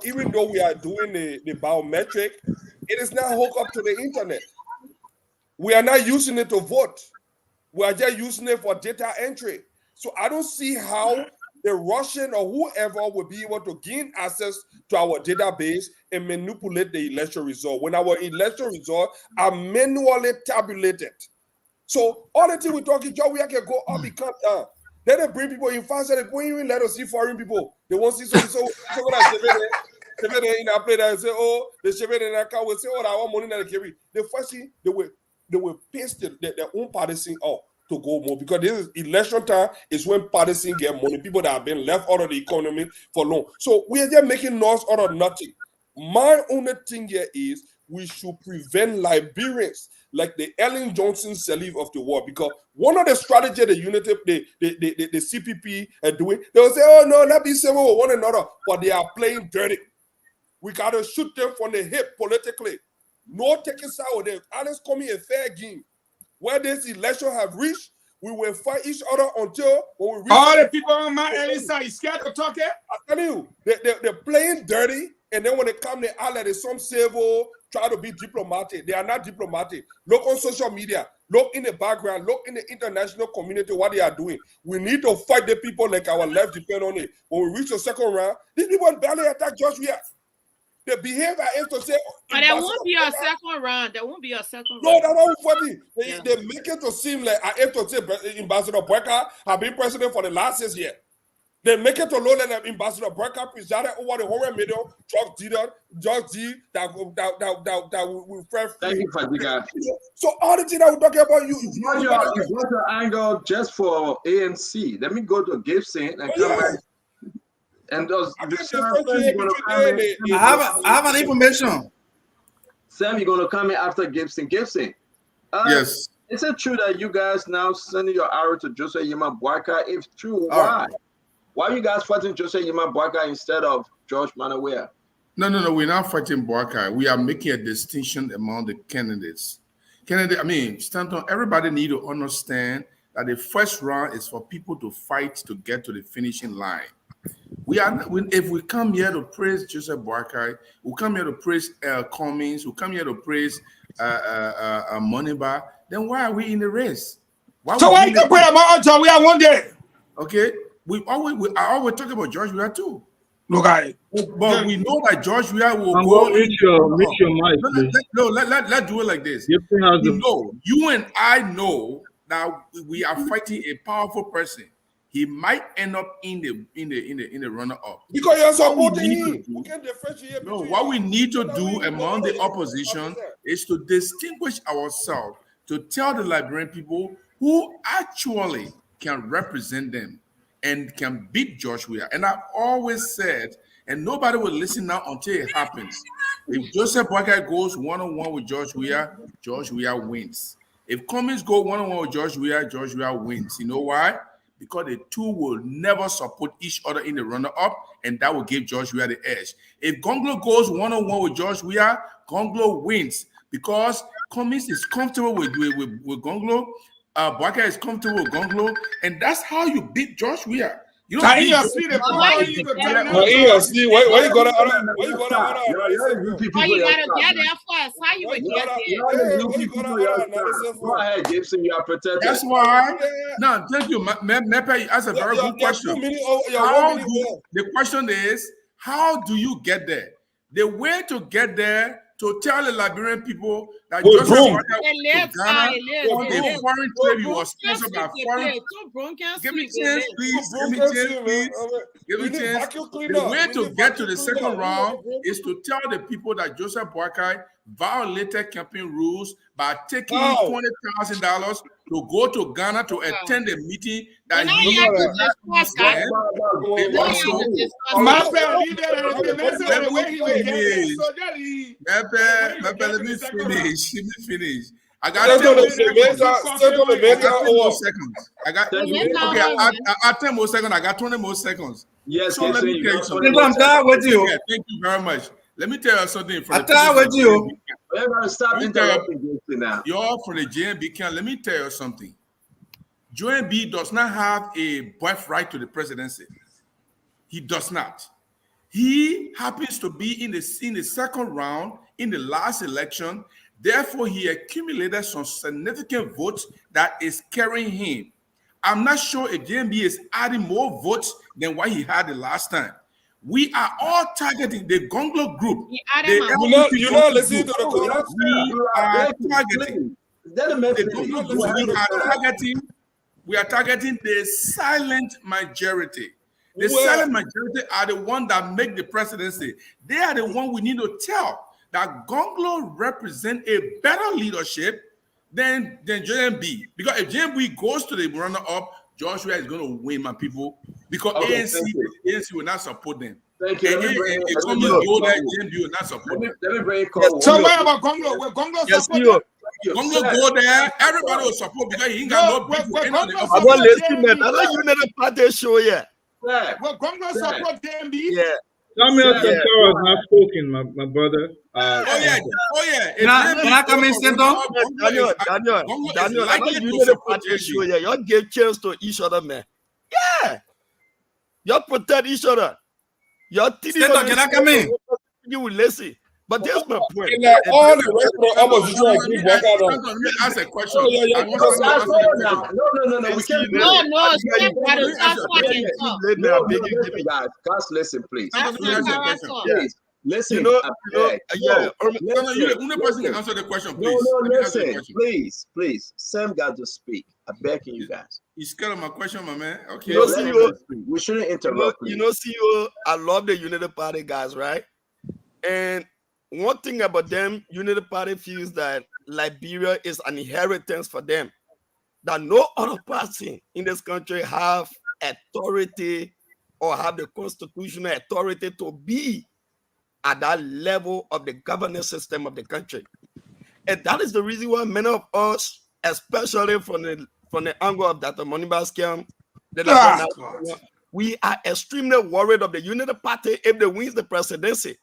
even though we are doing the biometric, it is not hooked up to the internet. We are not using it to vote. We are just using it for data entry. So I don't see how the Russian or whoever will be able to gain access to our database and manipulate the election result when our election results are manually tabulated. So all the thing we're talking about, we can go up and come down. Let them bring people in fast, they don't even let us see foreign people. They won't see so in a play that say, oh, the Chevy in that car will say, oh, I want money that they carry. The first thing they will paste their own partisan out to go more, because this is election time is when partisan get money, people that have been left out of the economy for long. So we are just making noise out of nothing. My only thing here is we should prevent Liberians like the Ellen Johnson Sirleaf of the world, because one of the strategies the unity, the CPP are doing, they will say, oh no, let's be civil with one another, but they are playing dirty. We got to shoot them from the hip politically. No taking side with them. Alice coming a fair game. Where this election have reached, we will fight each other until when we reach. All the people on my early side scared to talk it. I tell you, they're playing dirty, and then when they come, they are like some civil, try to be diplomatic. They are not diplomatic. Look on social media. Look in the background. Look in the international community what they are doing. We need to fight the people like our life depend on it. When we reach the second round, these people barely attack George Weah. The behavior is to say, but there won't be a second round. There won't be a second round. No, that's not funny. They make it to seem like I have to say Ambassador Boyka have been president for the last 6 years. They make it to low that Ambassador Boyka presided over the whole million drugs that will fresh. Thank you, Fadiga. So all the things that we're talking about, you got your angle just for ANC. Let me go to Gibson and come back. And those I have an information. Sam, you're gonna come in after Gibson. Gibson. Yes. Is it true that you guys now sending your arrow to Joseph Yema Boyka? If true, why? Why are you guys fighting Joseph Yema Boyka instead of George Manawea? No. We're not fighting Boyka. We are making a distinction among the candidates. Stanton, everybody need to understand that the first round is for people to fight to get to the finishing line. If we come here to praise Joseph Boakai, we come here to praise Cummings, we come here to praise Moneybar, then why are we in the race? Why you can put about John Weah one day? Okay, I always talk about George Weah too. Look at it. But we know that George Weah will go. Reach your mic, please. Let's do it like this. You and I know that we are fighting a powerful person. He might end up in the runner-up. Because you're supporting him. We can differentiate. No, what we need to do among the opposition is to distinguish ourselves, to tell the Liberian people who actually can represent them and can beat George Weah. And I've always said, and nobody will listen now until it happens. If Joseph Boakai goes one-on-one with George Weah wins. If Cummings go one-on-one with George Weah wins. You know why? Because the two will never support each other in the runner-up, and that will give George Weah the edge. If Gonglo goes one-on-one with George Weah, Gonglo wins because Cummings is comfortable with Gonglo, Boakai is comfortable with Gonglo, and that's how you beat Josh Weir. You don't beat Josh Weir. Why you gotta get there first? How you would get there? Go ahead, Gibson, you are protected. That's why. No, thank you. Mepe, that's a very good question. The question is, how do you get there? The way to get there, to tell the Liberian people that Joseph Boakai went to Ghana for a foreign trade, he was sponsored by foreign. Give me chance, please. Give me chance, please. Give me chance. The way to get to the second round is to tell the people that Joseph Boakai violated campaign rules by taking $20,000 to go to Ghana to attend a meeting that he let me finish. I got 10 more seconds. I got 10 more seconds. I got 20 more seconds. Yes, so let me tell you something. I'm tired with you. Yeah, thank you very much. Let me tell you something. I'm tired with you. Stop interrupting now. You're from the JMB camp. Let me tell you something. JMB does not have a birthright to the presidency. He does not. He happens to be in the second round in the last election. Therefore, he accumulated some significant votes that is carrying him. I'm not sure if JMB is adding more votes than what he had the last time. We are all targeting the Gonglo group. You're not listening to the chorus. We are targeting the Gonglo group. We are targeting the silent majority. The silent majority are the ones that make the presidency. They are the one we need to tell that Gonglo represent a better leadership than JMB. Because if JMB goes to the runner-up, Joshua is going to win, my people. Because ANC will not support them. Thank you. If somebody go there, JMB will not support them. Let me bring call. So what about Gonglo? Will Gonglo support them? Gonglo go there, everybody will support because he ain't got no people. I want to listen, man. I like you never party show yet. Will Gonglo support JMB? Yeah. Samuel Sankara has not spoken, my brother. Can I come in, Senator? Daniel, I like you never party show yet. Y'all give chance to each other, man. Yeah. Y'all protect each other. Y'all Senator, can I come in? You will listen. But there's my point. All the rest of the opposition agree back out on. Let me ask a question. No. Guys, listen, please. Listen. Only person can answer the question, please. Please. Sam got to speak. I'm begging you guys. You scared of my question, my man? Okay. We shouldn't interrupt. CEO, I love the Unity Party guys, right? And one thing about them, Unity Party feels that Liberia is an inheritance for them. That no other party in this country have authority or have the constitutional authority to be at that level of the governance system of the country. And that is the reason why many of us, especially from the angle of Dr. Moniba's camp, we are extremely worried of the Unity Party if they win the presidency.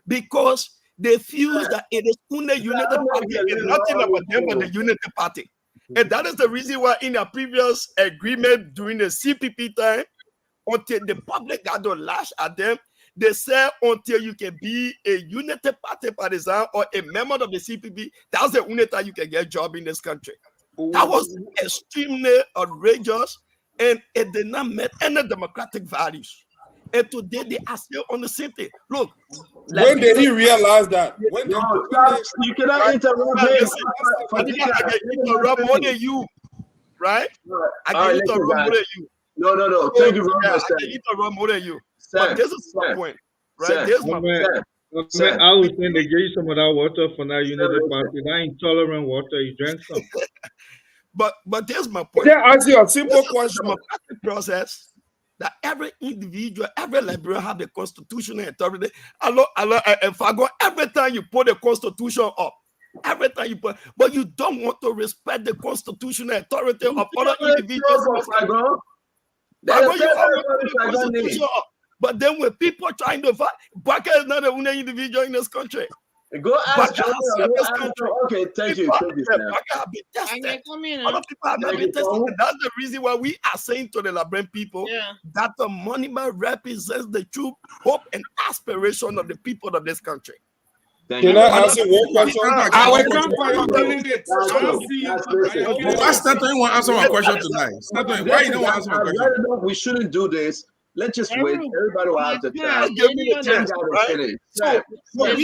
Because they feel that it is only Unity Party, it's nothing about them but the Unity Party. And that is the reason why in a previous agreement during the CPP time, until the public got to lash at them, they said until you can be a Unity Party partisan or a member of the CPP, that's the only time you can get a job in this country. That was extremely outrageous, and it did not meet any democratic values. And today they are still on the same thing. Look, when did he realize that? You cannot interrupt him. I can interrupt more than you, right? I can interrupt more than you. No. Thank you very much. I can interrupt more than you. But this is my point, right? This is my point. I was saying they gave you some of that water from that Unity Party. That intolerant water, you drank some. But there's my point. Yeah, I see a simple question. Democratic process that every individual, every Liberian have the constitutional authority. If I go every time you put the constitution up, every time you put, but you don't want to respect the constitutional authority of other individuals. But then when people trying to fight, Baka is not the only individual in this country. Go ask Baga has served this country. Okay, thank you. Thank you, Baga have been tested. Other people have not been tested. And that's the reason why we are saying to the Liberian people that the monument represents the true hope and aspiration of the people of this country. Can I ask you one question? I will come for your candidates. Pastor, you want to answer my question tonight? Why you don't want to answer my question? We shouldn't do this. Let's just wait. Everybody will have the chance. Give me the chance, right? So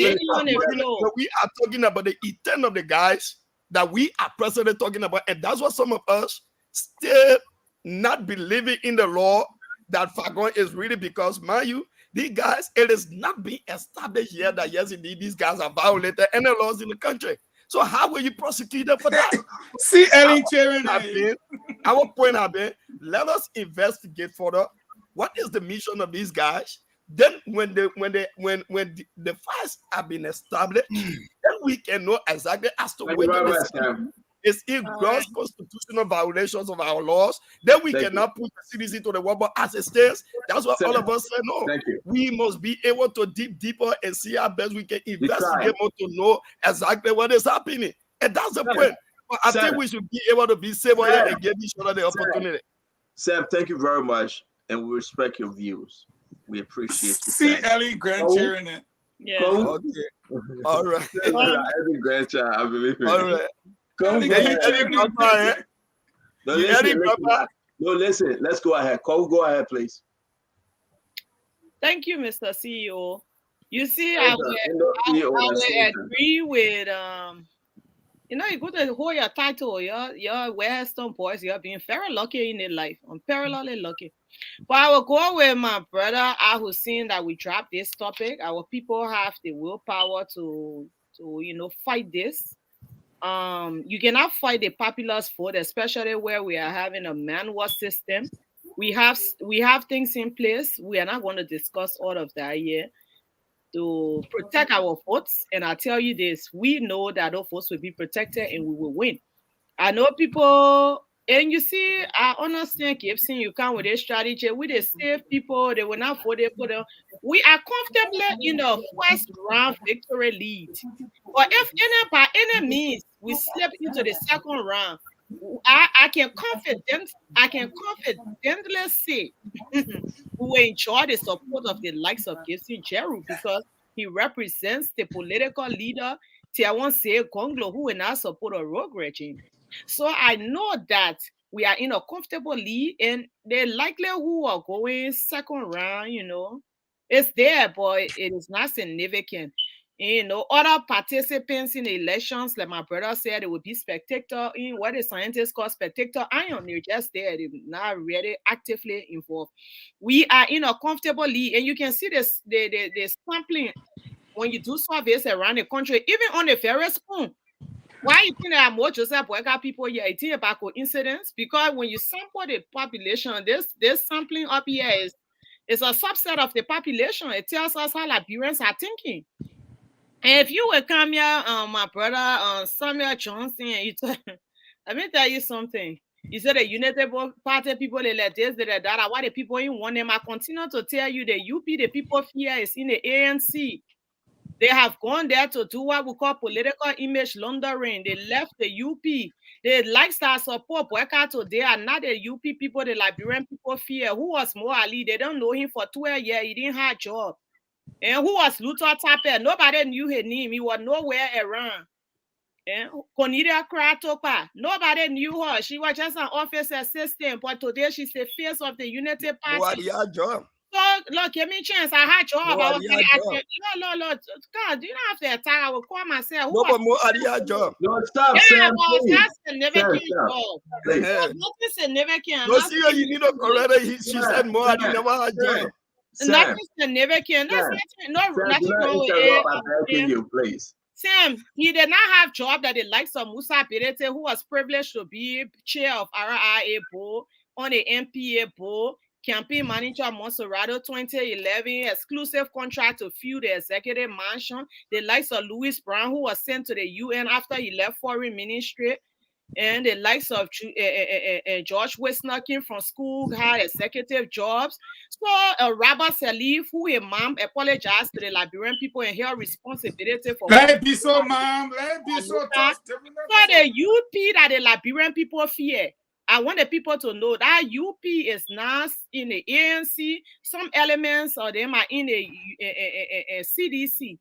we are talking about the intent of the guys that we are presently talking about, and that's what some of us still not believing in the law that Fagon is really, because, mind you, these guys, it is not being established yet that yes, indeed, these guys are violated any laws in the country. So how will you prosecute them for that? See, Ellen our point have been, let us investigate further. What is the mission of these guys? Then when the facts have been established, then we can know exactly as to whether it's in gross constitutional violations of our laws. Then we cannot put the citizen to the wall. But as it stands, that's what all of us say. No, we must be able to dig deeper and see how best we can investigate more to know exactly what is happening. And that's the point. But I think we should be able to be civil and give each other the opportunity. Sam, thank you very much. And we respect your views. We appreciate you. See Ellie grandchildren it. Yeah. Okay. All right. Every grandchild, I believe in. All right. No, listen. Let's go ahead. Cole, go ahead, please. Thank you, Mr. CEO. You see, I will agree with you know, you go to hold your title, your Western boys, you're being very lucky in their life. I'm parallelly lucky. But I will go with my brother who's saying that we dropped this topic. Our people have the willpower to fight this. You cannot fight the populace vote, especially where we are having a manual system. We have things in place. We are not going to discuss all of that here to protect our votes. And I tell you this, we know that our votes will be protected and we will win. I know people, and you see, I understand Gibson, you come with a strategy. We the save people, they will not vote. We are comfortably in the first round victory lead. But if by any means we slip into the second round, I can confidently say we will enjoy the support of the likes of Gibson Jeru because he represents the political leader Tiawan Se Konglo, who will not support a rogue regime. So I know that we are in a comfortable lead, and the likelihood who are going second round, it's there, but it is not significant. Other participants in the elections, like my brother said, it would be spectator in what the scientists call spectator iron. They're just there. They're not really actively involved. We are in a comfortable lead, and you can see this the sampling when you do surveys around the country, even on the various spoon. Why you think there are more Joseph Boyka people here? It's about coincidence? Because when you sample the population, this sampling up here is a subset of the population. It tells us how Liberians are thinking. And if you will come here, my brother Samuel Johnson, let me tell you something. You said the United Party people, they let this, they let that. Why the people in want them? I continue to tell you the UP, the people here is in the ANC. They have gone there to do what we call political image laundering. They left the UP. They like that support. They are not the UP people, the Liberian people fear. Who was Mo Ali? They don't know him for 12 years. He didn't have a job. And who was Luther Tapper? Nobody knew his name. He was nowhere around. Cornelia Kratopa. Nobody knew her. She was just an office assistant. But today she's the face of the Unity Party. What your job? So, look, give me a chance. I had job. No, God, you don't have to attack. I will call myself. No, but more your job. No, stop, yeah, Sam. That's significant. Nothing significant. No, see, you need to correct her. She said more. I never had job. Nothing significant. There's nothing wrong with it. Please. Sam, he did not have job that the likes of Musa Birete, who was privileged to be chair of RIA board on the MPA board. Campaign manager Monserrato 2011, exclusive contract to fill the executive mansion. The likes of Louis Brown, who was sent to the UN after he left foreign ministry. And the likes of George Wisnakin from school had executive jobs. So Robert Salif, who a mom, apologized to the Liberian people and held responsibility for let it be so, ma'am. Let it be so. so the UP that the Liberian people fear. I want the people to know that UP is not in the ANC. Some elements of them are in the CDC.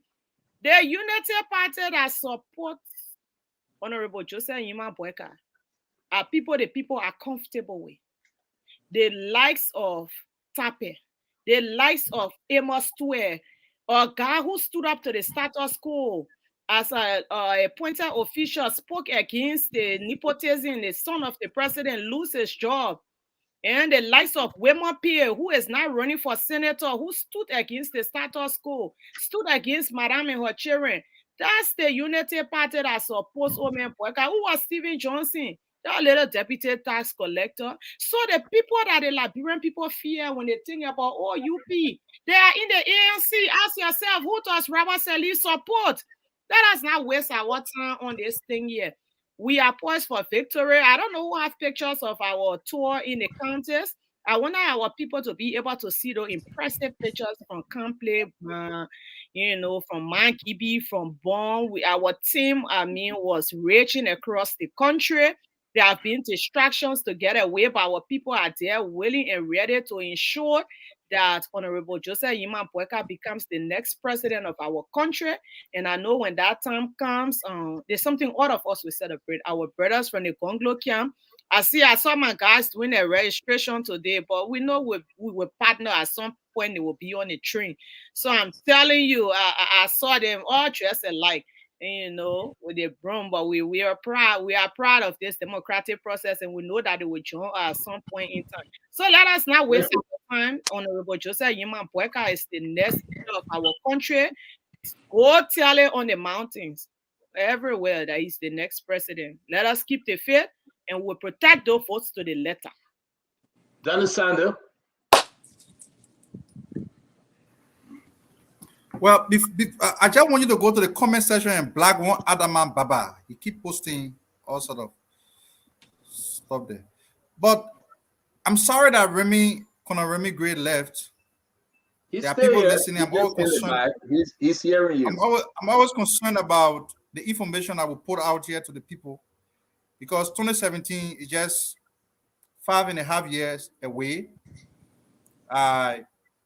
The Unity Party that supports Honorable Joseph Yima Boyka are people the people are comfortable with. The likes of Tape, the likes of Amos Tuer, a guy who stood up to the status quo as a appointed official, spoke against the nepotism, the son of the president lose his job. And the likes of Wema Pierre, who is now running for senator, who stood against the status quo, stood against Madame and her children. That's the Unity Party that supports Omen Boyka. Who was Stephen Johnson? That little deputy tax collector. So the people that the Liberian people fear when they think about, oh, UP, they are in the ANC. Ask yourself, who does Robert Salih support? Let us not waste our time on this thing here. We are poised for victory. I don't know who have pictures of our tour in the contest. I want our people to be able to see those impressive pictures from Campley, from Mankibi, from Bonn. Our team, was reaching across the country. There have been distractions to get away, but our people are there willing and ready to ensure that Honorable Joseph Yima Boyka becomes the next president of our country. And I know when that time comes, there's something all of us will celebrate. Our brothers from the Gonglo camp. I saw my guys doing a registration today, but we know we will partner at some point. They will be on the train. So I'm telling you, I saw them all dressed alike, with the broom. But we are proud. We are proud of this democratic process, and we know that they will join at some point in time. So let us not waste our time. Honorable Joseph Yima Boyka is the next leader of our country. Go tell it on the mountains, everywhere, that he's the next president. Let us keep the faith, and we'll protect those votes to the letter. Daniel Sander. Well, I just want you to go to the comment section and black one Adaman Baba. He keep posting all sort of stuff there. But I'm sorry that Conor Remy Gray left. He's there are still people here. listening. I'm always concerned. He's hearing you. I'm always concerned about the information I will put out here to the people, because 2017 is just 5.5 years away.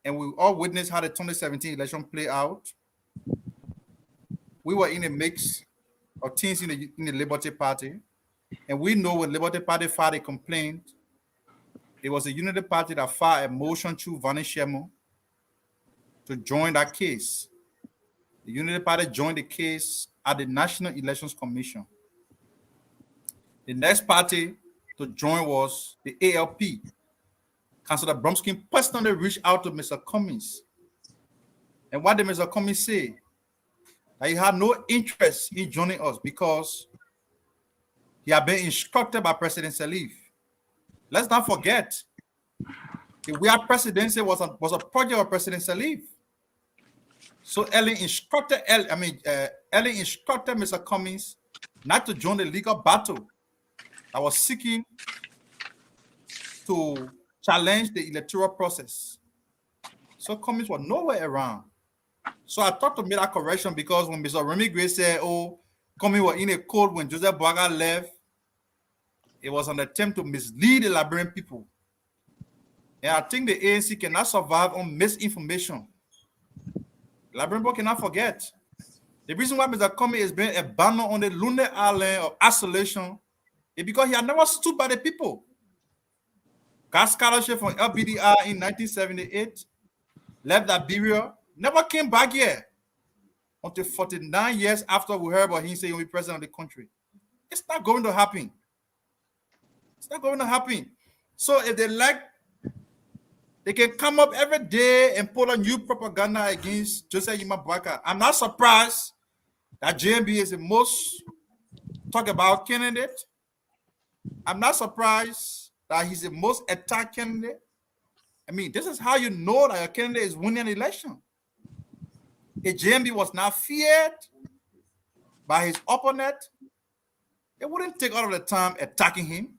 And we all witnessed how the 2017 election played out. We were in a mix of things in the Liberty Party. And we know when Liberty Party filed a complaint, it was the Unity Party that filed a motion through Vanishemo to join that case. The Unity Party joined the case at the National Elections Commission. The next party to join was the ALP. Councillor Bromskin personally reached out to Mr. Cummings. And what did Mr. Cummings say? That he had no interest in joining us because he had been instructed by President Salif. Let's not forget, the We Are Presidency was a project of President Salif. So Ellie instructed Mr. Cummings not to join the legal battle that was seeking to challenge the electoral process. So Cummings was nowhere around. So I thought to make that correction, because when Mr. Remy Gray said, oh, Cummings was in a cold when Joseph Boyka left, it was an attempt to mislead the Liberian people. And I think the ANC cannot survive on misinformation. The Liberian people cannot forget. The reason why Mr. Cummings is being abandoned on the lonely island of isolation is because he had never stood by the people. Got scholarship from LBDR in 1978, left Liberia, never came back here until 49 years after we heard about him saying he'll be president of the country. It's not going to happen. It's not going to happen. So if they like, they can come up every day and put a new propaganda against Joseph Yima Boyka. I'm not surprised that JMB is the most talked about candidate. I'm not surprised that he's the most attacked candidate. I mean, this is how you know that your candidate is winning an election. If JMB was not feared by his opponent, They wouldn't take all of the time attacking him.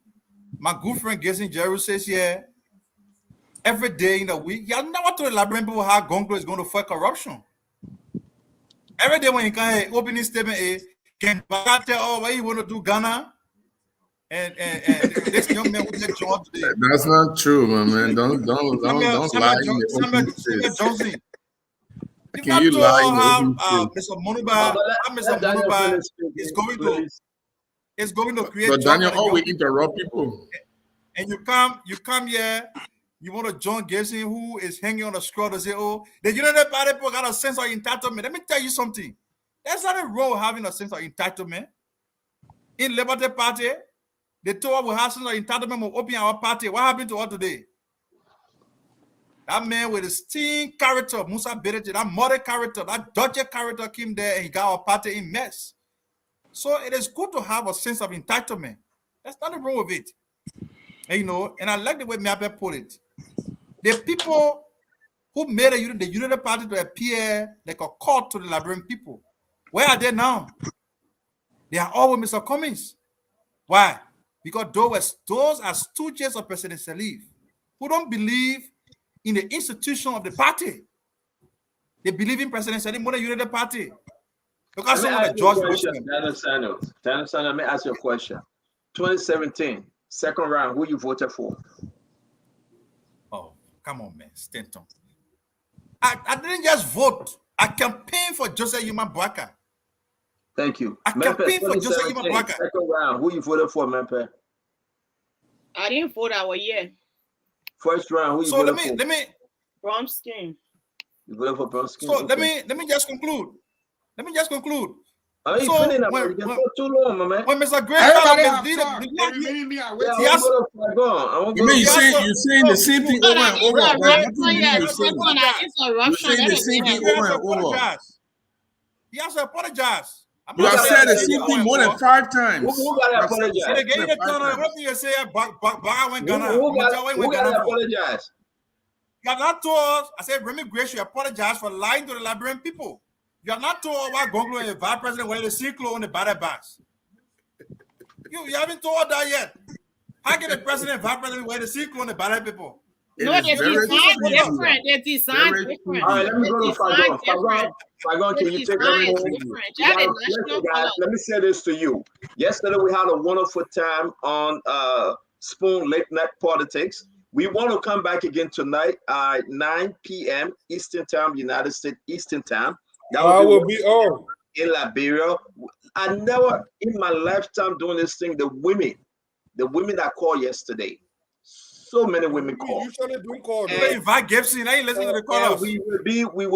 My good friend Jason Jeru says, yeah, every day in the week, y'all never told the Liberian people how Gongo is going to fight corruption. Every day when you can open his statement, can Baga tell, oh, what you want to do Ghana? And this young man will get job today. That's not true, my man. Don't lie in the open space. Johnson. Can you lie in the open Mr. Monuba is going to create. But Daniel always interrupt people. And you come here, you want to John Gibson who is hanging on a scroll to say, oh, the United Party people got a sense of entitlement. Let me tell you something. There's not a role having a sense of entitlement. In Liberty Party, they told us we have sense of entitlement of opening our party. What happened to us today? That man with his teen character, Musa Berete, that mother character, that Dutch character came there and he got our party in mess. So it is good to have a sense of entitlement. That's nothing wrong with it. And, you know, and I like the way Miape put it. The people who made the United Party to appear like a court to the Liberian people, where are they now? They are all with Mr. Cummings. Why? Because those are stooges of President Salif who don't believe in the institution of the party. They believe in President Salif more than United Party. Because someone like George Bush. Daniel Sanders, let me ask you a question. 2017, second round, who you voted for? Oh, come on, man. Stanton. I didn't just vote. I campaigned for Joseph Yuma Bwaka. Thank you. I campaigned for Joseph Yuma Bwaka. Second round, who you voted for, Mempe? I didn't vote our year. First round, who you voted for? Let me Bromskin. You voted for Bromskin? So okay. let me just conclude. Are you feeling that? You can go too long, my man. When Mr. Gray you're saying the same thing over and over. He has to apologize. You have said the same thing more than 5 times. Who got to apologize? Who got to apologize? You have not told us. I said Remy Gray should apologize for lying to the Liberian people. You have not told why Gonglo and the vice president were the cyclone on the battle bus. You haven't told that yet. How can the president and vice president wear the cyclone on the battle people? No, they design different. They design different. All right, let me go to Fagon, can you take let me say this to you. Yesterday we had a wonderful time on Spoon Late Night Politics. We want to come back again tonight at 9 p.m. Eastern Time, United States Eastern Time. That will be on in Liberia. I never in my lifetime doing this thing. The women that called yesterday, so many women called. Usually do call. Invite Gibson. I ain't listening to the call. We will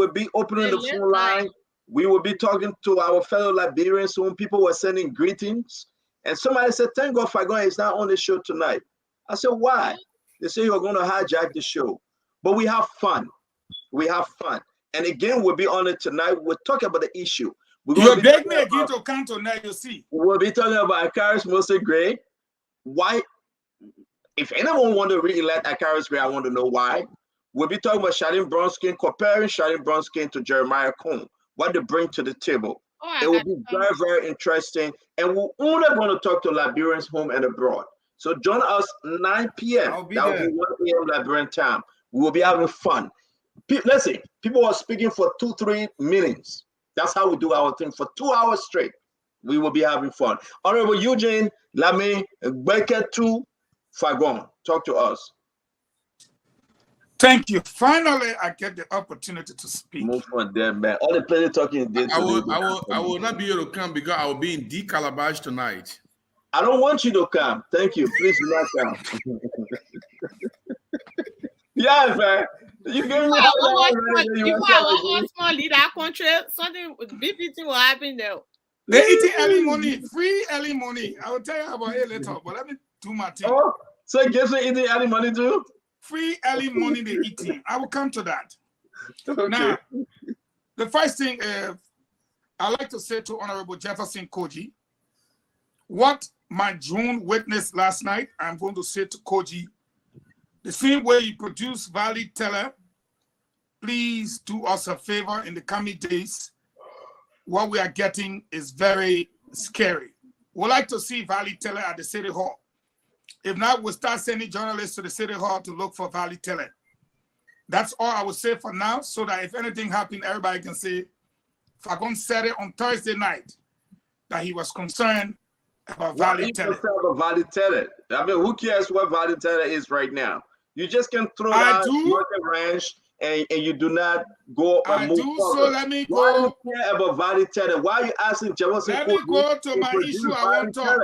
be opening the phone line. We will be talking to our fellow Liberians. When people were sending greetings, and somebody said, "Thank God Fagon is not on the show tonight." I said, "Why?" They say you're going to hijack the show, but we have fun. And again, we'll be on it tonight. We'll talk about the issue. You beg me again to come tonight, you see. We'll be talking about Akaris Mose Gray. Why? If anyone want to re-elect Akaris Gray, I want to know why. We'll be talking about Shadim Bronskin, comparing Shadim Bronskin to Jeremiah Cohn, what they bring to the table. It will be very, very interesting. And we're only going to talk to Liberians home and abroad. So join us 9 p.m. That will be 1 a.m. Liberian time. We will be having fun. Listen, people are speaking for 2-3 minutes. That's how we do our thing for 2 hours straight. We will be having fun. Honorable Eugene Lame Beketu Fagon, talk to us. Thank you. Finally, I get the opportunity to speak. Move on there, man. All the pleasure talking. I will not be able to come because I will be in D Calabash tonight. I don't want you to come. Thank you. Please do not come. Yes, man. You give me small leader country. Something BPT will happen there. They're eating early money, free early money. I will tell you about it later, but let me do my thing. Oh, so Gibson eating early money too? Free early money they're eating. I will come to that. Okay. Now, the first thing I like to say to Honorable Jefferson Koji, what my June witnessed last night, I'm going to say to Koji, the same way you produce valid teller, please do us a favor in the coming days. What we are getting is very scary. would like to see Valley Teller at the City Hall. If not, we'll start sending journalists to the City Hall to look for Valley Teller. That's all I would say for now, so that if anything happened, everybody can say, Fagon said it on Thursday night that he was concerned about Valley Teller. Valley Teller? I mean, who cares what Valley Teller is right now? You just can throw I out do. Market Ranch and you do not go I and move do, forward. so let me go. Why do you care about Valley Teller? Why are you asking Jefferson? Let me go to my issue. I won't talk.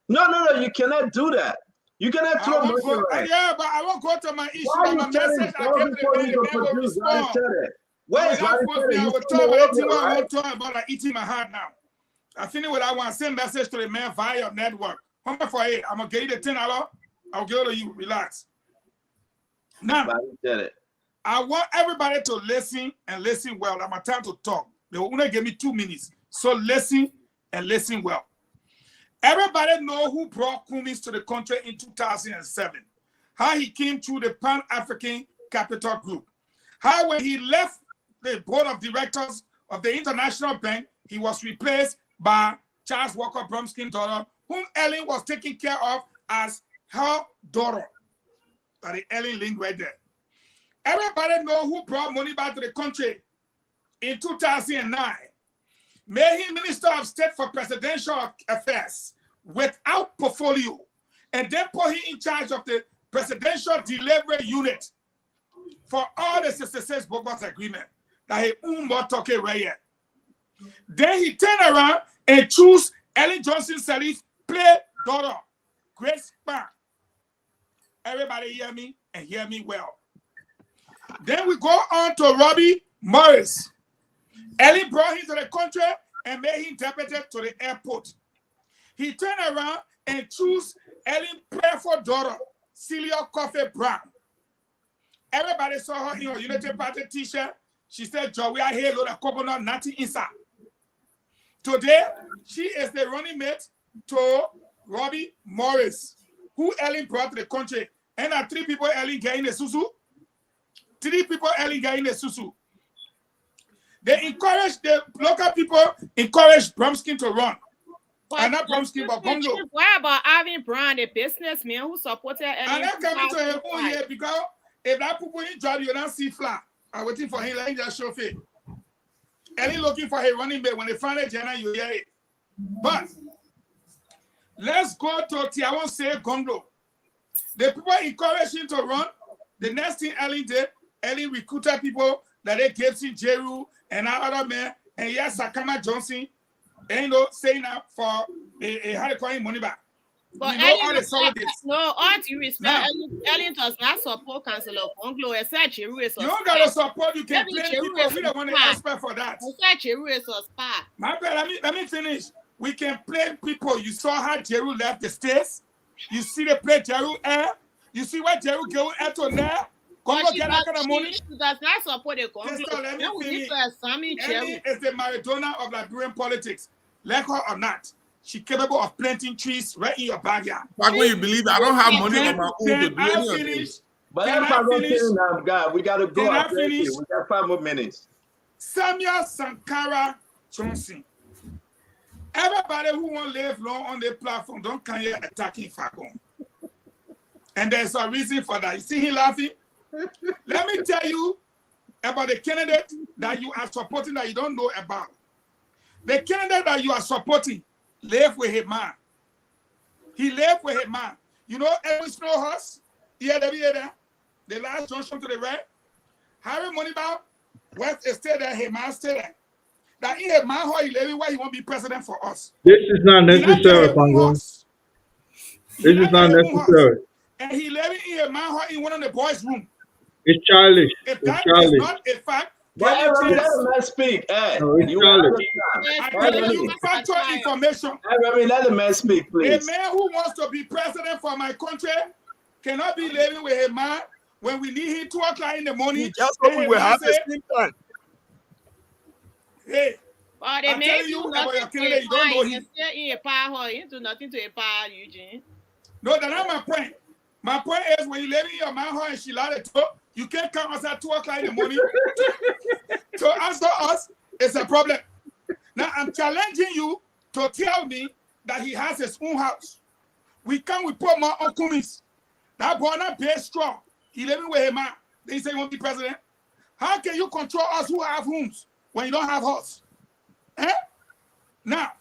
No, you cannot do that. You cannot throw Market Ranch. Yeah, but I won't go to my issue. Why I'm a message I gave the man will respond. Where is Valley Teller? I will talk about it. I won't talk about like eating my heart now. I finish what I want. Send message to the man via your network. How much for it? I'm gonna give you the $10. I'll give it to you. Relax. Now, I want everybody to listen and listen well. I'm a time to talk. They will only give me 2 minutes. So listen and listen well. Everybody know who brought Cummings to the country in 2007. How he came through the Pan-African Capital Group. How when he left the board of directors of the International Bank, he was replaced by Charles Walker Bromskin's daughter, whom Ellen was taking care of as her daughter. That the Ellen link right there. Everybody know who brought money back to the country in 2009. Made him Minister of State for Presidential Affairs without portfolio, and then put him in charge of the Presidential Delivery Unit for all the 66 bogus agreement that he talking right here. Then he turned around and choose Ellen Johnson Sirleaf play daughter, Grace Span. Everybody hear me and hear me well. Then we go on to Robbie Morris. Ellen brought him to the country and made him deputy to the airport. He turned around and chose Ellen Prayerful daughter, Celia Coffee Brown. Everybody saw her in her Unity Party t-shirt. She said, Joe, we are here, load of coconut, nothing inside. Today, she is the running mate to Robbie Morris, who Ellen brought to the country. And 3 people Ellen get in the susu. 3 people Ellen get in the susu. They encourage the local people, encourage Bromskin to run. And not Bromskin, but Bongo. What about Ivan Brown, the businessman who supported Ellen? And they're coming to him here because if that people in job, you don't see flat. I'm waiting for him, let him just show it. Ellen looking for his running back. When they find a Jenna, you hear it. But let's go to Tiawon say Gondo. The people encouraged him to run. The next thing Ellen did, Ellen recruited people that they gave to Jeru and other men, and yes, Sakama Johnson, and saying that for how to call him money back. But all due respect, Ellen does not support Councillor Bonglo, except Jeru is you don't got to support, you can blame people. We don't want to expert for that. Jeru is a spy. My bad, let me finish. We can blame people. You saw how Jeru left the States. You see the play Jeru air. You see what Jeru go air to now. She does not support the Congo. Let me finish. Ellen is the Maradona of Liberian politics. Like her or not, she's capable of planting trees right in your backyard. But when you believe I don't have money on my own to do anything. But I'm finish? God, we got to go. I finish? We got 5 more minutes. Samuel Sankara Johnson. Everybody who want to live long on the platform don't come here attacking Fagon. And there's a reason for that. You see him laughing? Let me tell you about the candidate that you are supporting that you don't know about. The candidate that you are supporting live with a man. He lived with a man. You know Edwin Snowhurst? Yeah, the last junction to the right. Harry Moneybow, West is still there, his man still there. That in a man how he living, why he won't be president for us. This is not necessary, Pango. This is not necessary. And he living in a man how in one of the boys' room. It's childish. If that is not a fact, let him speak. No, it's childish. I tell you factual information. Let the man speak, please. A man who wants to be president for my country cannot be living with a man when we need him 2 o'clock in the morning. He just hope we will have the same time. Hey, but they make you about your candidate. You don't know him. Still in a power, he do nothing to empower Eugene. No, that's not my point. My point is when you live in your man and she let it talk, you can't come us at 2 o'clock in the morning to answer us. It's a problem. Now I'm challenging you to tell me that he has his own house. We come with poor man on Cummins. That boy not pay straw. He living with him, man. They say he won't be president. How can you control us who have homes when you don't have house? Eh? Now.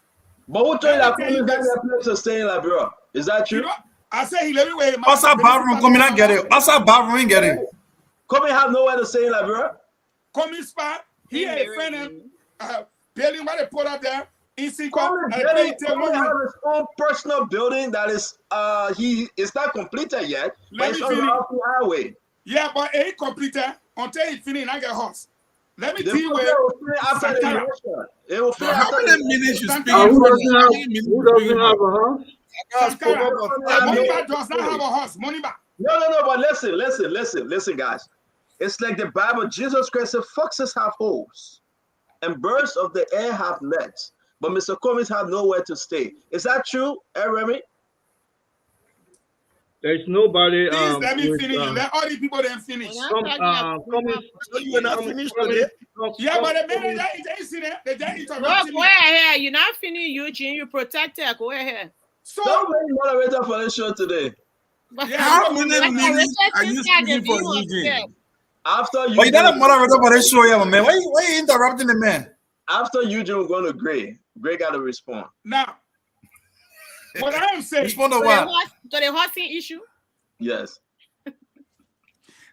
But who told you that Cummins has a place to stay in Liberia? Is that true? You know, I say he living with him. What's that bathroom? Come in and get it. What's that bathroom? Get it. Cummins have nowhere to stay in Liberia? Cummins spot. He ain't friend him. Building what they put up there. Cummins has his own personal building that is it's not completed yet. But it's on the highway. Yeah, but it ain't completed until he finish and I get horse. Let me tell you where. After the election. It will finish How after many the minutes you speak? Who doesn't have a house? Moneyback does not have a horse. Moneyback. No, but listen, guys. It's like the Bible. Jesus Christ said, foxes have holes, and birds of the air have nets, but Mr. Cummins have nowhere to stay. Is that true, Remy? There's nobody. Please let me finish. Let all these people then finish. So you are not finished today? Yeah, but the man they see that they just interrupting me. Go ahead. You're not finished, Eugene. You protect her. Go ahead. So don't make moderator for the show today. How many minutes are you speaking for Eugene? After you, but you're not a moderator for the show, yeah, man. Why you interrupting the man? After Eugene, we're going to Gray. Gray got to respond. Now, what I am saying. Respond to what? To the housing issue? Yes.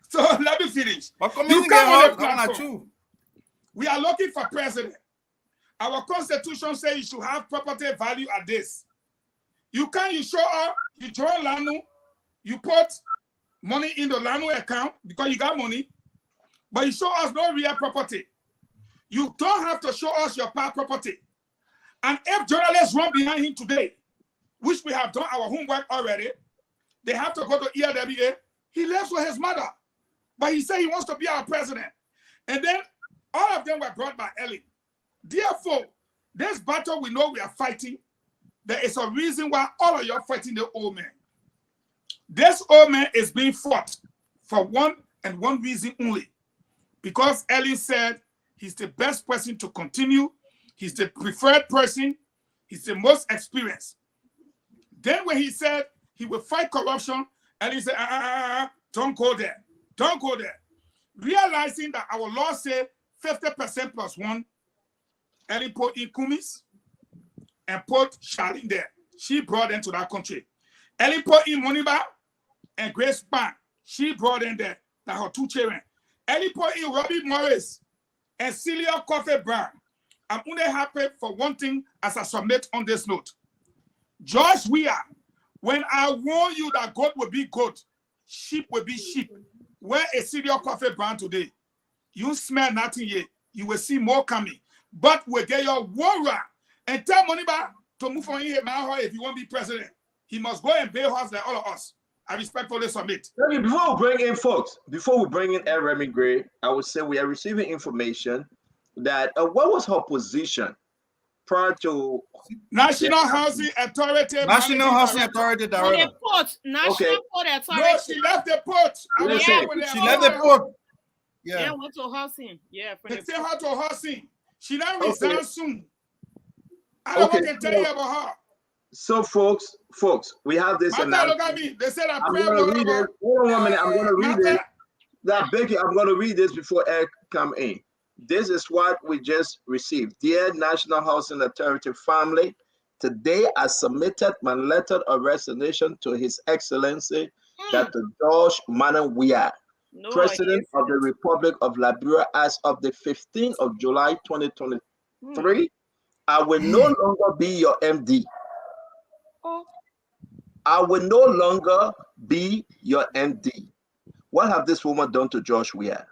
So let me finish. You come on the platform. We are looking for president. Our constitution says you should have property value at this. You show up, you join Lanu, you put money in the Lanu account because you got money, but you show us no real property. You don't have to show us your property. And if journalists run behind him today, which we have done our homework already, they have to go to ELWA. He lives with his mother, but he said he wants to be our president. And then all of them were brought by Ellie. Therefore, this battle we know we are fighting, there is a reason why all of you are fighting the old man. This old man is being fought for one and one reason only. Because Ellie said he's the best person to continue, he's the preferred person, he's the most experienced. Then when he said he will fight corruption, Ellie said, don't go there. Don't go there. Realizing that our law said 50% plus one, Ellie put in Cummins and put Charlene there. She brought them to that country. Ellie put in Moniba and Grace Pan. She brought them there. That her two children. Ellie put in Robbie Morris and Celia Coffee Brown. I'm only happy for one thing as I submit on this note. George Weah, when I warn you that goat will be goat, sheep will be sheep, where is Celia Coffee Brown today? You smell nothing yet. You will see more coming. But we get your warrior and tell Moniba to move on here now if you want to be president. He must go and bail us like all of us. I respectfully submit. Before we bring in folks, before we bring in Remy Gray, I would say we are receiving information that what was her position prior to National Housing Authority? National Housing Authority Director. The port. National Port Authority. No, she left the port. She left the port. Yeah, went to housing. Yeah, they sent her to housing. She now resign soon. I don't know what I can tell you about her. So, folks, we have this. Look at me. They said I'm going to read it. Hold on 1 minute. I'm going to read it. That Becky, I'm going to read this before Eric come in. This is what we just received. Dear National Housing Authority family, today I submitted my letter of resignation to His Excellency Dr. George Manan Weah, President of the Republic of Liberia, as of the 15th of July 2023. I will no longer be your MD. I will no longer be your MD. What have this woman done to George Weah?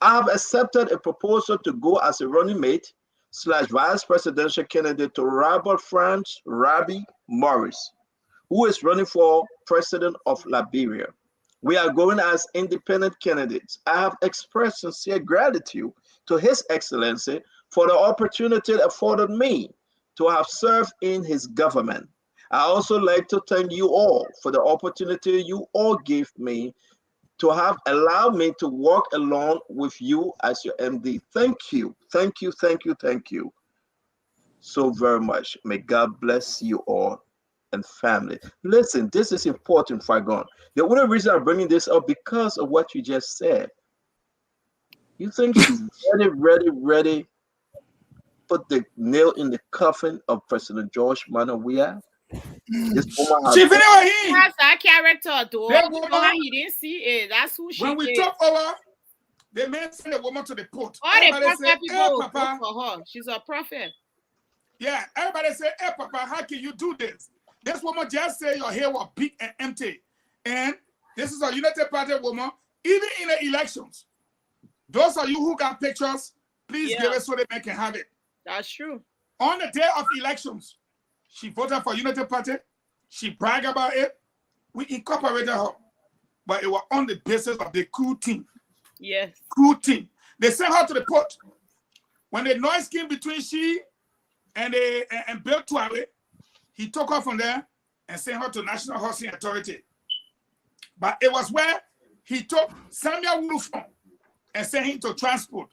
I have accepted a proposal to go as a running mate / vice presidential candidate to Robert Franz Rabi Morris, who is running for president of Liberia. We are going as independent candidates. I have expressed sincere gratitude to His Excellency for the opportunity afforded me to have served in his government. I also like to thank you all for the opportunity you all gave me to have allowed me to work along with you as your MD. Thank you, thank you, thank you, thank you. so very much. May God bless you all and family. Listen, this is important, Fagon. The only reason I'm bringing this up because of what you just said. You think she's ready, put the nail in the coffin of President George Weah? This woman has She finished with him. That's that character, though. That woman, He didn't see it. That's who she is. when we took over, the man sent the woman to the port. All the Everybody prophet say, people hey, will Papa. vote for her. She's a prophet. Yeah, everybody say, hey, Papa, how can you do this? This woman just said your hair was big and empty. And this is a United Party woman, even in the elections. Those of you who got pictures, please give it so that they can have it. That's true. On the day of elections, she voted for United Party. She bragged about it. We incorporated her. But it was on the basis of the coup team. Yes. Coup team. They sent her to the port. When the noise came between she and Bill Twale, he took her from there and sent her to National Housing Authority. But it was where he took Samuel Wolfson and sent him to transport.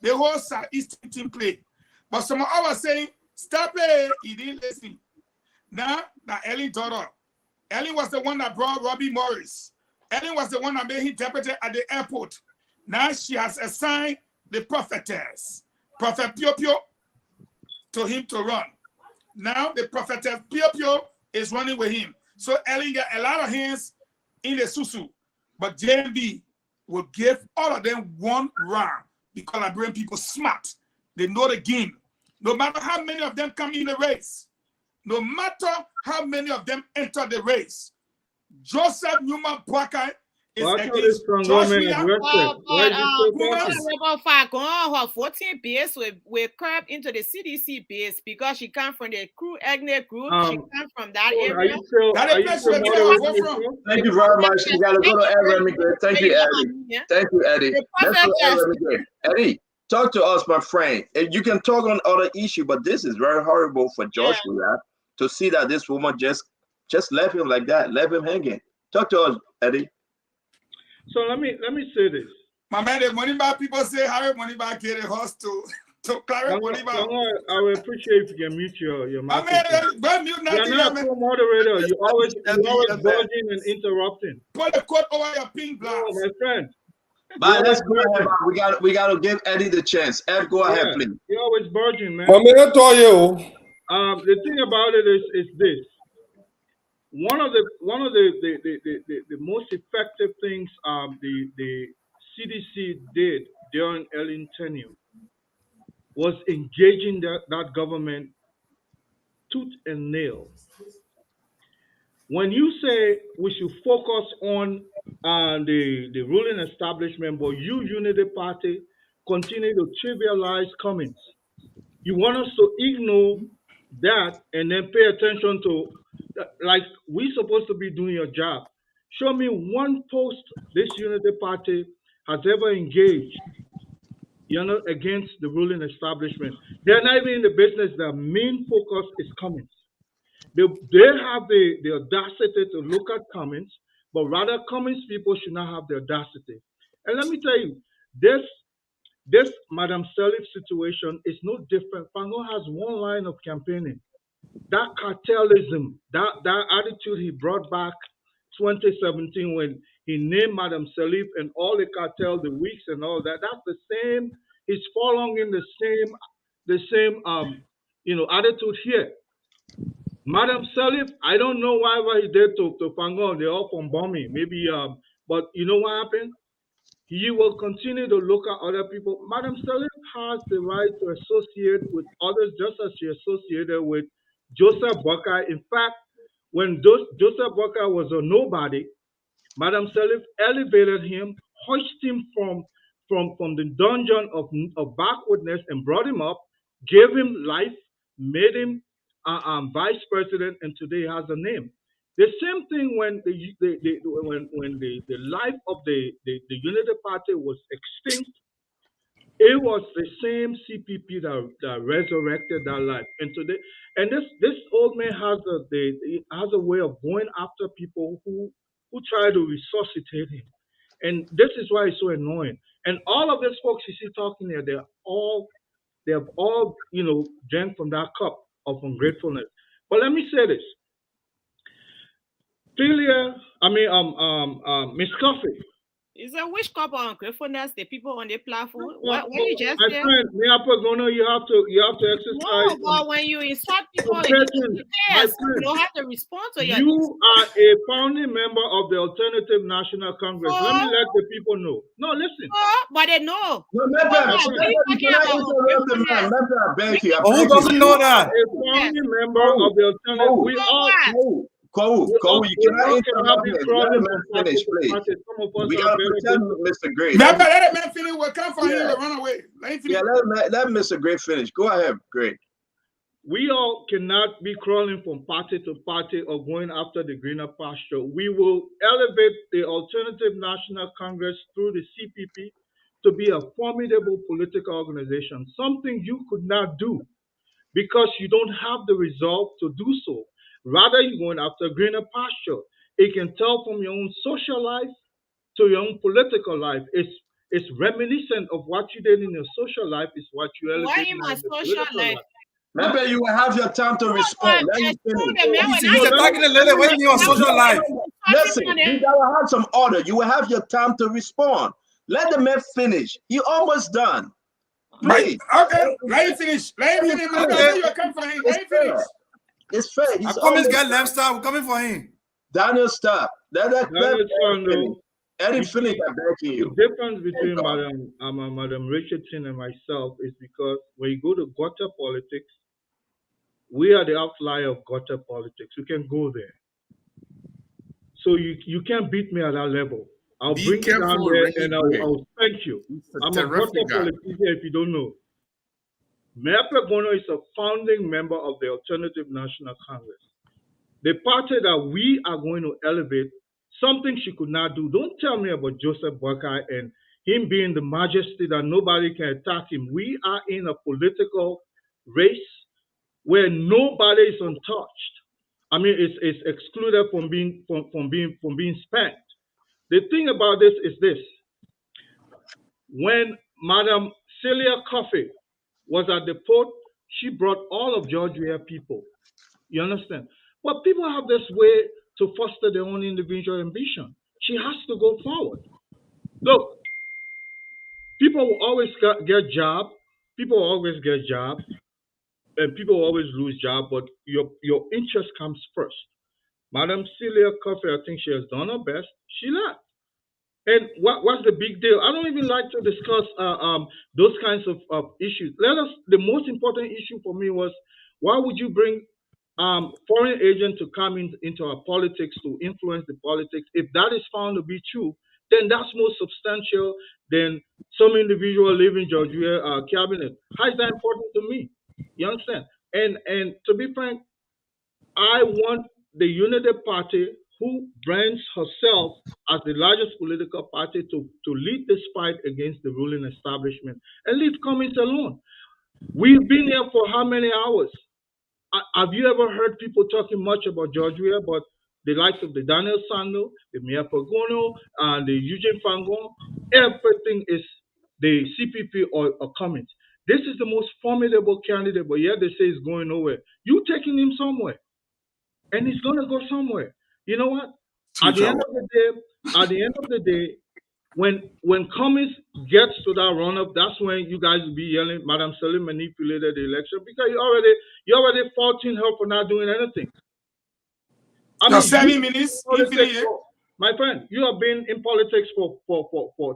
The whole Southeastern team played. But some of us were saying, stop it. He didn't listen. Now Ellen daughter. Ellen was the one that brought Robbie Morris. Ellen was the one that made him deputy at the airport. Now she has assigned the prophetess, Prophet Pio Pio, to him to run. Now the prophetess Pio Pio is running with him. So Ellen got a lot of hands in the susu. But JMB will give all of them one round because Liberian people smart. They know the game. No matter how many of them come in the race, no matter how many of them enter the race, Joseph Newman Boakai is against George Weah. Her 14 base will curb into the CDC base because she comes from the crew ethnic group. She comes from that area. Thank you very much. You gotta go to Eddie. Thank you, Eddie. Thank you, Eddie. Let's go to Eddie. Talk to us, my friend. You can talk on other issues, but this is very horrible for George Weah to see that this woman just left him like that, left him hanging. Talk to us, Eddie. So let me say this. My man, the money back people say Harry money back get a horse to carry money back. I would appreciate if you can mute your my man, go mute now. You're not a moderator. You always budging and interrupting. Put a quote over your pink blouse. Oh, my friend. But let's go ahead. We gotta give Eddie the chance. Ed, go ahead, please. You're always budging, man. The thing about it is this. One of the most effective things the CDC did during Ellen tenure was engaging that government tooth and nail. When you say we should focus on the ruling establishment, but you, Unity Party, continue to trivialize Cummings, you want us to ignore that and then pay attention to, like, we're supposed to be doing your job. Show me one post this Unity Party has ever engaged, against the ruling establishment. They're not even in the business. Their main focus is Cummings. They have the audacity to look at Cummings, but rather Cummings people should not have the audacity. And let me tell you, this Madam Sirleaf situation is no different. Fango has one line of campaigning. That cartelism, that attitude he brought back 2017 when he named Madam Sirleaf and all the cartel, the weeks and all that, that's the same. He's following in the same attitude here. Madam Sirleaf, I don't know what he did to Fango. They're all from bombing. Maybe, but you know what happened? He will continue to look at other people. Madam Sirleaf has the right to associate with others just as she associated with Joseph Boakai. In fact, when Joseph Boakai was a nobody, Madam Sirleaf elevated him, hoisted him from the dungeon of backwardness and brought him up, gave him life, made him vice president, and today he has a name. The same thing when the life of the Unity Party was extinct, it was the same CPP that resurrected that life. And today, and this old man has a way of going after people who try to resuscitate him. And this is why it's so annoying. And all of these folks you see talking here, they're all They have all, drank from that cup of ungratefulness. But let me say this. Miss Coffee. It's a wish cup of ungratefulness, the people on the platform. Well, What you just my said? friend, you have to exercise. No, but when you insult people, patience. My you friend, don't have to respond to your. you are a founding member of the Alternative National Congress. Let me let the people know. No, listen. But they know. No, Member, you cannot interrupt the man. Member, I beg you. Who doesn't know that? A founding member of the Alternative. We all. Cole, you cannot interrupt him. Let the man finish, please. Some of us We are gotta very protect Mr. Gray. Let the man finish. We'll come for him. We'll run away. Let him finish. Yeah, let Mr. Gray finish. Go ahead, Gray. We all cannot be crawling from party to party or going after the greener pasture. We will elevate the Alternative National Congress through the CPP to be a formidable political organization, something you could not do because you don't have the resolve to do so. Rather, you're going after greener pasture. It can tell from your own social life to your own political life. It's reminiscent of what you did in your social life is what you elevate in your political life. Remember, you will have your time to respond. Let me finish. He's attacking the lady when you're on social life. Listen, you gotta have some order. You will have your time to respond. Let the man finish. He almost done. Please. Okay, let him finish. Let him finish. You come for him. Let him finish. It's fair. He's almost got left side. We're coming for him. Daniel, stop. Eddie, finish. I'm begging you. The difference between Madam Richardson and myself is because when you go to gutter politics, we are the outlier of gutter politics. You can go there. So you can't beat me at that level. I'll bring you down there and I'll thank you. I'm a gutter politician if you don't know. Mayor Gono is a founding member of the Alternative National Congress. The party that we are going to elevate, something she could not do. Don't tell me about Joseph Buckeye and him being the majesty that nobody can attack him. We are in a political race where nobody is untouched. I mean, it's excluded from being spanked. The thing about this is this: when Madam Celia Coffey was at the port, she brought all of Georgia people. You understand? But people have this way to foster their own individual ambition. She has to go forward. Look, people will always get jobs. People will always get jobs. And people will always lose jobs, but your interest comes first. Madam Celia Coffey, I think she has done her best. She left. And what's the big deal? I don't even like to discuss those kinds of issues. The most important issue for me was, why would you bring foreign agents to come into our politics to influence the politics? If that is found to be true, then that's more substantial than some individual leaving Georgia cabinet. How is that important to me? You understand? And to be frank, I want the United Party, who brands herself as the largest political party, to lead this fight against the ruling establishment and leave Cummings alone. We've been here for how many hours? Have you ever heard people talking much about Georgia, but the likes of the Daniel Sando, the Mia Pagono, and the Eugene Fangon? Everything is the CPP or Cummings. This is the most formidable candidate, but yet they say he's going nowhere. You taking him somewhere, and he's going to go somewhere. You know what? At the end of the day, when Cummings gets to that run-up, that's when you guys will be yelling, Madam Salim manipulated the election, because you already faulting her for not doing anything. I mean, 7 minutes. My friend, you have been in politics for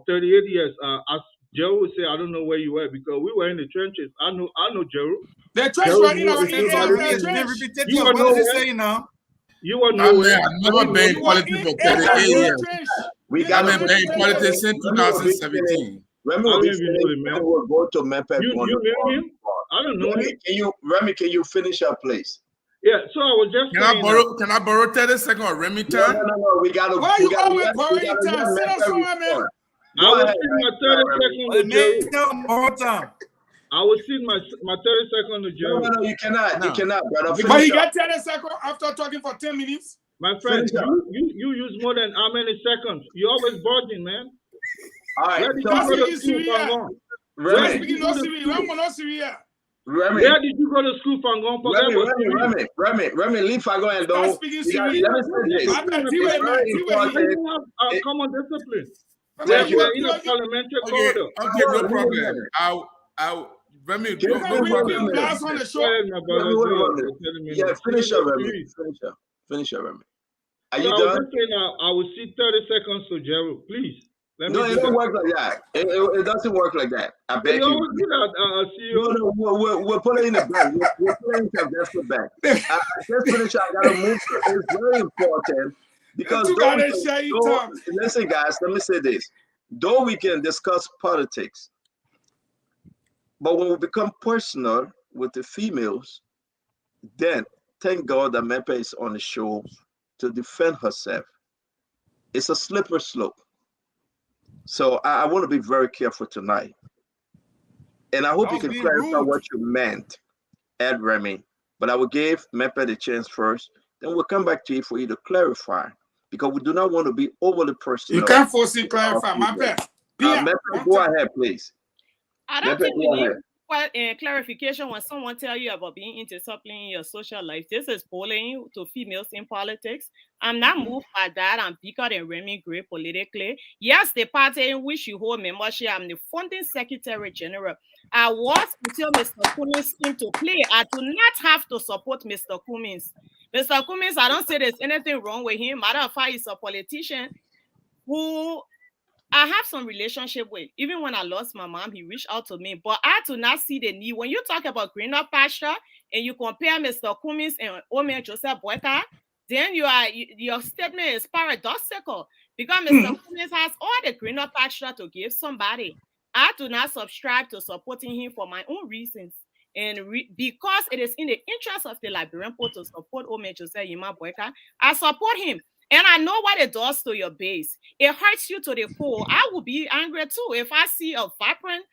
38 years. As Gerald would say, I don't know where you were, because we were in the trenches. I know Gerald. The trench were in our trench. You are what is he saying now? You are nowhere. I've never been in politics for 38 years. I've been in politics since 2017. Remy will go to Mepe. You know him? I don't know him. Remy, can you finish up, please? Yeah, so I was just Can I borrow 30 seconds or Remy time? No. We gotta. Why you always borrowing time? Sit us somewhere, man. I was sitting my 30 seconds. I will see my 30 seconds to Jerry. No, you cannot. You cannot, brother. But he got 30 seconds after talking for 10 minutes. My friend, you use more than how many seconds? You always barging, man. All right. Remy. did you go to school? Remy. Where did you go to school from? Remy, leave Fago and don't. Let me say this. It's very important. Common discipline. Thank you. We're in a parliamentary corridor. Okay, no problem. I'll Remy, no problem. Yeah, finish up, Remy. Finish up, Remy. Are you done? I will see 30 seconds to Gerald, please. No, it don't work like that. It doesn't work like that. I beg you. No, we're putting in the back. We're putting the desperate back. Just finish. I gotta move. It's very important because listen, guys. Let me say this. Though we can discuss politics, but when we become personal with the females, then thank God that Mepe is on the show to defend herself. It's a slippery slope. So I want to be very careful tonight. And I hope you can clarify what you meant, Ed Remy. But I will give Mepe the chance first. Then we'll come back to you for you to clarify. Because we do not want to be overly personal. You can't force it clarify, Mepe. Mepe, go ahead, please. I don't think we need clarification when someone tell you about being interdisciplinary in your social life. This is bullying to females in politics. I'm not moved by that. I'm bigger than Remy Gray politically. Yes, the party in which you hold membership, I'm the founding secretary general. I was until Mr. Cummings came to play. I do not have to support Mr. Cummings. Mr. Cummings, I don't say there's anything wrong with him. Matter of fact, he's a politician who I have some relationship with. Even when I lost my mom, he reached out to me. But I do not see the need. When you talk about greener pasture and you compare Mr. Cummings and Omer Joseph Boyka, then your statement is paradoxical. Because Mr. Cummings has all the greener pasture to give somebody. I do not subscribe to supporting him for my own reasons. And because it is in the interest of the Liberian people to support Omer Joseph Yima Boyka, I support him. And I know what it does to your base. It hurts you to the core. I will be angry too if I see a vibrant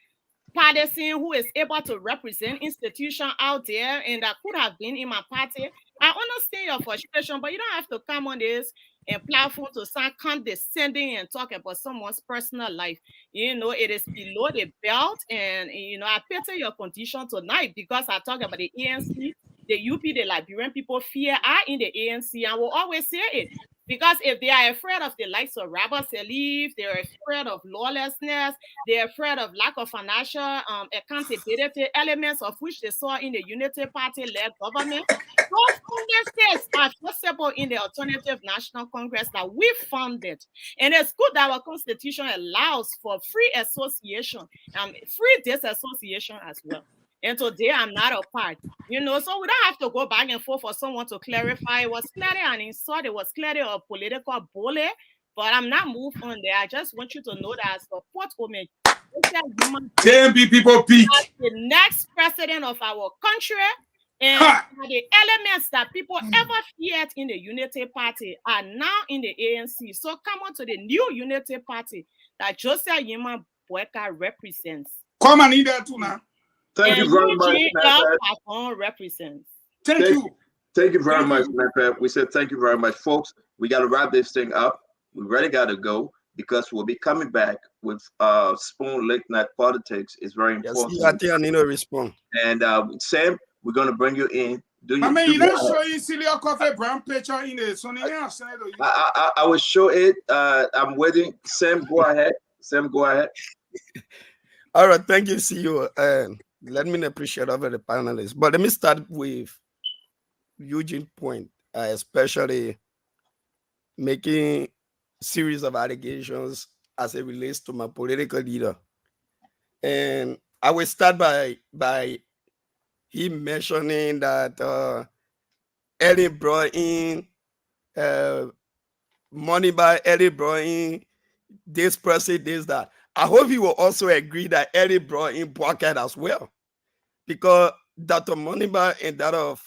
partisan who is able to represent institutions out there and that could have been in my party. I understand your frustration, but you don't have to come on this and platform to sound condescending and talk about someone's personal life. You know, it is below the belt. And, you know, I pity your condition tonight because I talk about the ANC, the UP, the Liberian people fear are in the ANC. I will always say it. Because if they are afraid of the likes of Robert Salif, they're afraid of lawlessness, they're afraid of lack of financial accountability, elements of which they saw in the Unity Party-led government, those Congress states are possible in the Alternative National Congress that we funded. And it's good that our Constitution allows for free association, free disassociation as well. And today I'm not a part. You know, so we don't have to go back and forth for someone to clarify. It was clearly an insult. It was clearly a political bully. But I'm not moved on there. I just want you to know that I support women. JMP people peak. The next president of our country. And the elements that people ever feared in the Unity Party are now in the ANC. So come on to the new Unity Party that Joseph Yima Boyka represents. Come on in there too now. Thank you very much, represents. Thank you. Thank you very much, Mepe. We said thank you very much, folks. We got to wrap this thing up. We really got to go because we'll be coming back with Spoon Late Night Politics. It's very important. Yes, I need to respond. And Sam, we're going to bring you in. I mean, you don't show you Celia Coffee brown picture in the Sunny. I will show it. I'm waiting. Sam, go ahead. Sam, go ahead. All right, thank you, CEO. Let me appreciate over the panelists. But let me start with Eugene's point, especially making series of allegations as it relates to my political leader. And I will start by him mentioning that Eddie brought in money by Eddie brought in this person, this, that. I hope he will also agree that Eddie brought in Bucket as well, because Dr. Moniba and that of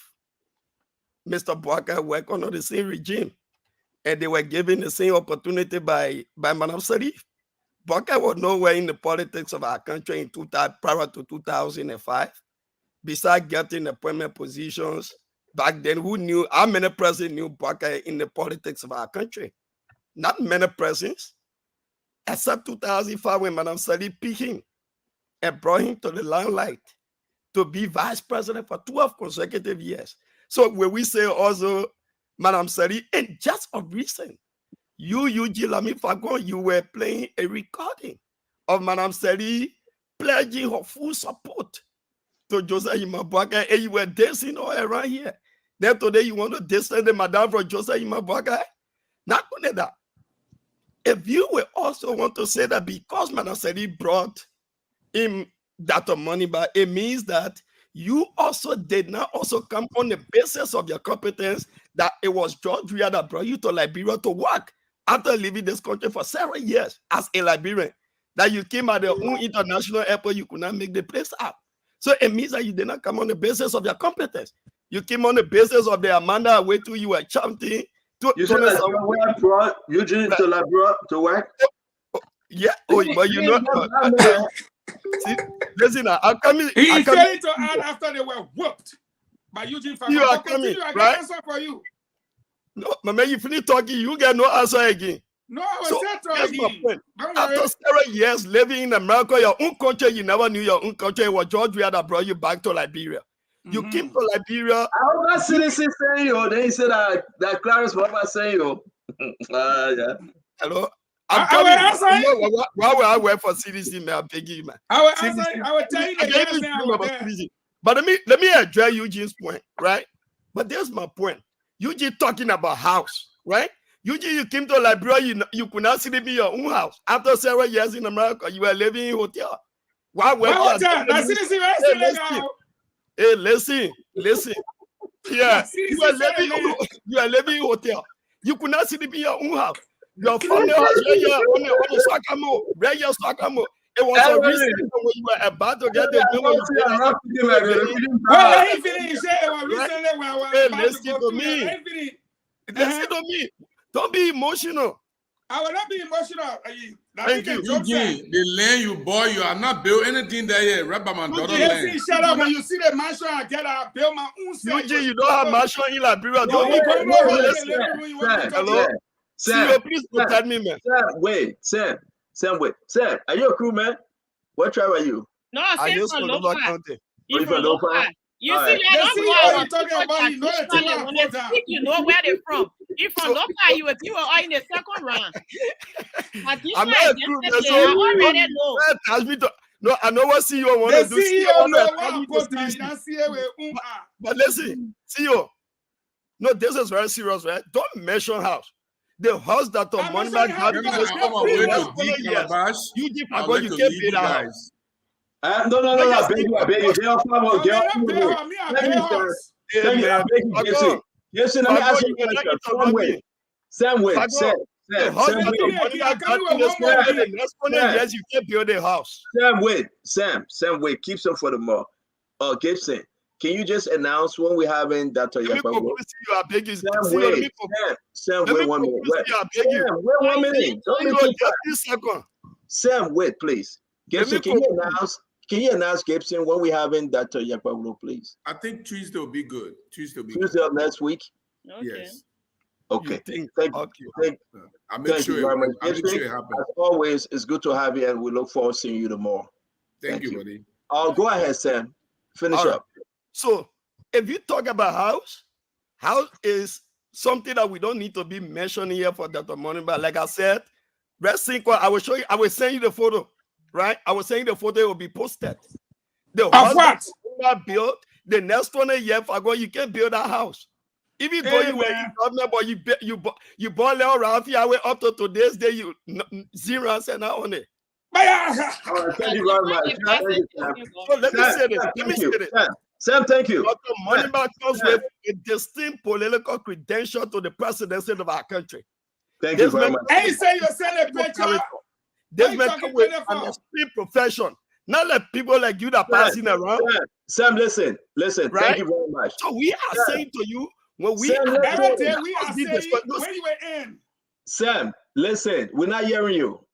Mr. Bucket work under the same regime, and they were given the same opportunity by Madam Sarif. Bucket was nowhere in the politics of our country in prior to 2005, besides getting appointment positions. Back then, how many presidents knew Bucket in the politics of our country? Not many presidents. Except 2005 when Madam Sali picked him. and brought him to the limelight to be vice president for 12 consecutive years. So when we say also, Madam Seri, and just of recent, Eugene Lami Fagon, you were playing a recording of Madam Seri pledging her full support to Joseph Imabwaka, and you were dancing all around here. Then today you want to distance the madam from Joseph Imabwaka? Not only that, if you will also want to say that because Madam Seri brought him that money back, it means that you also did not also come on the basis of your competence that it was George Weah that brought you to Liberia to work after leaving this country for several years as a Liberian. That you came at your own international airport, you could not make the place up. So it means that you did not come on the basis of your competence. You came on the basis of the Amanda Awetu you were chanting. You said that brought Eugene to Liberia to work? Yeah, but you know. See, listen, I'm coming. He failed to add after they were whooped by Eugene Fagon. You are coming, right? Answer for you. No, man, you finish talking, you get no answer again. No, I was that's my point. After several years living in America, your own country, you never knew your own country. It was George Weah that brought you back to Liberia. You came to Liberia. I hope that citizen saying you. Then he said that Clarence was saying you. Yeah. Hello. I'm coming. Why will I work for CDC, man? I'm begging you, man. I will tell you the But let me address Eugene's point, right? But there's my point. Eugene talking about house, right? Eugene, you came to Liberia, you could not sleep in your own house. After several years in America, you were living in hotel. Why hotel? Hey, listen. Yeah, you are living in hotel. You could not sleep in your own house. Your family house where your Sakamo. It was a reason when you were about to get the listen to me. Listen to me. Don't be emotional. I will not be emotional. Thank you. Eugene, the land you bought, you are not built anything there yet. Rabbi man, land. Shut up. When you see the mansion I get, I build my own self. Eugene, you don't have mansion in Liberia. Don't be hello. Sam, please protect me, man. Sam, wait. Sam, are you a crew, man? What tribe are you? No, I am from local. You from local? You see, you're talking about. You know where they're from. If from local, you were in the second round. I'm not a crew, man. So already know. No, I know what CEO want to do. But listen, CEO. No, this is very serious, right? Don't mention house. The house that the money man had in this you can't pay that house. No, I beg you. Yes, let me ask you a question. Sam, wait. The next you can't build a house. Sam, wait. Keep some for the more. Gibson, can you just announce when we're having Dr. Yakwa? Sam, wait 1 minute. Wait 1 minute. Sam, wait, please. Gibson, can you announce Gibson when we're having Dr. Yakwa, please? I think Tuesday will be good. Tuesday of next week? Okay. Yes. Okay. Thank you very much. I'll make sure it happens. As always, it's good to have you, and we look forward to seeing you tomorrow. Thank you, buddy. Go ahead, Sam. Finish up. So, if you talk about house is something that we don't need to be mentioning here for Dr. Money. But like I said, I will show you. I will send you the photo, right? I will send you the photo. It will be posted. The house that built the next 20 years ago, you can't build that house. Even though you were in government, but you bought Leo Rafi up to today's day, you 0 cents on it. Thank you very much. So let me say this. Sam, thank you. But the money back comes with a distinct political credential to the presidency of our country. Thank you very much. And you say you send a picture. This man come with an extreme profession. Not like people like you that passing around. Sam, listen. Right? Thank you very much. So we are saying to you, when we are saying when you were in. Sam, listen, we're not hearing you.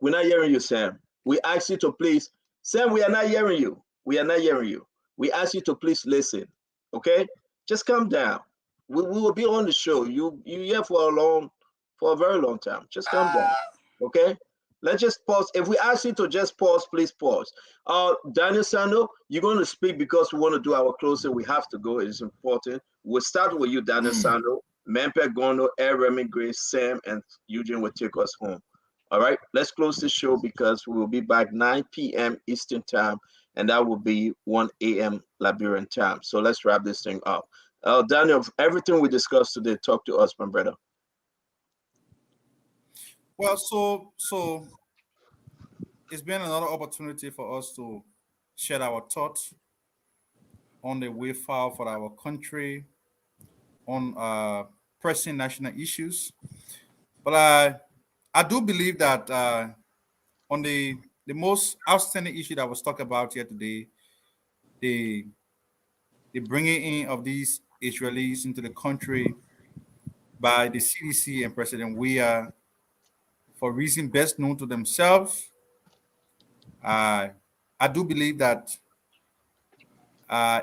Sam. We ask you to please. Sam, we are not hearing you. We ask you to please listen. Okay? Just calm down. We will be on the show. You here for a very long time. Just calm down. Okay? Let's just pause. If we ask you to just pause, please pause. Daniel Sando, you're going to speak because we want to do our closing. We have to go. It's important. We'll start with you, Daniel Sando. Mempe Gono, Remy Grace, Sam, and Eugene will take us home. All right, let's close the show because we will be back 9 p.m. Eastern time, and that will be 1 a.m. Liberian time. So let's wrap this thing up. Daniel, everything we discussed today, talk to us, my brother. Well, so it's been another opportunity for us to share our thoughts on the way forward for our country, on pressing national issues. But I do believe that on the most outstanding issue that was talked about here today, the bringing in of these Israelis into the country by the CDC and President Weah for reasons best known to themselves. I do believe that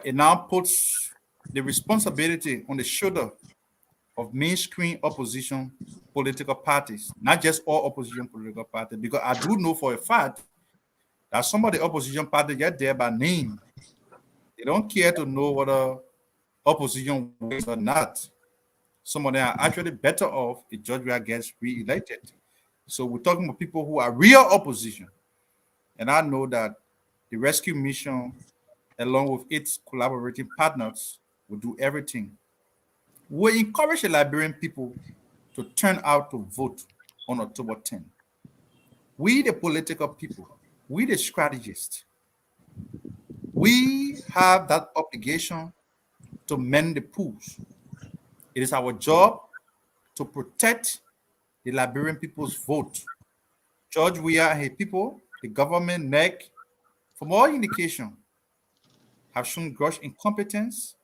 it now puts the responsibility on the shoulder of mainstream opposition political parties, not just all opposition political parties, because I do know for a fact that some of the opposition parties get there by name. They don't care to know whether opposition wins or not. Some of them are actually better off if George Weah gets re-elected. So we're talking about people who are real opposition. And I know that the rescue mission, along with its collaborating partners, will do everything. We encourage the Liberian people to turn out to vote on October 10th. We, the political people, we, the strategists, we have that obligation to mend the pools. It is our job to protect the Liberian people's vote. George Weah and his people, the government, NEC, from all indication, have shown gross incompetence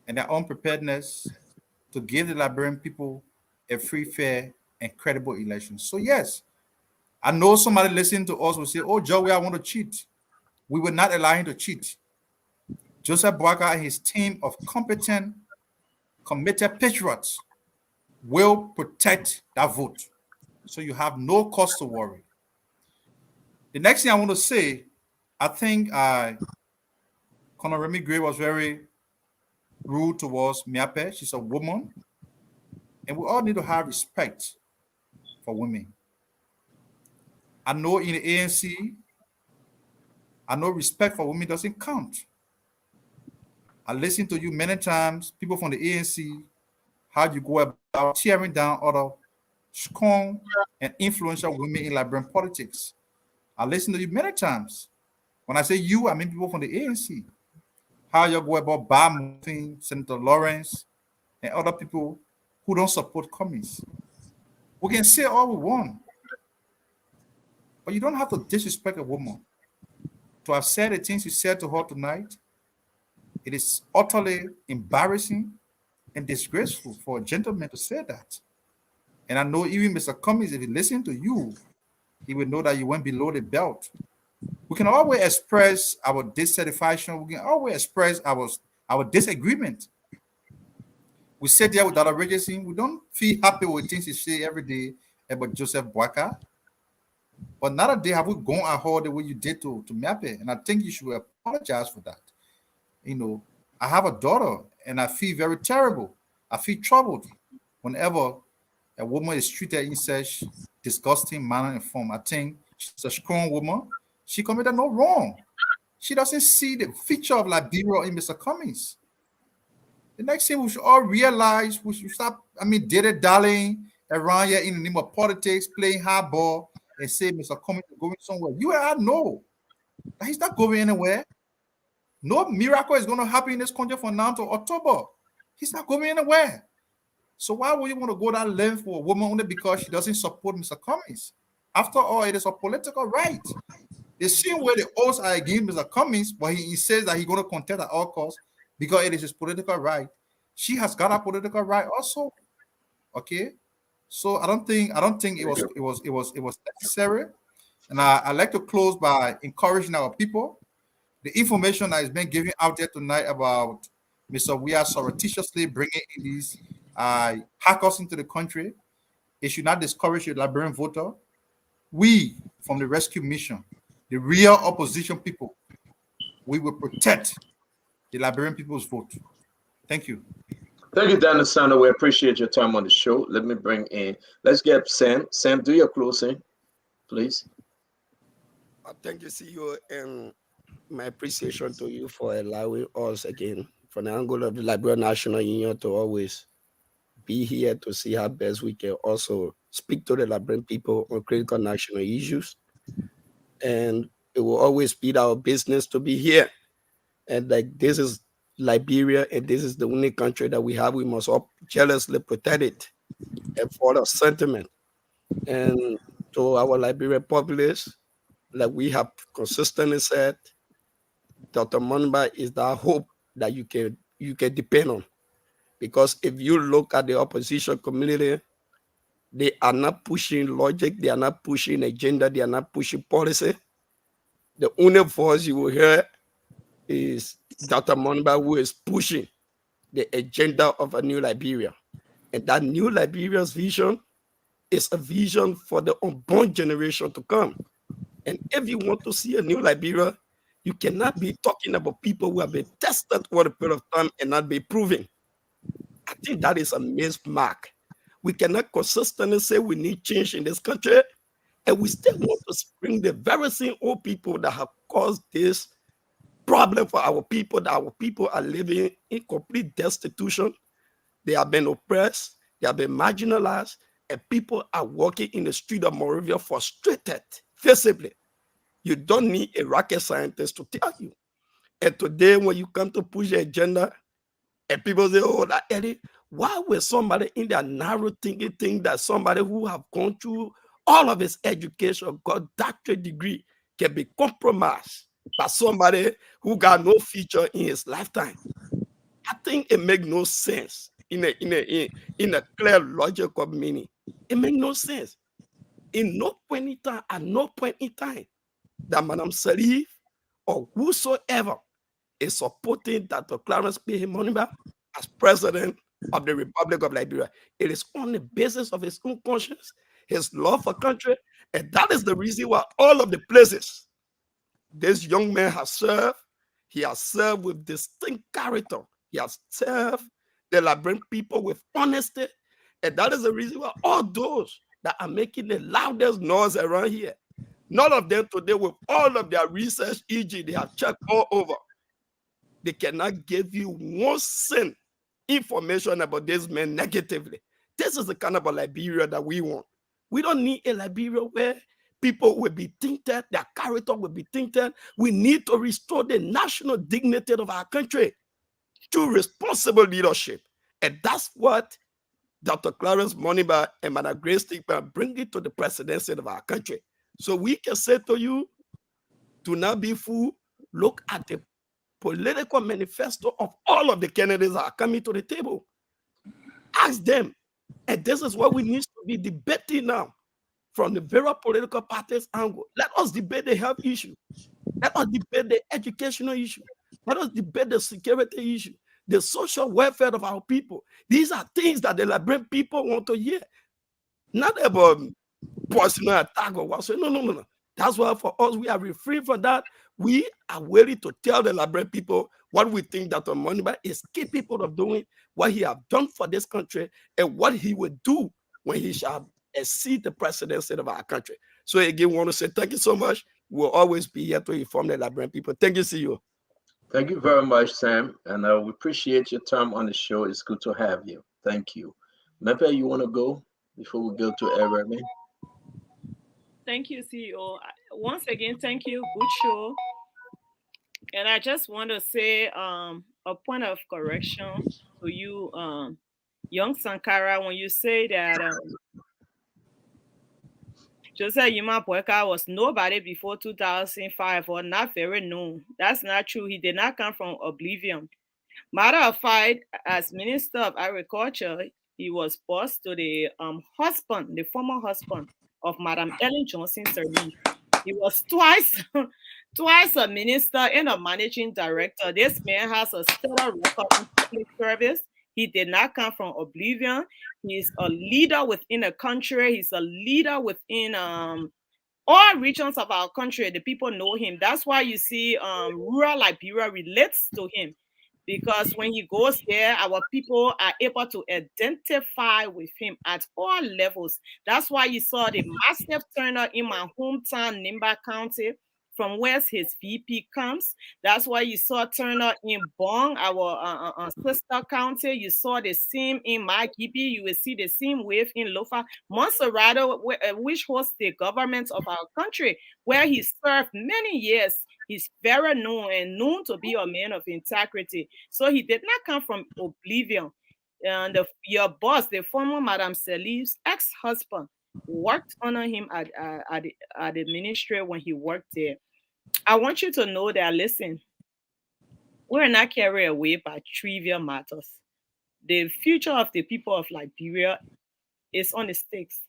and their unpreparedness to give the Liberian people a free, fair, and credible election. So yes, I know somebody listening to us will say, oh, George Weah want to cheat. We will not allow him to cheat. Joseph Boakai and his team of competent, committed patriots will protect that vote. So you have no cause to worry. The next thing I want to say, I think Conor Remy Gray was very rude towards Miape. She's a woman. And we all need to have respect for women. I know in the ANC, I know respect for women doesn't count. I listened to you many times, people from the ANC, how you go about tearing down other strong and influential women in Liberian politics. I listened to you many times. When I say you, I mean people from the ANC. How you go about moving Senator Lawrence and other people who don't support Cummings. We can say all we want, but you don't have to disrespect a woman. To have said the things you said to her tonight, it is utterly embarrassing and disgraceful for a gentleman to say that. And I know even Mr. Cummings, if he listened to you, he would know that you went below the belt. We can always express our dissatisfaction. We can always express our disagreement. We sit there with Dr. Richardson. We don't feel happy with things he say every day about Joseph Boakai. But not a day have we gone at her the way you did to Miape. And I think you should apologize for that. You know, I have a daughter and I feel very terrible. I feel troubled whenever a woman is treated in such disgusting manner and form. I think she's a strong woman. She committed no wrong. She doesn't see the feature of Liberia in Mr. Cummings. The next thing we should all realize, we should stop, dilly-dallying around here in the name of politics, playing hardball, and say Mr. Cummings is going somewhere. You and I know that he's not going anywhere. No miracle is going to happen in this country from now to October. He's not going anywhere. So why would you want to go that length for a woman only because she doesn't support Mr. Cummings? After all, it is a political right. The same way the oaths are against Mr. Cummings, but he says that he's going to contest at all costs because it is his political right. She has got a political right also. Okay, so I don't think it was necessary. And I like to close by encouraging our people. The information that is being given out there tonight about Mr. Weah surreptitiously bringing in these hackers into the country, it should not discourage the Liberian voter. we from the rescue mission, the real opposition people, we will protect the Liberian people's vote. Thank you. Thank you, Daniel Sanders. We appreciate your time on the show. Let me bring in, let's get Sam. Sam, do your closing, please. Thank you, CEO, and my appreciation to you for allowing us again, from the angle of the Liberian National Union, to always be here to see how best we can also speak to the Liberian people on critical national issues. And it will always be our business to be here. And like, this is Liberia, and this is the only country that we have. We must all jealously protect it and for the sentiment. And to our Liberian populace, like we have consistently said, Dr. Monba is that hope that you can depend on. Because if you look at the opposition community, they are not pushing logic, they are not pushing agenda, they are not pushing policy. The only voice you will hear is Dr. Monba, who is pushing the agenda of a new Liberia. And that new Liberia's vision is a vision for the unborn generation to come. And if you want to see a new Liberia, you cannot be talking about people who have been tested for a period of time and not be proven. I think that is a missed mark. We cannot consistently say we need change in this country, and we still want to bring the very same old people that have caused this problem for our people, that our people are living in complete destitution. They have been oppressed, they have been marginalized, and people are walking in the street of Monrovia frustrated, visibly. You don't need a rocket scientist to tell you. And today, when you come to push the agenda, and people say, oh, that Eddie, why would somebody in their narrow thinking think that somebody who have gone through all of his education, got doctorate degree, can be compromised by somebody who got no future in his lifetime? I think it makes no sense in a clear logical meaning. It makes no sense. In no point in time, at no point in time, that Madam Salif or whosoever is supporting Dr. Clarence P. Moniba as president of the Republic of Liberia. It is on the basis of his own conscience, his love for country, and that is the reason why all of the places this young man has served, he has served with distinct character. He has served the Liberian people with honesty, and that is the reason why all those that are making the loudest noise around here, none of them today, with all of their research, e.g., they have checked all over, they cannot give you one cent information about this man negatively. This is the kind of a Liberia that we want. We don't need a Liberia where people will be tainted, their character will be tainted. We need to restore the national dignity of our country through responsible leadership. And that's what Dr. Clarence Moniba and Madam Grace Stickman bring it to the presidency of our country. So we can say to you, do not be fooled. Look at the political manifesto of all of the candidates that are coming to the table. Ask them. And this is what we need to be debating now from the various political parties' angle. Let us debate the health issue. Let us debate the educational issue. Let us debate the security issue, the social welfare of our people. These are things that the Liberian people want to hear. Not about personal attack or what. So no. That's why for us, we are refrained from that. We are willing to tell the Liberian people what we think that Moniba is capable of doing, what he have done for this country, and what he will do when he shall exceed the presidency of our country. So again, we want to say thank you so much. We'll always be here to inform the Liberian people. Thank you, CEO. Thank you very much, Sam. And we appreciate your time on the show. It's good to have you. Thank you. Mepe, you want to go before we go to Eremi? Thank you, CEO. Once again, thank you. Good show. And I just want to say a point of correction to you, young Sankara, when you say that Joseph Yuma Boyka was nobody before 2005 or not very known. That's not true. He did not come from oblivion. Matter of fact, as Minister of Agriculture, he was boss to the husband, the former husband of Madam Ellen Johnson Sirleaf. He was twice a minister and a managing director. This man has a stellar record in public service. He did not come from oblivion. He's a leader within a country. He's a leader within all regions of our country, the people know him. That's why you see rural Liberia relates to him, because when he goes there, our people are able to identify with him at all levels. That's why you saw the massive turnout in my hometown, Nimba County, from where his VP comes. That's why you saw turnout in Bong, our sister county. You saw the same in Magibi. You will see the same wave in Lofa. Monserrato, which hosts the government of our country, where he served many years. He's very known and known to be a man of integrity. So he did not come from oblivion. And your boss, the former Madame Salif's ex-husband, worked under him at the ministry when he worked there. I want you to know that, listen, we're not carried away by trivial matters. The future of the people of Liberia is on the stakes.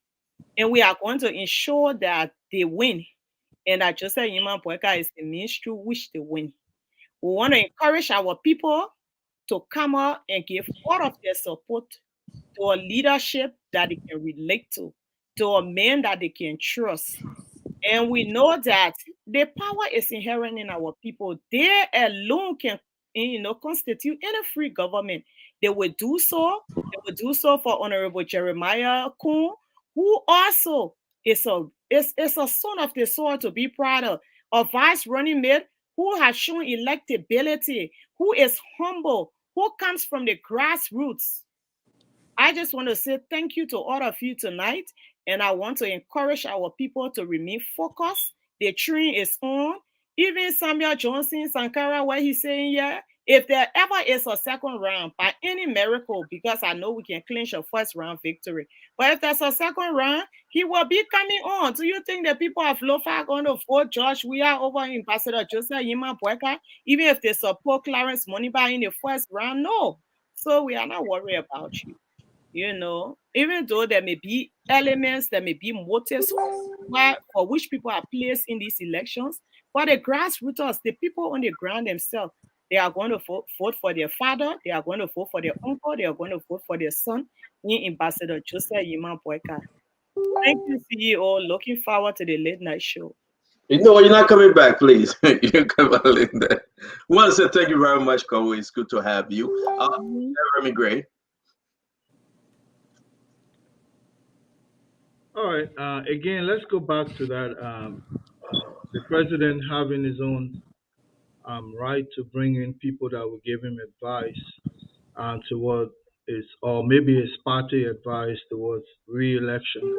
And we are going to ensure that they win, and that Joseph Yima Boyka is the means through which they win. We want to encourage our people to come out and give all of their support to a leadership that they can relate to a man that they can trust. And we know that the power is inherent in our people. They alone can, constitute any free government. They will do so. They will do so for Honorable Jeremiah Kuhn, who also is a son of the soil to be proud of. A vice running mate who has shown electability, who is humble, who comes from the grassroots. I just want to say thank you to all of you tonight, and I want to encourage our people to remain focused. The train is on. Even Samuel Johnson Sankara, what he's saying here, if there ever is a second round by any miracle, because I know we can clinch a first round victory, but if there's a second round, he will be coming on. Do you think the people of Lofa are going to vote George Weah over Ambassador Joseph Yima Boyka, even if they support Clarence Moniba in the first round? No. So we are not worried about you. Even though there may be elements, there may be motives for which people are placed in these elections, but the grassroots, the people on the ground themselves, they are going to vote for their father, they are going to vote for their uncle, they are going to vote for their son in Ambassador Joseph Yima Boyka. Thank you, CEO. Looking forward to the late night show. You're not coming back, please. You come out in there. We want to say thank you very much, Kowe. It's good to have you. Jeremy Gray. All right. Again, let's go back to that. The president having his own right to bring in people that will give him advice toward his, or maybe his party advice towards re-election.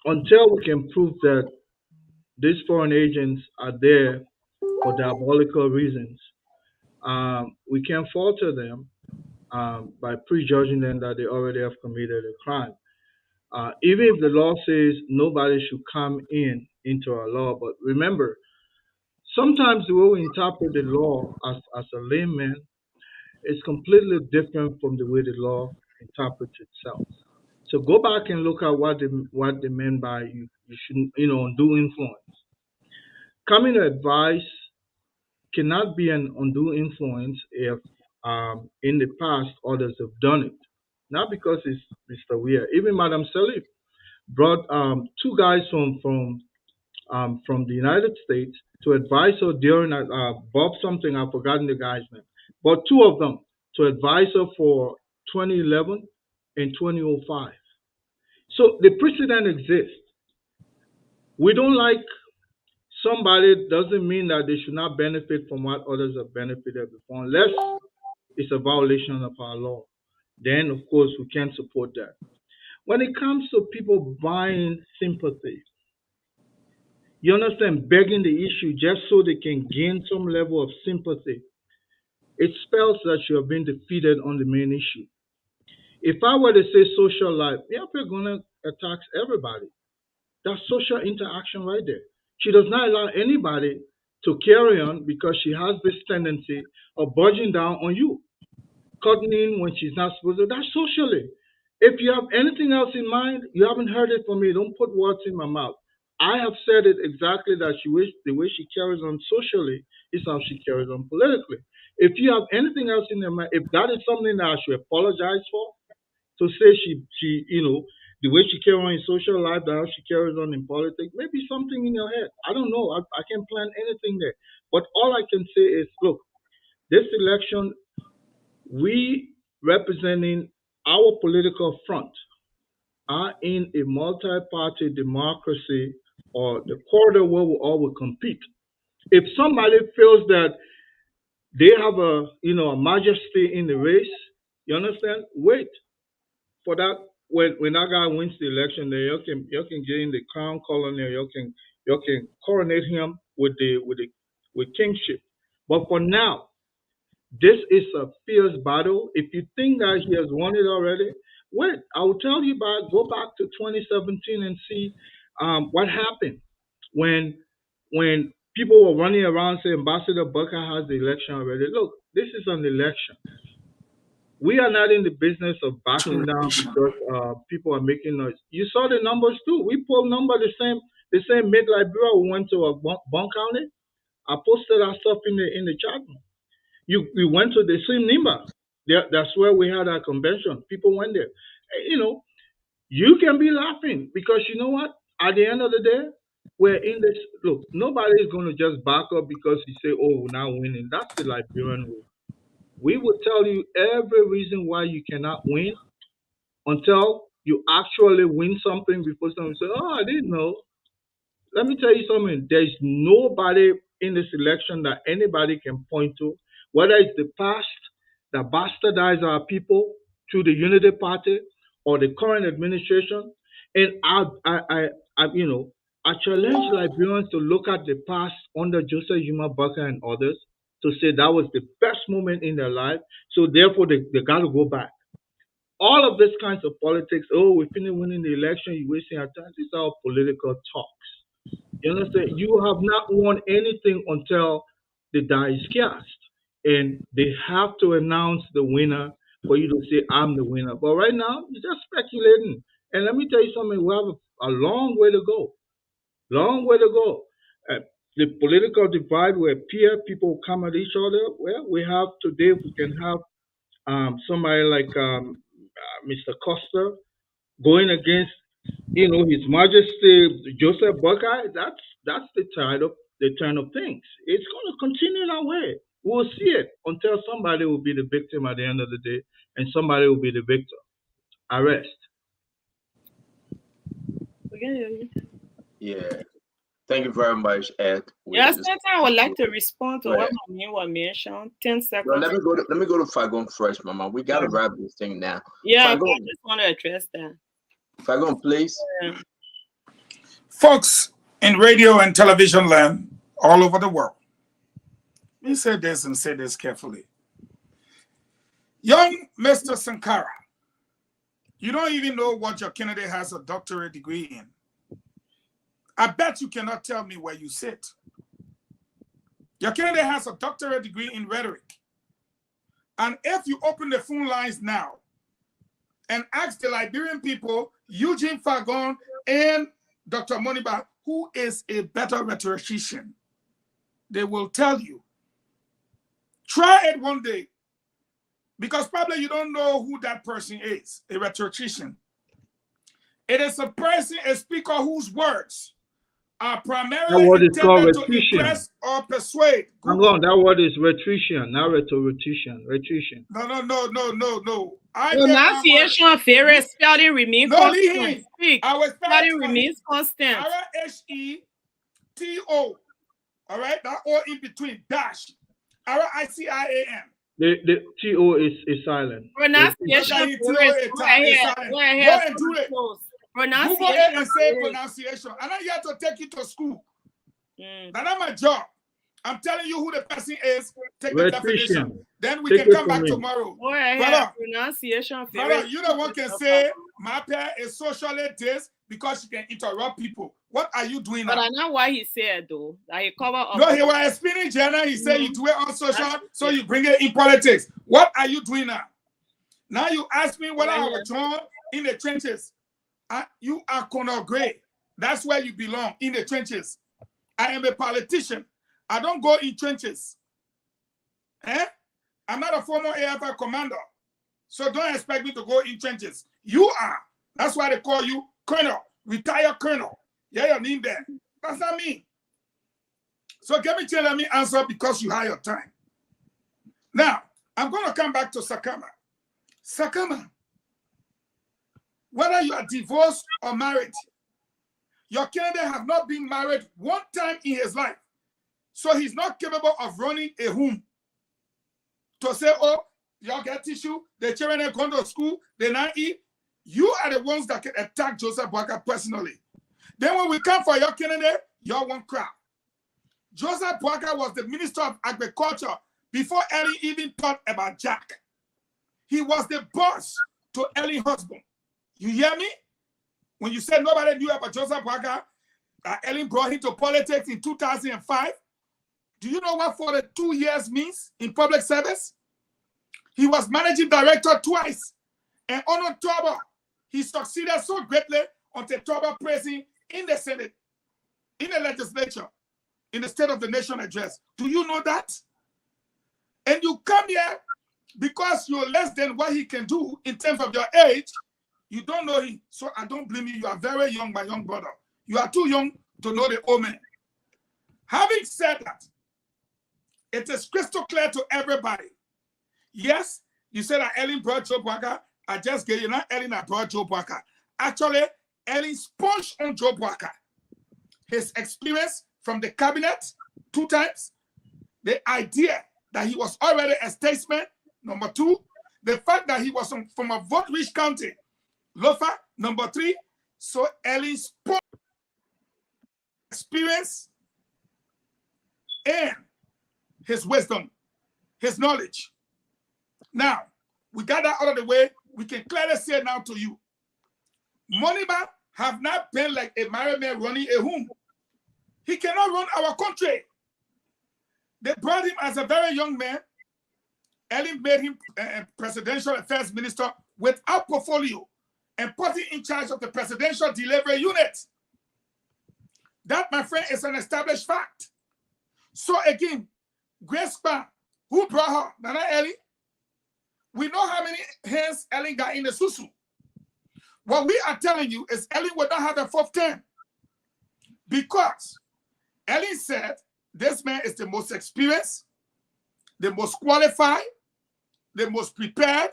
Until we can prove that these foreign agents are there for diabolical reasons, we can't falter them by prejudging them that they already have committed a crime. Even if the law says nobody should come into our law, but remember, sometimes the way we interpret the law as a layman is completely different from the way the law interprets itself. So go back and look at what they meant by you shouldn't, undue influence. Coming to advice cannot be an undue influence if in the past others have done it. Not because it's Mr. Weir. Even Madam Salif brought two guys from the United States to advise her during Bob something, I've forgotten the guy's name, but two of them to advise her for 2011 and 2005. So the precedent exists. We don't like somebody doesn't mean that they should not benefit from what others have benefited before, unless it's a violation of our law. Then, of course, we can't support that. When it comes to people buying sympathy, you understand, begging the issue just so they can gain some level of sympathy, it spells that you have been defeated on the main issue. If I were to say social life, yeah, we're going to attack everybody. That's social interaction right there. She does not allow anybody to carry on because she has this tendency of budging down on you, cutting in when she's not supposed to. That's socially. If you have anything else in mind, you haven't heard it from me. Don't put words in my mouth. I have said it exactly that the way she carries on socially is how she carries on politically. If you have anything else in your mind, if that is something that I should apologize for, to say she the way she carries on in social life, the how she carries on in politics, maybe something in your head. I don't know. I can't plan anything there. But all I can say is, look, this election, we representing our political front are in a multi-party democracy or the corridor where we all will compete. If somebody feels that they have a a majesty in the race, you understand? Wait for that. When that guy wins the election, then you can get in the crown colony, you can coronate him with kingship. But for now, this is a fierce battle. If you think that he has won it already, wait. I will tell you go back to 2017 and see what happened when people were running around saying Ambassador Booker has the election already. Look, this is an election. We are not in the business of backing down because people are making noise. You saw the numbers too. We pulled number the same mid-Liberia. We went to a Bon County. I posted our stuff in the chat room. We went to the same Nimba. That's where we had our convention. People went there. You can be laughing because you know what? At the end of the day, we're in this. Look, nobody is going to just back up because you say, "Oh, we're now winning." That's the Liberian way. We will tell you every reason why you cannot win until you actually win something before someone say, "Oh, I didn't know." Let me tell you something. There's nobody in this election that anybody can point to, whether it's the past that bastardized our people through the Unity Party or the current administration. And I challenge Liberians to look at the past under Joseph Yuma Baka and others to say that was the best moment in their life. So therefore, they got to go back. All of this kinds of politics. Oh, we finished winning the election. You're wasting our time. These are all political talks. You understand? You have not won anything until the die is cast. And they have to announce the winner for you to say, I'm the winner. But right now, you're just speculating. And let me tell you something, we have a long way to go. Long way to go. The political divide where people come at each other, well, we have today, we can have somebody like Mr. Costa going against His Majesty Joseph Buckeye. That's the turn of things. It's going to continue that way. We'll see it until somebody will be the victim at the end of the day, and somebody will be the victor. Arrest. Yeah. Thank you very much, Ed. Yes, I would like to respond to what Mami mentioned. 10 seconds. Well, let me go to Fagon first, Mama. We gotta wrap this thing now. Yeah, Fagon, I just want to address that. Fagon, please. Folks in radio and television land all over the world. Let me say this and say this carefully. Young Mr. Sankara, you don't even know what your candidate has a doctorate degree in. I bet you cannot tell me where you sit. Your candidate has a doctorate degree in rhetoric. And if you open the phone lines now and ask the Liberian people, Eugene Fagon and Dr. Moniba, who is a better rhetorician, they will tell you. Try it one day, because probably you don't know who that person is, a rhetorician. It is a person, a speaker whose words are primarily intended to impress or persuade. That word is rhetorician, not rhetorician. Rhetorician. No. Pronunciation very spelling remains constant. Spelling remains constant. R-H-E-T-O. All right, that O in between dash. R-I-C-I-A-N. The T-O is silent. Pronunciation. Go and do it. Google it and say pronunciation. I'm not here to take you to school. That's not my job. I'm telling you who the person is. Take the definition. Then we can come back tomorrow. Pronunciation. Brother, you the one can say my pair is socially this because you can interrupt people. What are you doing now? But I know why he said though. That he cover up. No, he was explaining Jenna. He said you do it on social, so you bring it in politics. What are you doing now? Now you ask me whether I was drawn in the trenches. You are Conor Gray. That's where you belong, in the trenches. I am a politician. I don't go in trenches. I'm not a former AFI commander. So don't expect me to go in trenches. You are. That's why they call you colonel, retired colonel. Yeah, your name there. That's not me. So let me answer because you have your time. Now, I'm going to come back to Sakama. Sakama, whether you are divorced or married, your candidate have not been married one time in his life. So he's not capable of running a home to say, oh, y'all get tissue, the children are going to school, they not eat. You are the ones that can attack Joseph Boakai personally. Then when we come for your candidate, y'all won't cry. Joseph Boakai was the Minister of Agriculture before Ellen even thought about Jack. He was the boss to Ellen's husband. You hear me? When you said nobody knew about Joseph Boakai, Ellen brought him to politics in 2005. Do you know what 42 years means in public service? He was managing director twice. And on October, he succeeded so greatly until October praising in the Senate, in the legislature, in the State of the Nation address. Do you know that? And you come here because you're less than what he can do in terms of your age. You don't know him. So I don't blame you. You are very young, my young brother. You are too young to know the old man. Having said that, it is crystal clear to everybody. Yes, you said that Ellen brought Joe Boakai. I just gave you, not Ellen that brought Joe Boakai. Actually, Ellen sponged on Joe Boakai. His experience from the cabinet 2 times, the idea that he was already a statesman, number 2, the fact that he was from a vote-rich county, Lofa, number 3. So Ellen sponged experience and his wisdom, his knowledge. Now, we got that out of the way. We can clearly say now to you, Moniba have not been like a married man running a home. He cannot run our country. They brought him as a very young man. Ellen made him presidential affairs minister without portfolio and put him in charge of the presidential delivery unit. That, my friend, is an established fact. So again, Grace Span, who brought her? Nana Ellen? We know how many hands Ellen got in the susu. What we are telling you is Ellen would not have a 4th term because Ellen said this man is the most experienced, the most qualified, the most prepared,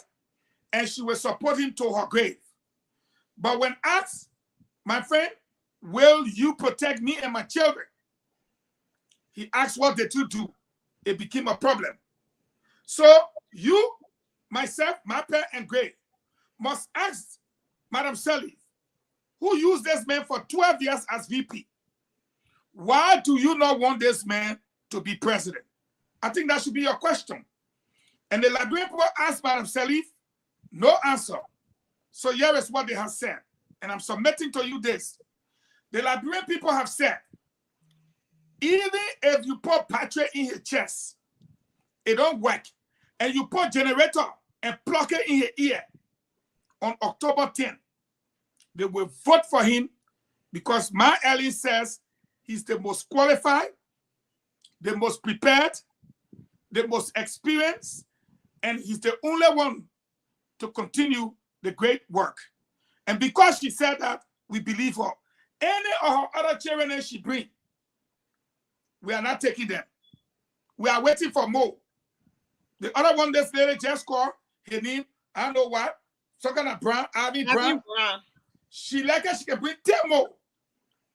and she will support him to her grave. But when asked, my friend, will you protect me and my children? He asked, what did you do? It became a problem. So you, myself, Mapper, and Gray must ask Madam Sally, who used this man for 12 years as VP, why do you not want this man to be president? I think that should be your question. And the Liberian people asked Madam Salif, no answer. So here is what they have said. And I'm submitting to you this. The Liberian people have said, even if you put battery in his chest, it don't work. And you put generator and plug it in his ear on October 10th, they will vote for him because my Ellen says he's the most qualified, the most prepared, the most experienced, and he's the only one to continue the great work. And because she said that, we believe her. Any of her other children she brings, we are not taking them. We are waiting for more. The other one this lady just called, her name, I don't know what, some kind of Brown, Abby Brown. She like her, she can bring 10 more.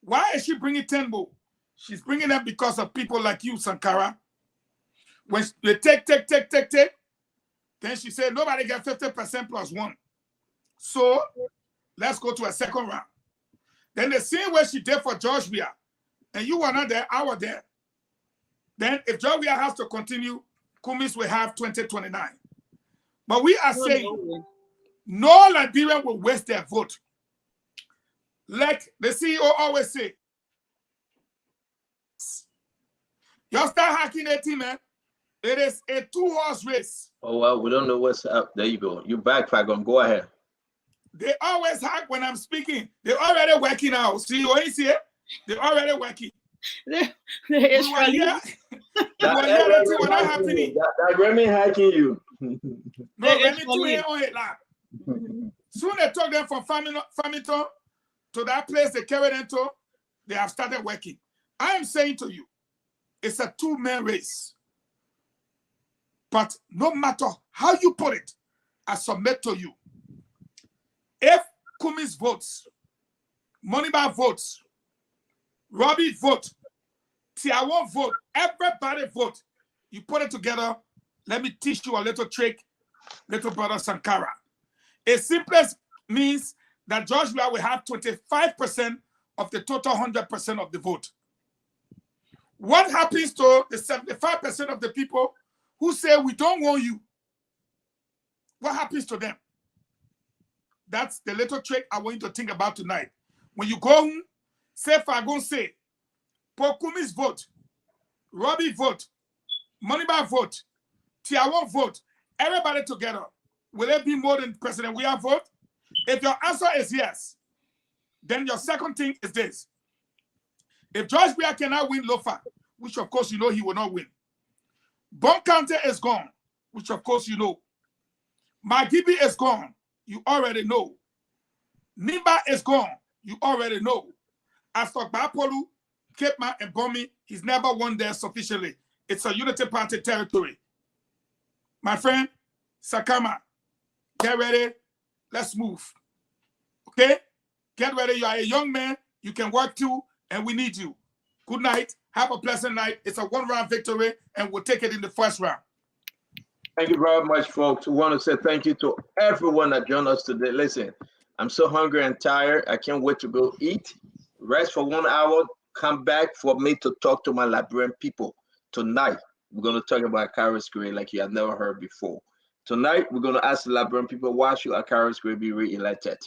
Why is she bringing 10 more? She's bringing them because of people like you, Sankara. When they take, then she said, nobody get 50% plus 1. So let's go to a second round. Then the same way she did for George Weah, and you were not there, I was there. Then if George Weah has to continue, Kumis will have 2029. But we are saying no Liberian will waste their vote. Like the CEO always say, y'all start hacking that team, man. It is a 2-horse race. Oh, well, we don't know what's up. There you go. You backpack on. Go ahead. They always hack when I'm speaking. They're already working out. See, you ain't see it? They're already working. That Remy hacking you. No, Remy too here on it, lad. Soon they took them from Farmington to that place they carried them to. They have started working. I am saying to you, it's a two-man race. But no matter how you put it, I submit to you. If Kumi's votes, Moneyba votes, Robbie vote, Tiawan vote, everybody vote, you put it together, let me teach you a little trick, little brother Sankara. It simply means that George Weah will have 25% of the total 100% of the vote. What happens to the 75% of the people who say we don't want you? What happens to them? That's the little trick I want you to think about tonight. When you go home, say Fagon say, Pokumi's vote, Robbie vote, Moneyba vote, Tiawan vote, everybody together. Will it be more than President Weah vote? If your answer is yes, then your second thing is this. If George Weah cannot win Lofa, which of course you know he will not win, Bon County is gone, which of course you know. Magibi is gone, you already know. Nimba is gone, you already know. As for Bapolu, Cape Man, and Bomi, he's never won there sufficiently. It's a Unity Party territory. My friend, Sakama, get ready. Let's move. Okay? Get ready. You are a young man. You can work too, and we need you. Good night. Have a pleasant night. It's a one-round victory, and we'll take it in the first round. Thank you very much, folks. We want to say thank you to everyone that joined us today. Listen, I'm so hungry and tired. I can't wait to go eat. Rest for 1 hour. Come back for me to talk to my Liberian people. Tonight, we're going to talk about Akara Square like you have never heard before. Tonight, we're going to ask the Liberian people, why should Akara Square be re-elected?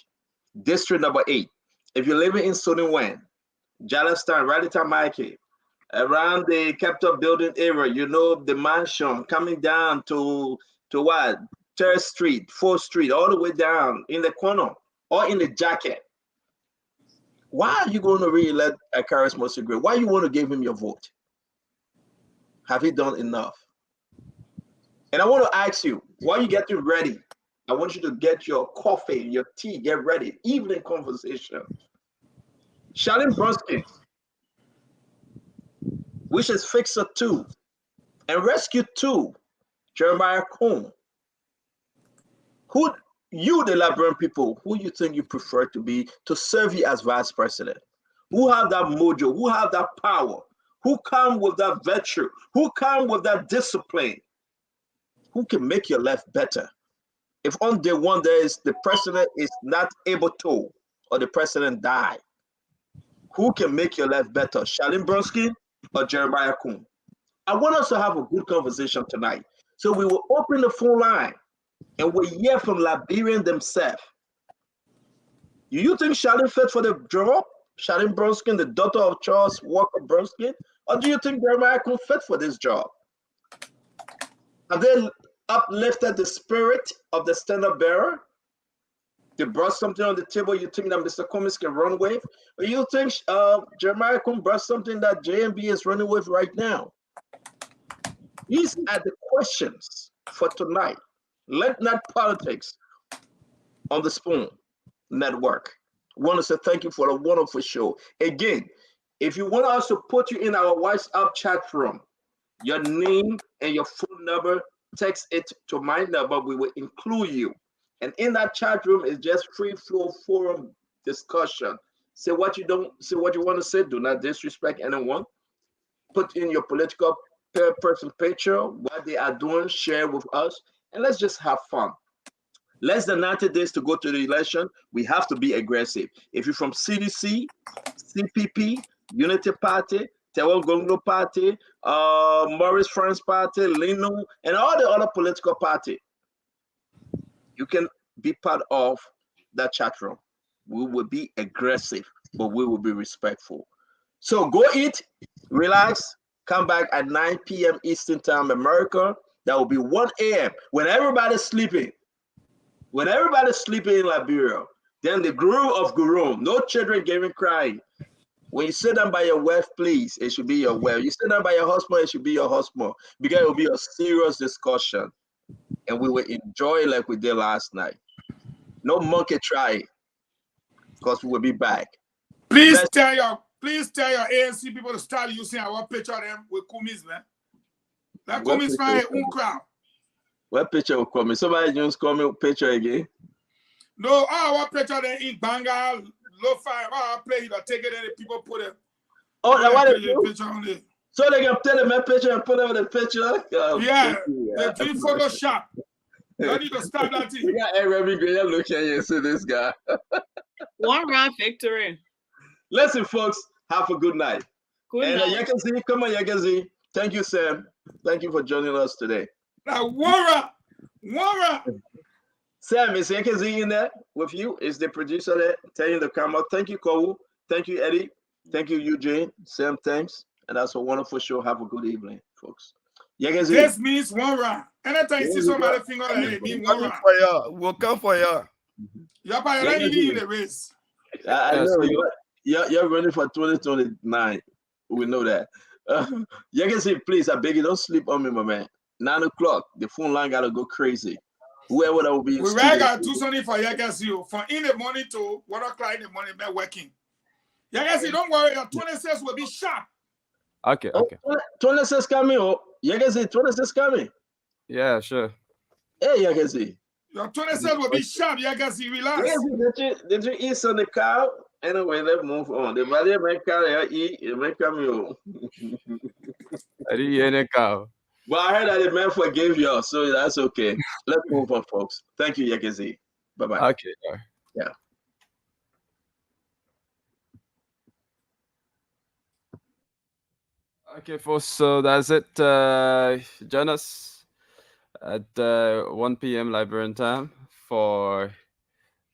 District number 8. If you're living in Soniwen, Charleston, Radita Mikey, around the Capitol building area, you know, the mansion coming down to what? 3rd Street, 4th Street, all the way down in the corner or in the jacket. Why are you going to re-elect Akaris Mosegre? Why you want to give him your vote? Have he done enough? And I want to ask you, while you getting ready, I want you to get your coffee, your tea, get ready. Evening conversation. Shalin Bronsky, which is Fixer 2, and Rescue 2, Jeremiah Cohn. Who you, the Liberian people, who you think you prefer to serve you as vice president? Who have that mojo? Who have that power? Who come with that virtue? Who come with that discipline? Who can make your life better? If on day one the president is not able to, or the president die, who can make your life better? Shalin Bronsky or Jeremiah Kuhn? I want us to have a good conversation tonight. So we will open the phone line and we'll hear from Liberians themselves. Do you think Shalin fit for the job? Shalin Bronsky, the daughter of Charles Walker Bronsky? Or do you think Jeremiah Kuhn fit for this job? Have they uplifted the spirit of the standard bearer? They brought something on the table you think that Mr. Cummings can run with? Or you think Jeremiah Kuhn brought something that JMB is running with right now? These are the questions for tonight. Let not politics on the Spoon Network. I want to say thank you for a wonderful show. Again, if you want us to put you in our WhatsApp chat room, your name and your phone number, text it to my number. We will include you. And in that chat room is just free flow forum discussion. Say what you want to say. Do not disrespect anyone. Put in your political person picture, what they are doing, share with us, and let's just have fun. Less than 90 days to go to the election. We have to be aggressive. If you're from CDC, CPP, Unity Party, Tewa Gonglo Party, Maurice France Party, Lino, and all the other political parties, you can be part of that chat room. We will be aggressive, but we will be respectful. So go eat, relax, come back at 9 p.m. Eastern Time, America. That will be 1 a.m. when everybody's sleeping. When everybody's sleeping in Liberia, then the guru of Guru, no children giving crying. When you sit down by your wife, please, it should be your wife. You sit down by your husband, it should be your husband, because it will be a serious discussion. And we will enjoy it like we did last night. No monkey try, because we will be back. Please tell your ANC people to start using our picture of them with Kumis, man. That Kumis find a crowd. What picture will come? Somebody just call me picture again. No, our picture there in Banga, lo-fi, our play it or take it and the people put it. Oh, that's what they do? Picture on it. So they can take my picture and put it on the picture? Yeah, they do Photoshop. You need to start that thing. We got every great look at you and see this guy. One round victory. Listen, folks, have a good night. Good night. Yakazi, come on, Yakazi. Thank you, Sam. Thank you for joining us today. Now, Wara. Sam, is Yakazi in there with you? Is the producer there? Telling the camera. Thank you, Kowu. Thank you, Eddie. Thank you, Eugene. Sam, thanks. And that's a wonderful show. Have a good evening, folks. Yakazi. This means one round. Anytime you see somebody finger like it means one round. We'll come for you. You're already in the race. I know you're running for 2029. We know that. Yakazi, please, I beg you, don't sleep on me, my man. 9 o'clock, the phone line gotta go crazy. Whoever that will be. We gotta do something for Yakazi. From in the morning to 1 o'clock in the morning, man, working. Yakazi, don't worry, your 26 will be sharp. Okay. 26 coming, Yakazi, 26 coming. Yeah, sure. Hey, Yakazi. Your 26 will be sharp, Yakazi, relax. Yakazi, did you eat on the cow? Anyway, let's move on. The body may carry eat, it may come you. I didn't hear any cow. Well, I heard that the man forgave you, so that's okay. Let's move on, folks. Thank you, Yakazi. Bye-bye. Okay. Yeah. Okay, folks, so that's it. Join us at 1 p.m. Liberian time for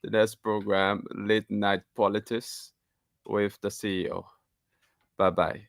the next program, Late Night Politics with the CEO. Bye-bye.